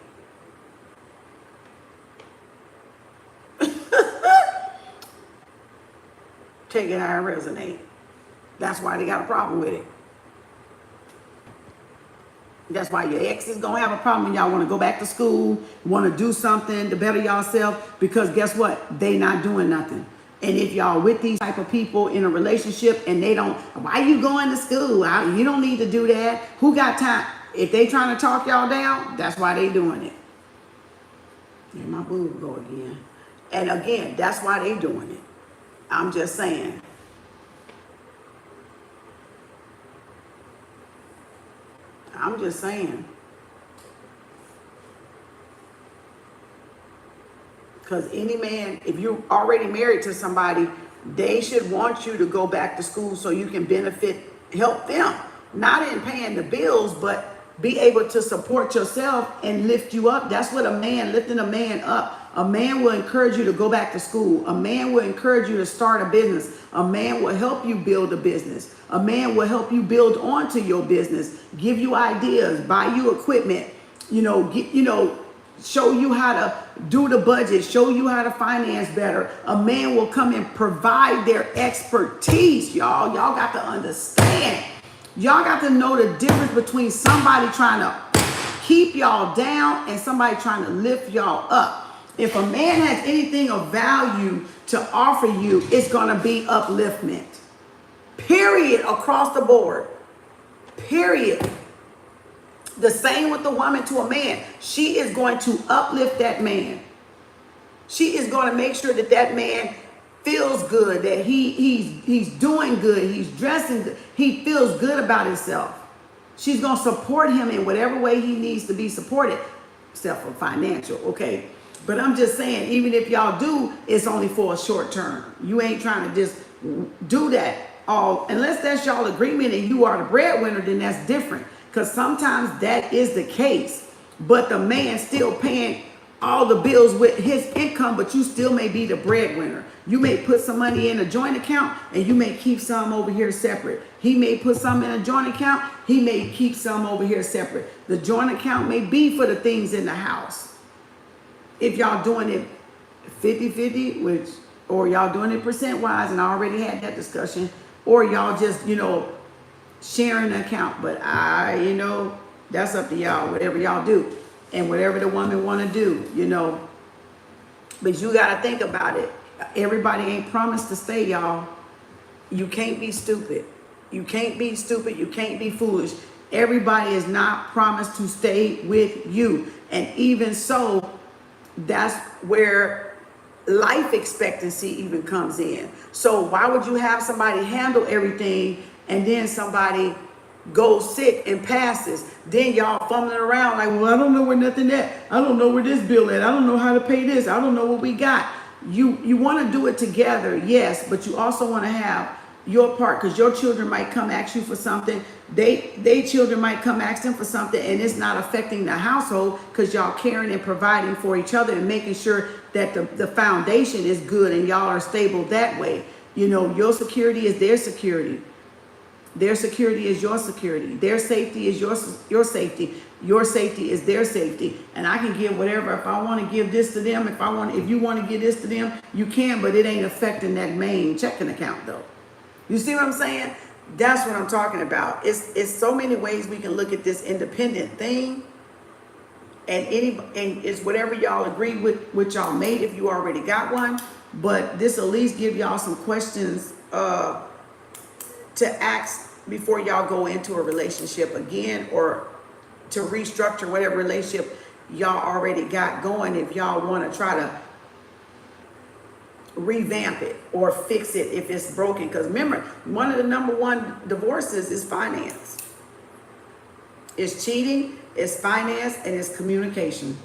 Speaker 1: Take it how it resonates. That's why they got a problem with it. That's why your ex is going to have a problem when y'all want to go back to school, want to do something to better yourself, because guess what? They not doing nothing. And if y'all with these type of people in a relationship and they don't, why you going to school? You don't need to do that. Who got time? If they trying to talk y'all down, that's why they doing it. Here my boob go again. And again, that's why they doing it. I'm just saying. I'm just saying. Because any man, if you're already married to somebody, they should want you to go back to school so you can help them. Not in paying the bills, but be able to support yourself and lift you up. That's what lifting a man up. A man will encourage you to go back to school. A man will encourage you to start a business. A man will help you build a business. A man will help you build onto your business, give you ideas, buy you equipment, show you how to do the budget, show you how to finance better. A man will come and provide their expertise, y'all. Y'all got to understand. Y'all got to know the difference between somebody trying to keep y'all down and somebody trying to lift y'all up. If a man has anything of value to offer you, it's going to be upliftment. Period. Across the board. Period. The same with the woman to a man. She is going to uplift that man. She is going to make sure that that man feels good, that he's doing good, he's dressing good, he feels good about himself. She's going to support him in whatever way he needs to be supported, except for financial, okay? But I'm just saying, even if y'all do, it's only for a short term. You ain't trying to just do that all, unless that's y'all agreement and you are the breadwinner, then that's different. Because sometimes that is the case, but the man still paying all the bills with his income, but you still may be the breadwinner. You may put some money in a joint account and you may keep some over here separate. He may put some in a joint account. He may keep some over here separate. The joint account may be for the things in the house. If y'all doing it 50-50, or y'all doing it percent-wise, and I already had that discussion, or y'all just, sharing an account. But that's up to y'all, whatever y'all do. And whatever the woman want to do, But you got to think about it. Everybody ain't promised to stay, y'all. You can't be stupid. You can't be stupid. You can't be foolish. Everybody is not promised to stay with you. And even so, that's where life expectancy even comes in. So why would you have somebody handle everything and then somebody goes sick and passes? Then y'all fumbling around like, well, I don't know where nothing at. I don't know where this bill at. I don't know how to pay this. I don't know what we got. You want to do it together, yes, but you also want to have your part, because your children might come ask you for something. They children might come ask them for something, and it's not affecting the household because y'all caring and providing for each other and making sure that the foundation is good and y'all are stable that way. Your security is their security. Their security is your security. Their safety is your safety. Your safety is their safety. And I can give whatever. If I want to give this to them, if you want to give this to them, you can, but it ain't affecting that main checking account though. You see what I'm saying? That's what I'm talking about. It's so many ways we can look at this independent thing. And it's whatever y'all agree with y'all mate if you already got one. But this at least give y'all some questions to ask before y'all go into a relationship again, or to restructure whatever relationship y'all already got going, if y'all want to try to revamp it or fix it if it's broken. Because remember, one of the number one divorces is finance. It's cheating, it's finance, and it's communication.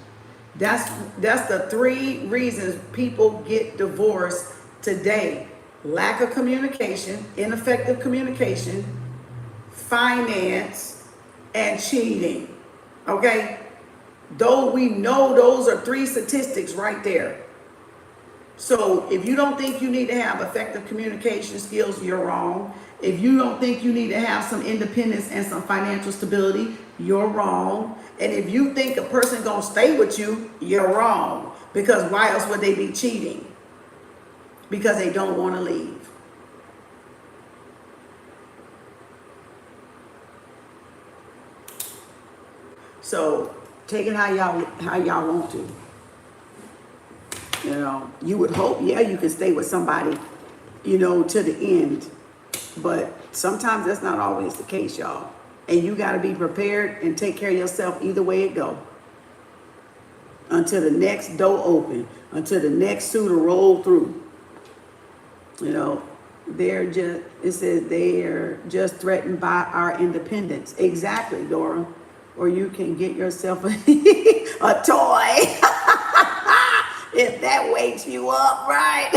Speaker 1: That's the three reasons people get divorced today. Lack of communication, ineffective communication, finance, and cheating. Okay? Though we know those are three statistics right there. So if you don't think you need to have effective communication skills, you're wrong. If you don't think you need to have some independence and some financial stability, you're wrong. And if you think a person gonna stay with you, you're wrong. Because why else would they be cheating? Because they don't want to leave. So take it how y'all want to. You would hope, yeah, you can stay with somebody, to the end. But sometimes that's not always the case, y'all. And you got to be prepared and take care of yourself either way it go. until the next door open, until the next suitor roll through. You know, it says they're just threatened by our independence. Exactly, Dora. Or you can get yourself a, a toy if that wakes you up, right?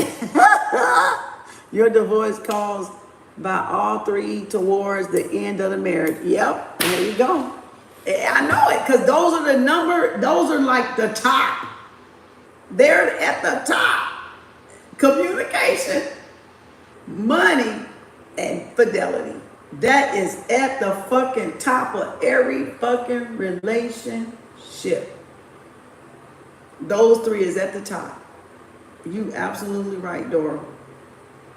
Speaker 1: Your divorce caused by all three towards the end of the marriage. Yep, there you go. I know it, because those are like the top. They're at the top. Communication, money, and fidelity. That is at the fucking top of every fucking relationship. Those three is at the top. You absolutely right, Dora.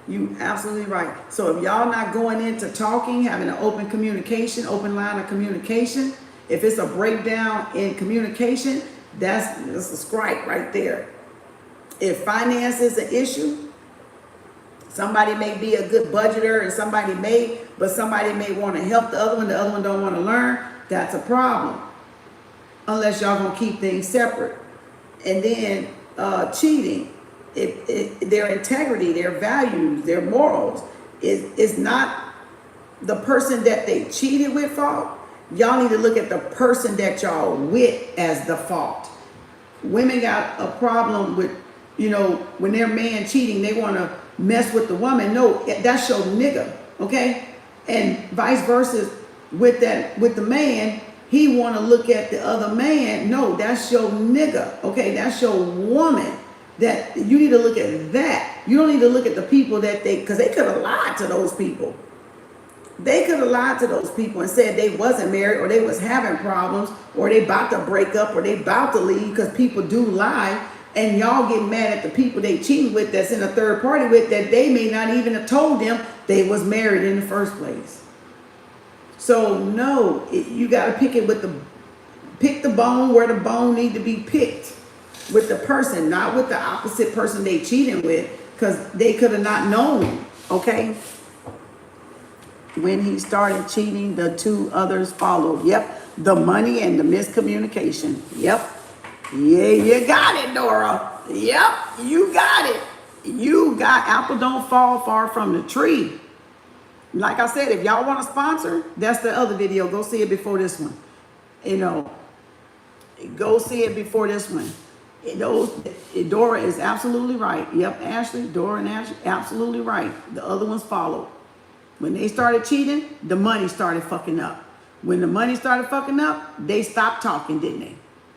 Speaker 1: You absolutely right. So if y'all not going into talking, having an open communication, open line of communication, if it's a breakdown in communication, that's a strike right there. If finance is an issue, somebody may be a good budgeter and somebody may want to help the other one don't want to learn, that's a problem. Unless y'all gonna keep things separate. And then cheating, their integrity, their values, their morals is not the person that they cheated with fault. Y'all need to look at the person that y'all with as the fault. Women got a problem with, you know, when their man cheating, they want to mess with the woman. No, that's your nigga, okay? And vice versa with the man, he want to look at the other man. No, that's your nigga, okay? That's your woman. That you need to look at that. You don't need to look at the people because they could have lied to those people. They could have lied to those people and said they wasn't married, or they was having problems, or they about to break up, or they about to leave, because people do lie. And y'all get mad at the people they cheating with, that's in a third party with, that they may not even have told them they was married in the first place. So no, you got to pick the bone where the bone need to be picked, with the person, not with the opposite person they cheating with, because they could have not known, okay? When he started cheating, the two others followed. Yep, the money and the miscommunication. Yep. Yeah, you got it, Dora. Yep, you got it. You got apple don't fall far from the tree. Like I said, if y'all want to sponsor, that's the other video. Go see it before this one. You know, go see it before this one. Dora is absolutely right. Yep, Ashley, Dora and Ashley, absolutely right. The other ones followed. When they started cheating, the money started fucking up. When the money started fucking up, they stopped talking, didn't they?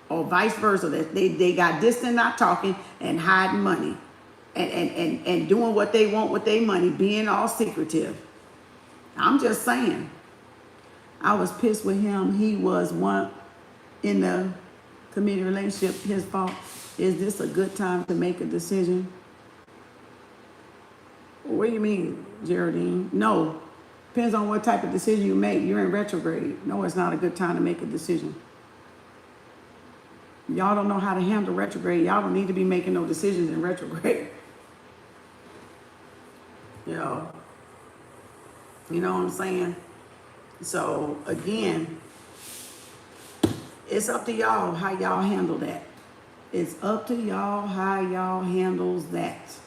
Speaker 1: Or vice versa. They got distant, not talking, and hiding money. And doing what they want with their money, being all secretive. I'm just saying. I was pissed with him. He was one in the committed relationship, his fault. Is this a good time to make a decision? What do you mean, Geraldine? No. Depends on what type of decision you make. You're in retrograde. No, it's not a good time to make a decision. Y'all don't know how to handle retrograde. Y'all don't need to be making no decisions in retrograde. You know what I'm saying? So, again, it's up to y'all how y'all handle that. It's up to y'all how y'all handles that.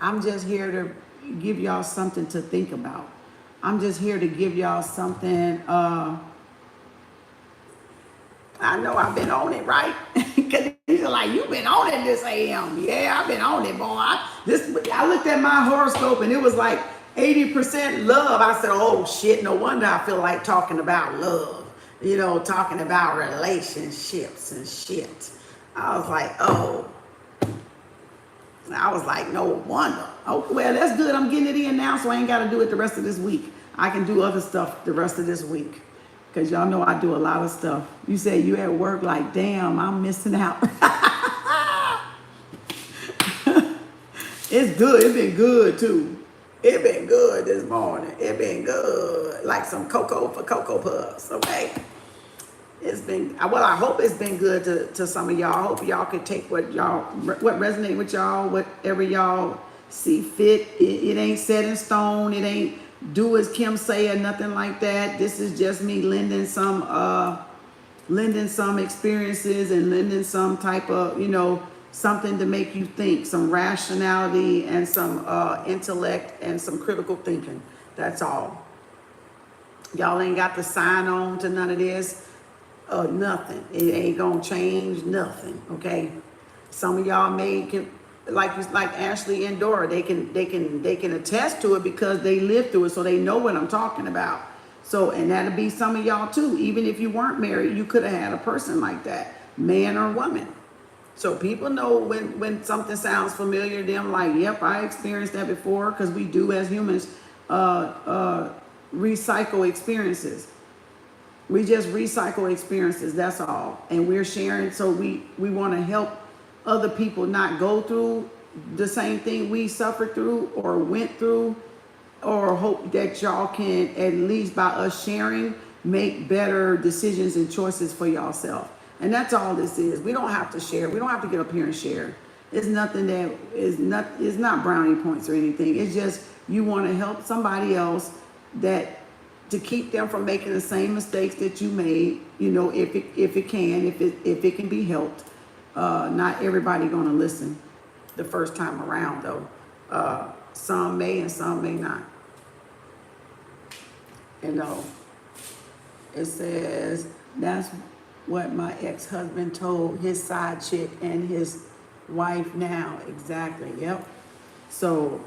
Speaker 1: I'm just here to give y'all something to think about. I'm just here to give y'all something. I know I've been on it, right? Because you're like, you've been on it this AM. Yeah, I've been on it, boy. I looked at my horoscope and it was like 80% love. I said, oh shit, no wonder I feel like talking about love. You know, talking about relationships and shit. I was like, oh. I was like, no wonder. Oh, well, that's good. I'm getting it in now, so I ain't got to do it the rest of this week. I can do other stuff the rest of this week. Because y'all know I do a lot of stuff. You say you at work like, damn, I'm missing out. It's good. It's been good, too. It been good this morning. It been good. Like some cocoa for Cocoa Puffs, okay? It's been, well, I hope it's been good to some of y'all. I hope y'all can take what resonate with y'all, whatever y'all see fit. It ain't set in stone. It ain't do as Kim say or nothing like that. This is just me lending some experiences and lending some type of, you know, something to make you think, some rationality and some intellect and some critical thinking. That's all. Y'all ain't got to sign on to none of this. Nothing. It ain't gonna change nothing. Okay. Some of y'all can, like Ashley and Dora, they can attest to it because they lived through it, so they know what I'm talking about. So, and that'll be some of y'all too. Even if you weren't married, you could have had a person like that, man or woman. So people know when something sounds familiar to them, like, yep, I experienced that before, because we do as humans recycle experiences. We just recycle experiences, that's all. And we're sharing, so we want to help other people not go through the same thing we suffered through or went through, or hope that y'all can, at least by us sharing, make better decisions and choices for yourself. And that's all this is. We don't have to share. We don't have to get up here and share. It's nothing that is not, it's not brownie points or anything. It's just you want to help somebody else, that to keep them from making the same mistakes that you made, you know, if it can be helped. Not everybody gonna listen the first time around though. Some may and some may not. You know, it says, that's what my ex-husband told his side chick and his wife now. Exactly, yep. So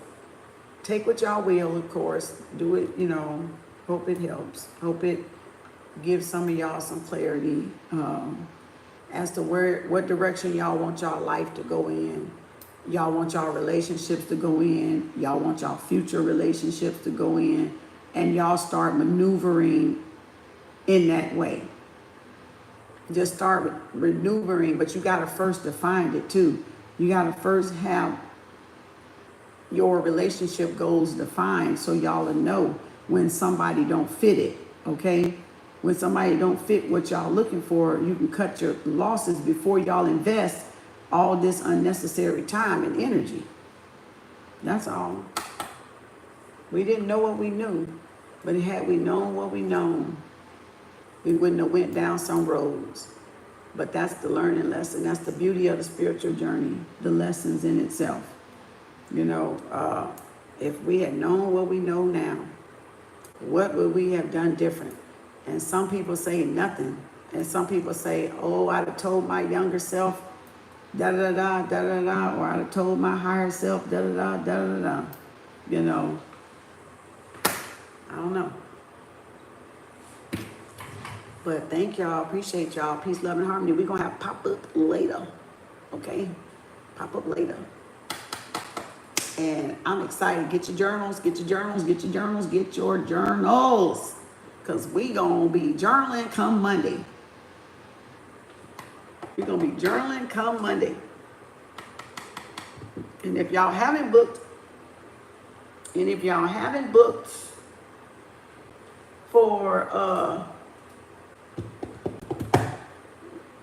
Speaker 1: take what y'all will, of course. Do it, you know, hope it helps. Hope it gives some of y'all some clarity as to what direction y'all want y'all life to go in. Y'all want y'all relationships to go in. Y'all want y'all future relationships to go in. And y'all start maneuvering in that way. Just start maneuvering, but you got to first define it too. You got to first have your relationship goals defined, so y'all will know when somebody don't fit it, okay? When somebody don't fit what y'all looking for, you can cut your losses before y'all invest all this unnecessary time and energy. That's all. We didn't know what we knew, but had we known what we known, we wouldn't have went down some roads. But that's the learning lesson. That's the beauty of the spiritual journey, the lessons in itself. You know, if we had known what we know now, what would we have done different? And some people say nothing. And some people say, oh, I'd have told my younger self, da-da-da, da-da-da, or I'd have told my higher self, da-da-da, da-da-da. You know, I don't know. But thank y'all, appreciate y'all. Peace, love, and harmony. We're going to have pop-up later, okay? Pop-up later. And I'm excited. Get your journals, get your journals, get your journals, get your journals. Because we going to be journaling come Monday. We're going to be journaling come Monday. And if y'all haven't booked, for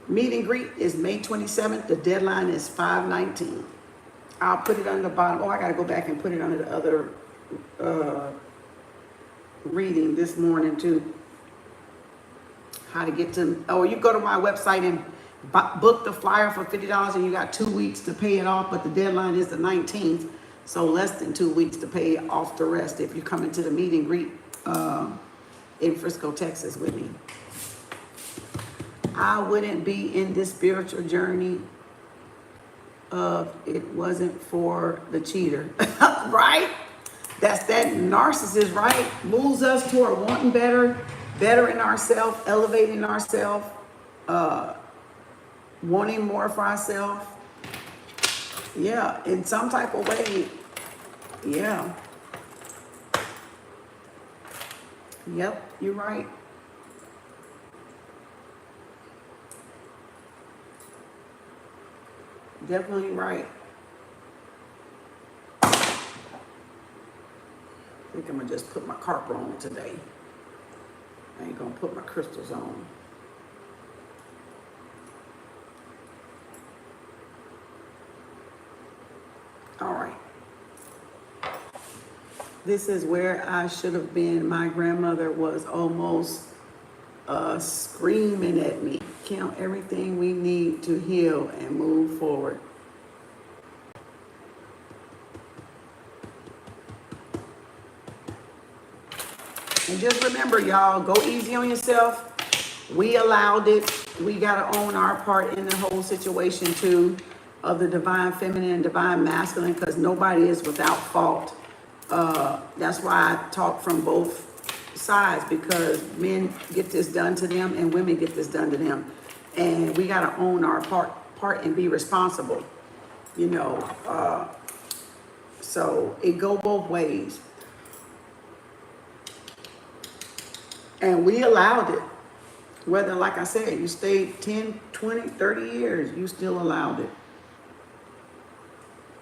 Speaker 1: meet and greet is May 27th. The deadline is 5/19. I'll put it on the bottom. Oh, I got to go back and put it under the other reading this morning too. How to get to, oh, you go to my website and book the flyer for $50 and you got 2 weeks to pay it off, but the deadline is the 19th. So less than 2 weeks to pay off the rest if you come into the meet and greet in Frisco, Texas with me. I wouldn't be in this spiritual journey it wasn't for the cheater, right? That's that narcissist, right? Moves us toward wanting better in ourselves, elevating ourselves, wanting more for ourselves. Yeah, in some type of way. Yeah. Yep, you're right. Definitely right. I think I'm gonna just put my carpet on today. I ain't gonna put my crystals on. All right. This is where I should have been. My grandmother was almost screaming at me. Count everything we need to heal and move forward. And just remember, y'all, go easy on yourself. We allowed it. We got to own our part in the whole situation, too, of the divine feminine and divine masculine, because nobody is without fault. That's why I talk from both sides, because men get this done to them and women get this done to them. And we got to own our part and be responsible, you know. So it go both ways. And we allowed it. Whether, like I said, you stayed 10, 20, 30 years, you still allowed it.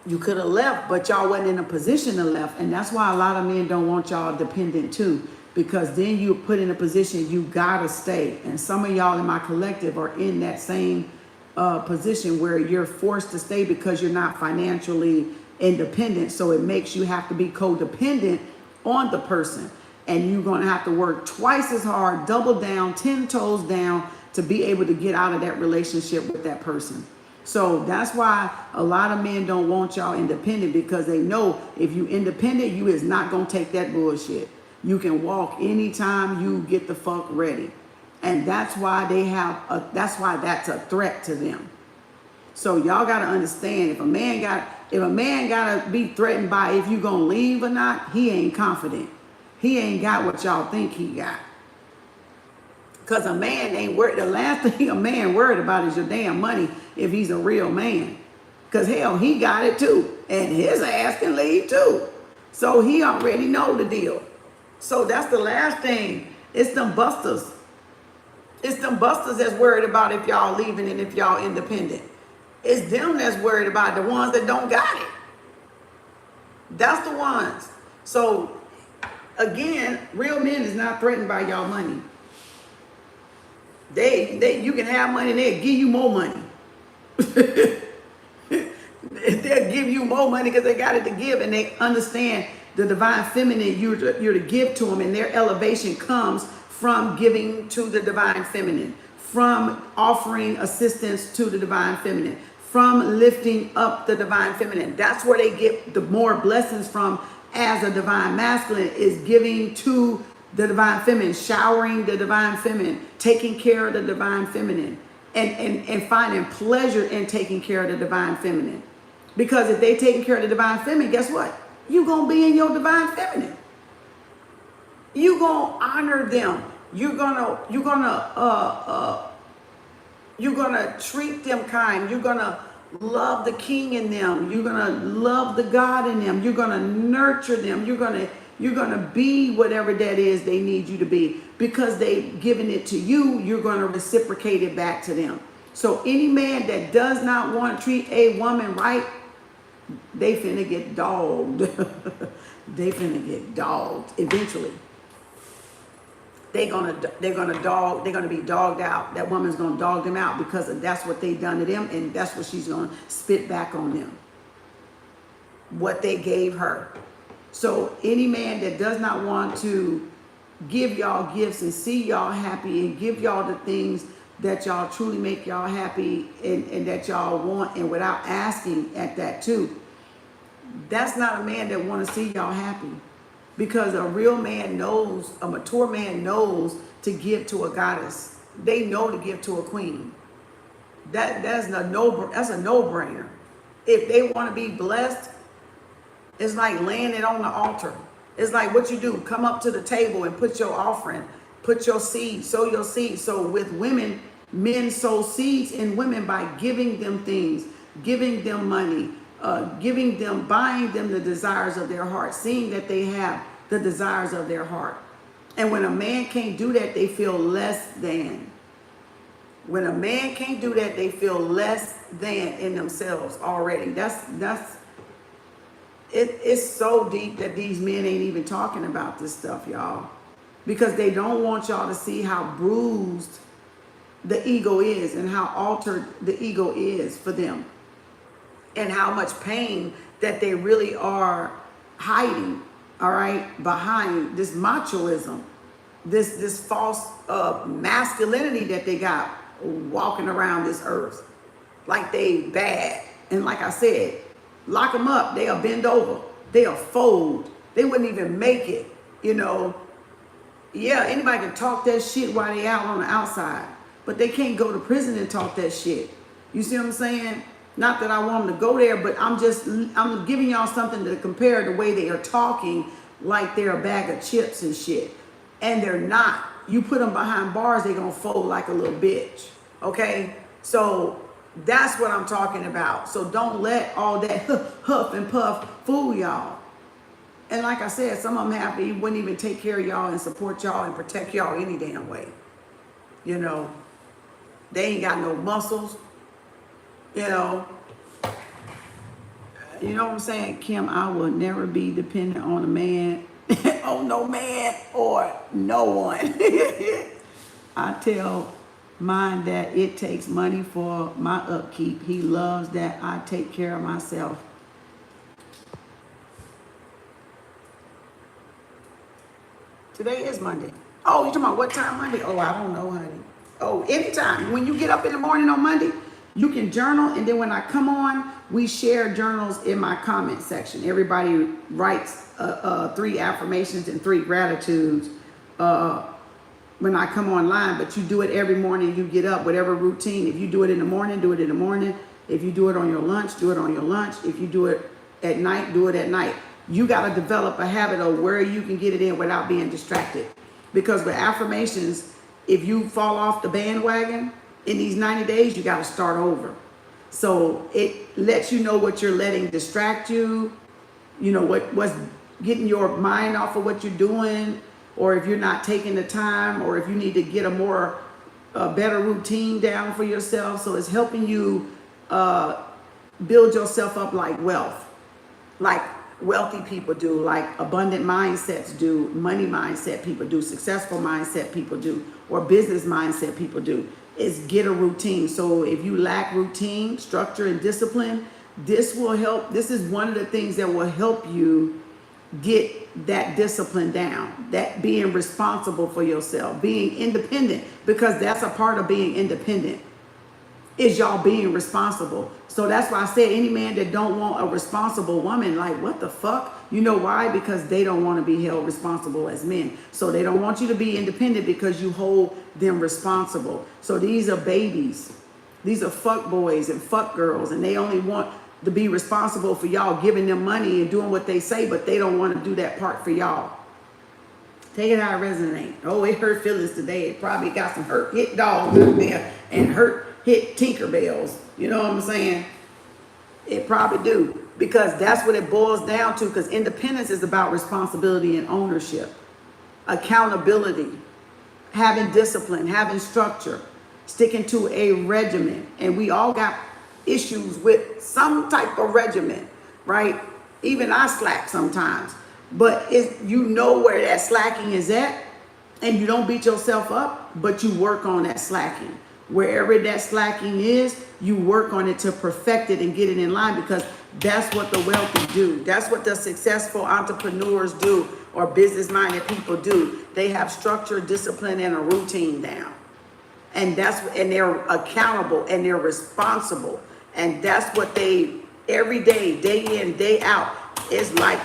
Speaker 1: You could have left, but y'all wasn't in a position to left. And that's why a lot of men don't want y'all dependent too. Because then you put in a position, you gotta stay. And some of y'all in my collective are in that same position where you're forced to stay because you're not financially independent. So it makes you have to be codependent on the person. And you're gonna have to work twice as hard, double down, 10 toes down to be able to get out of that relationship with that person. So that's why a lot of men don't want y'all independent, because they know if you independent, you is not gonna take that bullshit. You can walk anytime you get the fuck ready. And that's why that's a threat to them. So y'all gotta understand, if a man gotta be threatened by if you gonna leave or not, he ain't confident. He ain't got what y'all think he got. Because a man ain't worried. The last thing a man worried about is your damn money if he's a real man. Because hell, he got it too. And his ass can leave too. So he already know the deal. So that's the last thing. It's them busters. It's them busters that's worried about if y'all leaving and if y'all independent. It's them that's worried about, the ones that don't got it. That's the ones. So again, real men is not threatened by y'all money. You can have money, they'll give you more money. They'll give you more money because they got it to give, and they understand the divine feminine you're to give to them, and their elevation comes from giving to the divine feminine, from offering assistance to the divine feminine, from lifting up the divine feminine. That's where they get the more blessings from as a divine masculine, is giving to the divine feminine, showering the divine feminine, taking care of the divine feminine, and finding pleasure in taking care of the divine feminine. Because if they taking care of the divine feminine, guess what? You're going to be in your divine feminine. You're going to honor them. You're going to treat them kind. You're going to love the king in them. You're going to love the God in them. You're going to nurture them. You're going to be whatever that is they need you to be. Because they've given it to you, you're going to reciprocate it back to them. So any man that does not want to treat a woman right, they finna get dogged. They finna get dogged eventually. They're gonna be dogged out. That woman's gonna dog them out because that's what they done to them, and that's what she's gonna spit back on them. What they gave her. So any man that does not want to give y'all gifts and see y'all happy and give y'all the things that y'all truly make y'all happy and that y'all want, and without asking at that too, that's not a man that want to see y'all happy. Because a real man knows, a mature man knows to give to a goddess. They know to give to a queen. That's a no-brainer. If they want to be blessed, it's like laying it on the altar. It's like what you do. Come up to the table and put your offering, put your seed, sow your seed. So with women, men sow seeds in women by giving them things, giving them money, giving them, buying them the desires of their heart, seeing that they have the desires of their heart. And when a man can't do that, they feel less than. When a man can't do that, they feel less than in themselves already. It's so deep that these men ain't even talking about this stuff, y'all. Because they don't want y'all to see how bruised the ego is and how altered the ego is for them. And how much pain that they really are hiding all right, behind this machoism, this false masculinity that they got walking around this earth like they bad. And like I said, lock them up, they'll bend over, they'll fold, they wouldn't even make it, you know. Yeah, anybody can talk that shit while they out on the outside, but they can't go to prison and talk that shit. You see what I'm saying? Not that I want them to go there, but I'm giving y'all something to compare the way they are talking like they're a bag of chips and shit. And they're not. You put them behind bars, they're gonna fold like a little bitch. Okay? So that's what I'm talking about. So don't let all that huff and puff fool y'all. And like I said, some of them wouldn't even take care of y'all and support y'all and protect y'all any damn way. You know, they ain't got no muscles. You know what I'm saying? Kim, I will never be dependent on a man, on no man or no one. I tell mine that it takes money for my upkeep. He loves that I take care of myself. Today is Monday. Oh, you talking about what time Monday? Oh, I don't know, honey. Oh, anytime. When you get up in the morning on Monday, you can journal, and then when I come on, we share journals in my comment section. Everybody writes 3 affirmations and 3 gratitudes when I come online, but you do it every morning. You get up, whatever routine. If you do it in the morning, do it in the morning. If you do it on your lunch, do it on your lunch. If you do it at night, do it at night. You got to develop a habit of where you can get it in without being distracted. Because with affirmations, if you fall off the bandwagon in these 90 days, you got to start over. So it lets you know what you're letting distract you, you know, what's getting your mind off of what you're doing, or if you're not taking the time, or if you need to get a better routine down for yourself. So it's helping you build yourself up like wealth, like wealthy people do, like abundant mindsets do, money mindset people do, successful mindset people do, or business mindset people do, is get a routine. So if you lack routine, structure, and discipline, this will help. This is one of the things that will help you get that discipline down, that being responsible for yourself, being independent, because that's a part of being independent, is y'all being responsible. So that's why I said any man that don't want a responsible woman, like, what the fuck? You know why? Because they don't want to be held responsible as men. So they don't want you to be independent because you hold them responsible. So these are babies. These are fuck boys and fuck girls, and they only want to be responsible for y'all giving them money and doing what they say, but they don't want to do that part for y'all. Take it how it resonates. Oh, it hurt feelings today. It probably got some hit dogs out there and hit Tinkerbells. You know what I'm saying? It probably do, because that's what it boils down to, because independence is about responsibility and ownership, accountability, having discipline, having structure, sticking to a regimen. And we all got issues with some type of regimen, right? Even I slack sometimes, but you know where that slacking is at, and you don't beat yourself up, but you work on that slacking. Wherever that slacking is, you work on it to perfect it and get it in line, because that's what the wealthy do. That's what the successful entrepreneurs do, or business-minded people do. They have structure, discipline, and a routine down. And they're accountable and they're responsible. And that's what they, every day, day in, day out, is like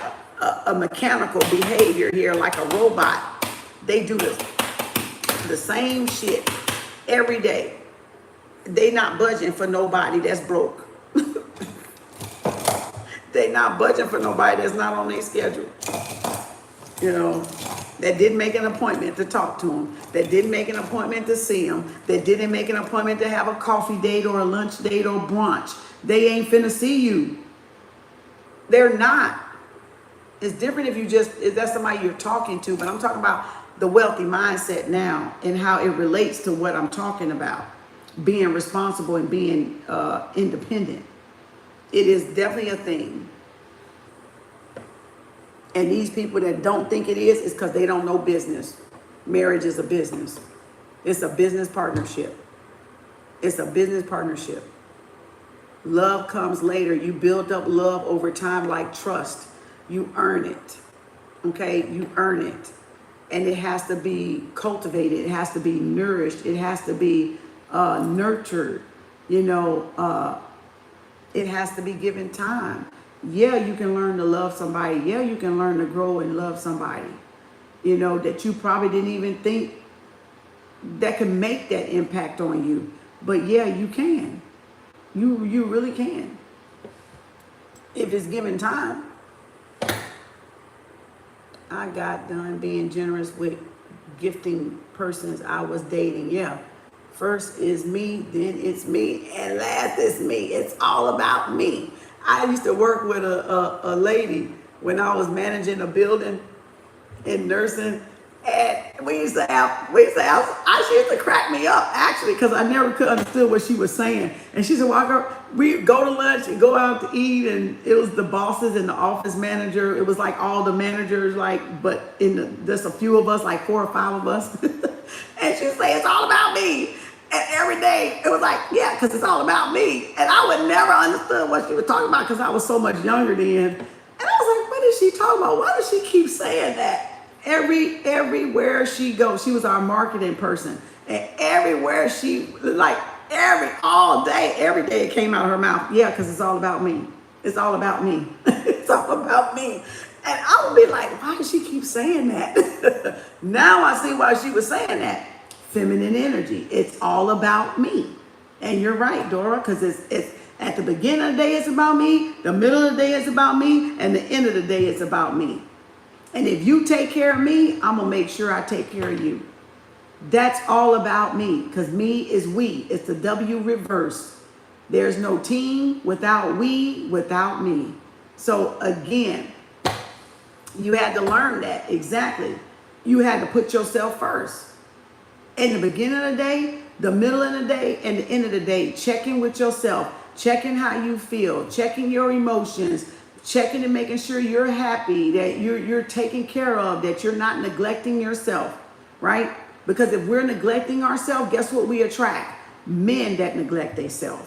Speaker 1: a mechanical behavior here, like a robot. They do the same shit every day. They not budging for nobody that's broke. They not budging for nobody that's not on their schedule. You know, that didn't make an appointment to talk to them, that didn't make an appointment to see them, that didn't make an appointment to have a coffee date or a lunch date or brunch. They ain't finna see you. They're not. It's different if that's somebody you're talking to, but I'm talking about the wealthy mindset now and how it relates to what I'm talking about. Being responsible and being independent. It is definitely a thing. And these people that don't think it is because they don't know business. Marriage is a business. It's a business partnership. It's a business partnership. Love comes later. You build up love over time like trust. You earn it. Okay, you earn it. And it has to be cultivated. It has to be nourished. It has to be nurtured. You know, it has to be given time. Yeah, you can learn to love somebody. Yeah, you can learn to grow and love somebody, you know, that you probably didn't even think that can make that impact on you. But yeah, you can. You really can. If it's given time. I got done being generous with gifting persons I was dating. Yeah. First is me, then it's me, and last is me. It's all about me. I used to work with a lady when I was managing a building in nursing, and she used to crack me up actually, because I never could understood what she was saying. And she said, well, we go to lunch and go out to eat, and it was the bosses and the office manager. It was like all the managers, like, but there's a few of us, like 4 or 5 of us. And she'd say, it's all about me. And every day it was like, yeah, because it's all about me. And I would never understood what she was talking about because I was so much younger then. And I was like, what is she talking about? Why does she keep saying that? Everywhere she goes, she was our marketing person. And everywhere she, like, all day, every day it came out of her mouth. Yeah, because it's all about me. It's all about me. It's all about me. And I would be like, why does she keep saying that? Now I see why she was saying that. Feminine energy. It's all about me. And you're right, Dora, because it's at the beginning of the day, it's about me. The middle of the day, it's about me. And the end of the day, it's about me. And if you take care of me, I'm going to make sure I take care of you. That's all about me, because me is we. It's the W reverse. There's no team without we, without me. So again, you had to learn that. Exactly. You had to put yourself first. In the beginning of the day, the middle of the day, and the end of the day, checking with yourself, checking how you feel, checking your emotions, checking and making sure you're happy, that you're taken care of, that you're not neglecting yourself, right? Because if we're neglecting ourselves, guess what we attract? Men that neglect themselves.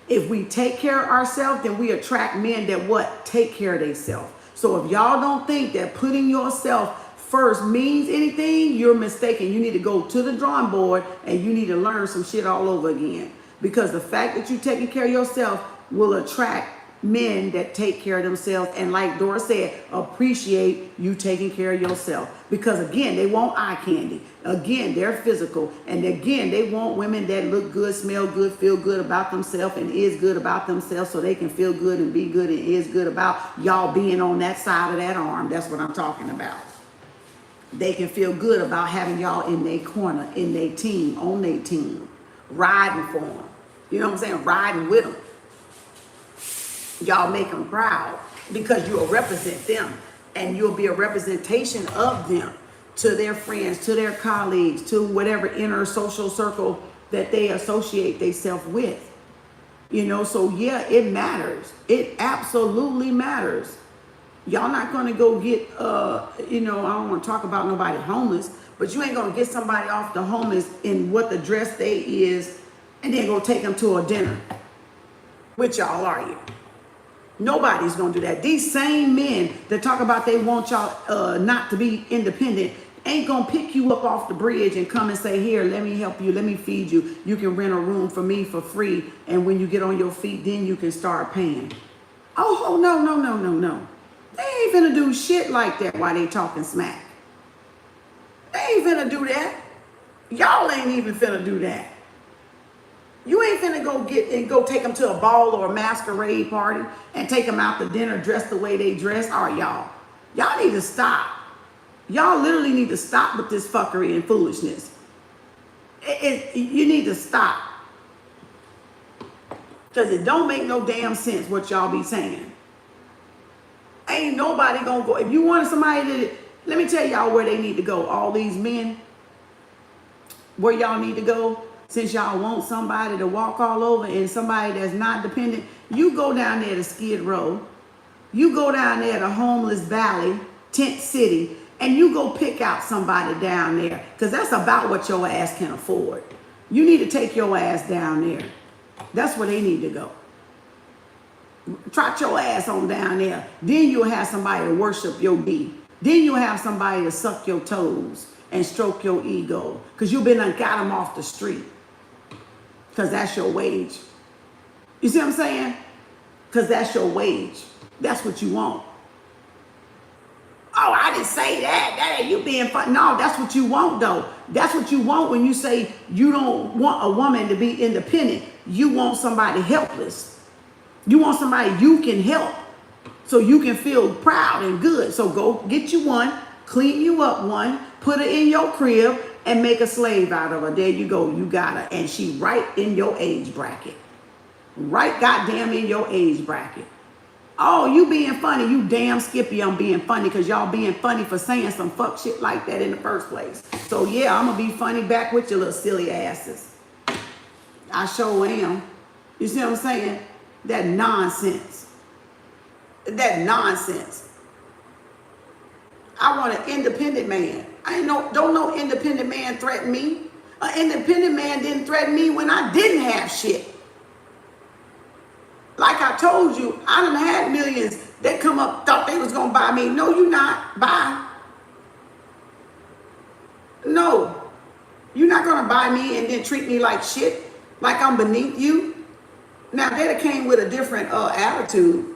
Speaker 1: If we take care of ourselves, then we attract men that what? Take care of themselves. So if y'all don't think that putting yourself first means anything, you're mistaken. You need to go to the drawing board and you need to learn some shit all over again. Because the fact that you're taking care of yourself will attract men that take care of themselves. And like Dora said, appreciate you taking care of yourself. Because again, they want eye candy. Again, they're physical. And again, they want women that look good, smell good, feel good about themselves, and is good about themselves, so they can feel good and be good and is good about y'all being on that side of that arm. That's what I'm talking about. They can feel good about having y'all in their corner, in their team, on their team, riding for them. You know what I'm saying? Riding with them. Y'all make them proud because you'll represent them, and you'll be a representation of them to their friends, to their colleagues, to whatever inner social circle that they associate themselves with. You know, so yeah, it matters. It absolutely matters. Y'all not going to go get, you know, I don't want to talk about nobody homeless, but you ain't going to get somebody off the homeless in what the dress day is and then go take them to a dinner. Which y'all are you? Nobody's going to do that. These same men that talk about they want y'all not to be independent ain't going to pick you up off the bridge and come and say, here, let me help you. Let me feed you. You can rent a room for me for free. And when you get on your feet, then you can start paying. Oh, no. They ain't finna do shit like that while they talking smack. They ain't finna do that. Y'all ain't even finna do that. You ain't finna go take them to a ball or a masquerade party and take them out to dinner dressed the way they dress. All right, y'all. Y'all need to stop. Y'all literally need to stop with this fuckery and foolishness. You need to stop. Because it don't make no damn sense what y'all be saying. Ain't nobody gonna go. If you wanted somebody to, let me tell y'all where they need to go. All these men, where y'all need to go, since y'all want somebody to walk all over and somebody that's not dependent, you go down there to Skid Row. You go down there to Homeless Valley, Tent City, and you go pick out somebody down there. Because that's about what your ass can afford. You need to take your ass down there. That's where they need to go. Trot your ass on down there. Then you'll have somebody to worship your D. Then you'll have somebody to suck your toes and stroke your ego because you've been and got them off the street because that's your wage. You see what I'm saying? Because that's your wage. That's what you want. Oh, I didn't say that. That ain't you being fun. No, that's what you want, though. That's what you want when you say you don't want a woman to be independent. You want somebody helpless. You want somebody you can help so you can feel proud and good. So go get you one, clean you up one, put her in your crib, and make a slave out of her. There you go. You got her. And she right in your age bracket. Right goddamn in your age bracket. Oh, you being funny. You damn Skippy, I'm being funny because y'all being funny for saying some fuck shit like that in the first place. So yeah, I'm going to be funny back with your little silly asses. I sure am. You see what I'm saying? That nonsense. That nonsense. I want an independent man. Don't no independent man threaten me. An independent man didn't threaten me when I didn't have shit. Like I told you, I done had millions that come up, thought they was going to buy me. No, you not. Buy. No. You're not going to buy me and then treat me like shit, like I'm beneath you. Now, if they'd have came with a different attitude,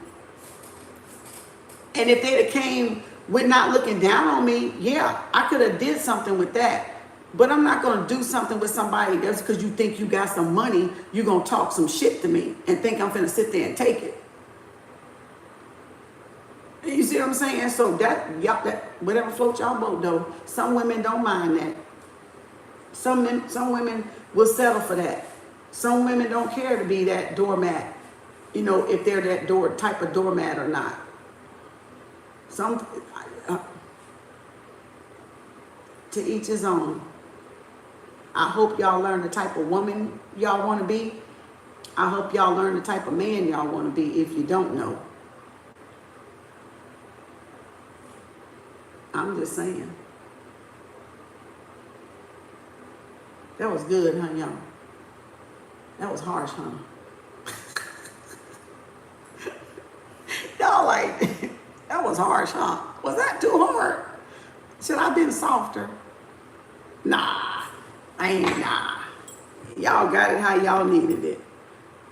Speaker 1: and if they'd have came with not looking down on me, yeah, I could have did something with that. But I'm not going to do something with somebody just because you think you got some money, you're going to talk some shit to me and think I'm going to sit there and take it. You see what I'm saying? So that whatever floats y'all boat, though, some women don't mind that. Some women will settle for that. Some women don't care to be that doormat, you know, if they're that type of doormat or not. To each his own. I hope y'all learn the type of woman y'all want to be. I hope y'all learn the type of man y'all want to be if you don't know. I'm just saying. That was good, huh, y'all? That was harsh, huh? Y'all like, that was harsh, huh? Was that too hard? Should I have been softer? Nah. Y'all got it how y'all needed it.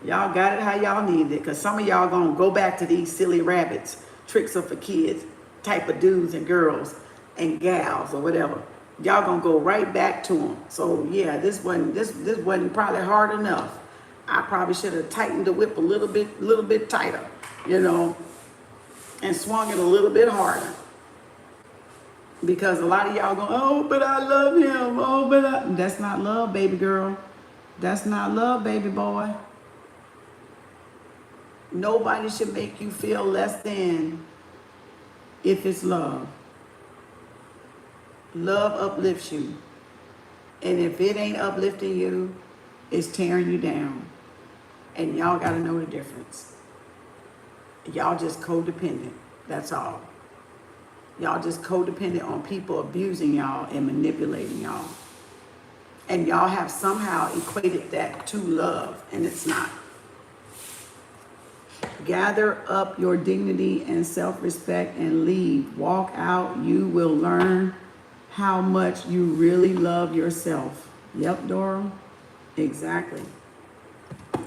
Speaker 1: Y'all got it how y'all needed it. Because some of y'all going to go back to these silly rabbits, tricks are for kids, type of dudes and girls and gals or whatever. Y'all going to go right back to them. So yeah, this wasn't probably hard enough. I probably should have tightened the whip a little bit tighter, you know, and swung it a little bit harder. Because a lot of y'all go, oh, but I love him. Oh, but that's not love, baby girl. That's not love, baby boy. Nobody should make you feel less than if it's love. Love uplifts you. And if it ain't uplifting you, it's tearing you down. And y'all got to know the difference. Y'all just codependent. That's all. Y'all just codependent on people abusing y'all and manipulating y'all. And y'all have somehow equated that to love, and it's not. Gather up your dignity and self-respect and leave. Walk out. You will learn how much you really love yourself. Yep, Dora. Exactly.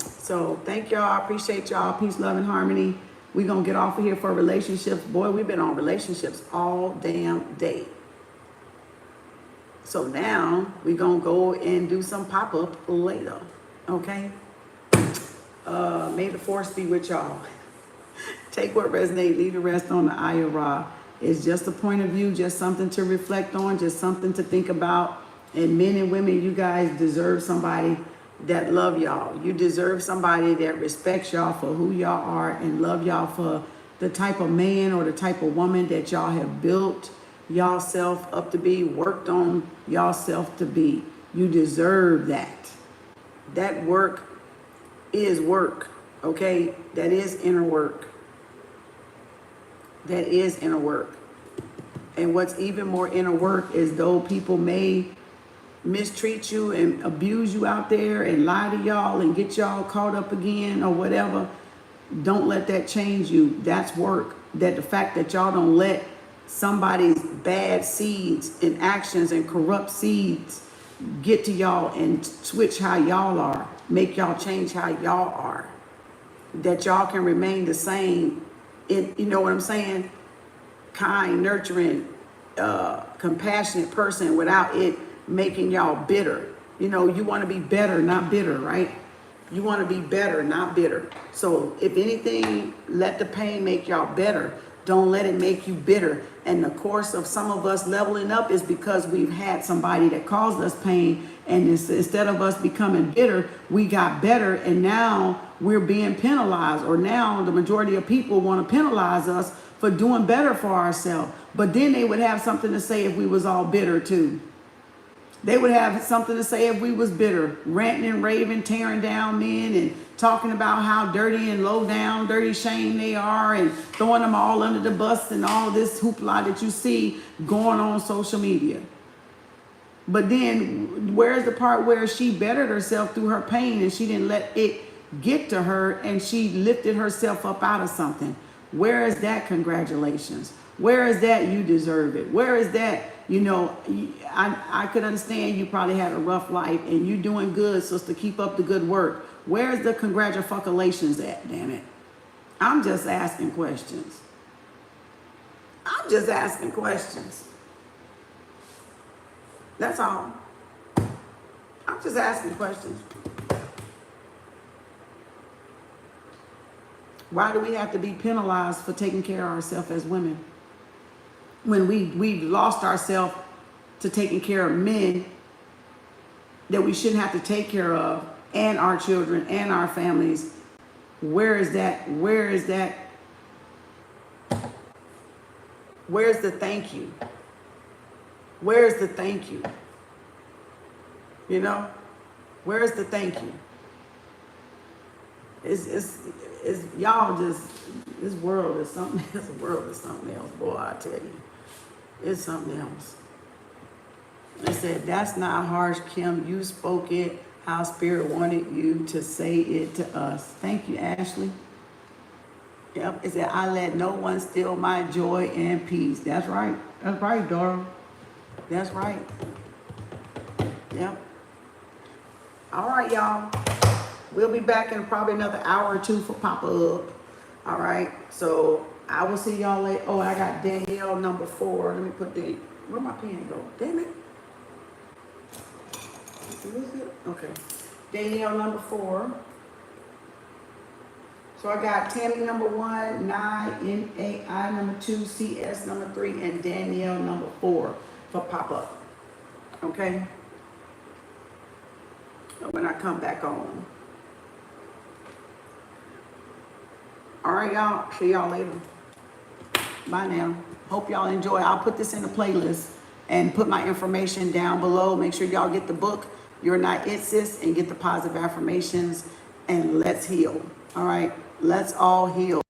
Speaker 1: So thank y'all. I appreciate y'all. Peace, love, and harmony. We're going to get off of here for relationships. Boy, we've been on relationships all damn day. So now we're going to go and do some pop-up later. Okay? May the force be with y'all. Take what resonates, leave the rest on the Ayurah. It's just a point of view, just something to reflect on, just something to think about. And men and women, you guys deserve somebody that love y'all. You deserve somebody that respects y'all for who y'all are and love y'all for the type of man or the type of woman that y'all have built y'all self up to be, worked on y'all self to be. You deserve that. That work is work, okay? That is inner work. That is inner work. And what's even more inner work is though people may mistreat you and abuse you out there and lie to y'all and get y'all caught up again or whatever, don't let that change you. That's work. That the fact that y'all don't let somebody's bad seeds and actions and corrupt seeds get to y'all and switch how y'all are, make y'all change how y'all are, that y'all can remain the same, in, you know what I'm saying, kind, nurturing, compassionate person without it making y'all bitter. You know, you want to be better, not bitter, right? You want to be better, not bitter. So if anything, let the pain make y'all better. Don't let it make you bitter. And the course of some of us leveling up is because we've had somebody that caused us pain, and instead of us becoming bitter, we got better, and now we're being penalized, or now the majority of people want to penalize us for doing better for ourselves. But then they would have something to say if we was all bitter too. They would have something to say if we was bitter, ranting and raving, tearing down men and talking about how dirty and low down, dirty shame they are, and throwing them all under the bus and all this hoopla that you see going on social media. But then where's the part where she bettered herself through her pain and she didn't let it get to her and she lifted herself up out of something? Where is that congratulations? Where is that you deserve it? Where is that, you know, I could understand you probably had a rough life and you doing good, sister, keep up the good work. Where's the congratulations at, damn it? I'm just asking questions. I'm just asking questions. That's all. I'm just asking questions. Why do we have to be penalized for taking care of ourselves as women? When we've lost ourselves to taking care of men that we shouldn't have to take care of, and our children and our families. Where is that? Where is that? Where's the thank you? Where's the thank you? You know? Where's the thank you? It's y'all just, this world is something, this world is something else, boy, I tell you. It's something else. They said, that's not harsh, Kim. You spoke it how Spirit wanted you to say it to us. Thank you, Ashley. Yep, it said, I let no one steal my joy and peace. That's right. That's right, Dora. That's right. Yep. All right, y'all. We'll be back in probably another hour or two for pop-up. All right. So I will see y'all later. Oh, I got Danielle number 4. Let me put the, where'd my pen go? Damn it. Okay. Danielle number 4. So I got Tammy number 1, Nye, NAI number 2, CS number 3, and Danielle number 4 for pop-up. Okay? When I come back on. All right, y'all. See y'all later. Bye now. Hope y'all enjoy. I'll put this in a playlist and put my information down below. Make sure y'all get the book, You're Not It, Sis, and get the positive affirmations, and let's heal. All right? Let's all heal.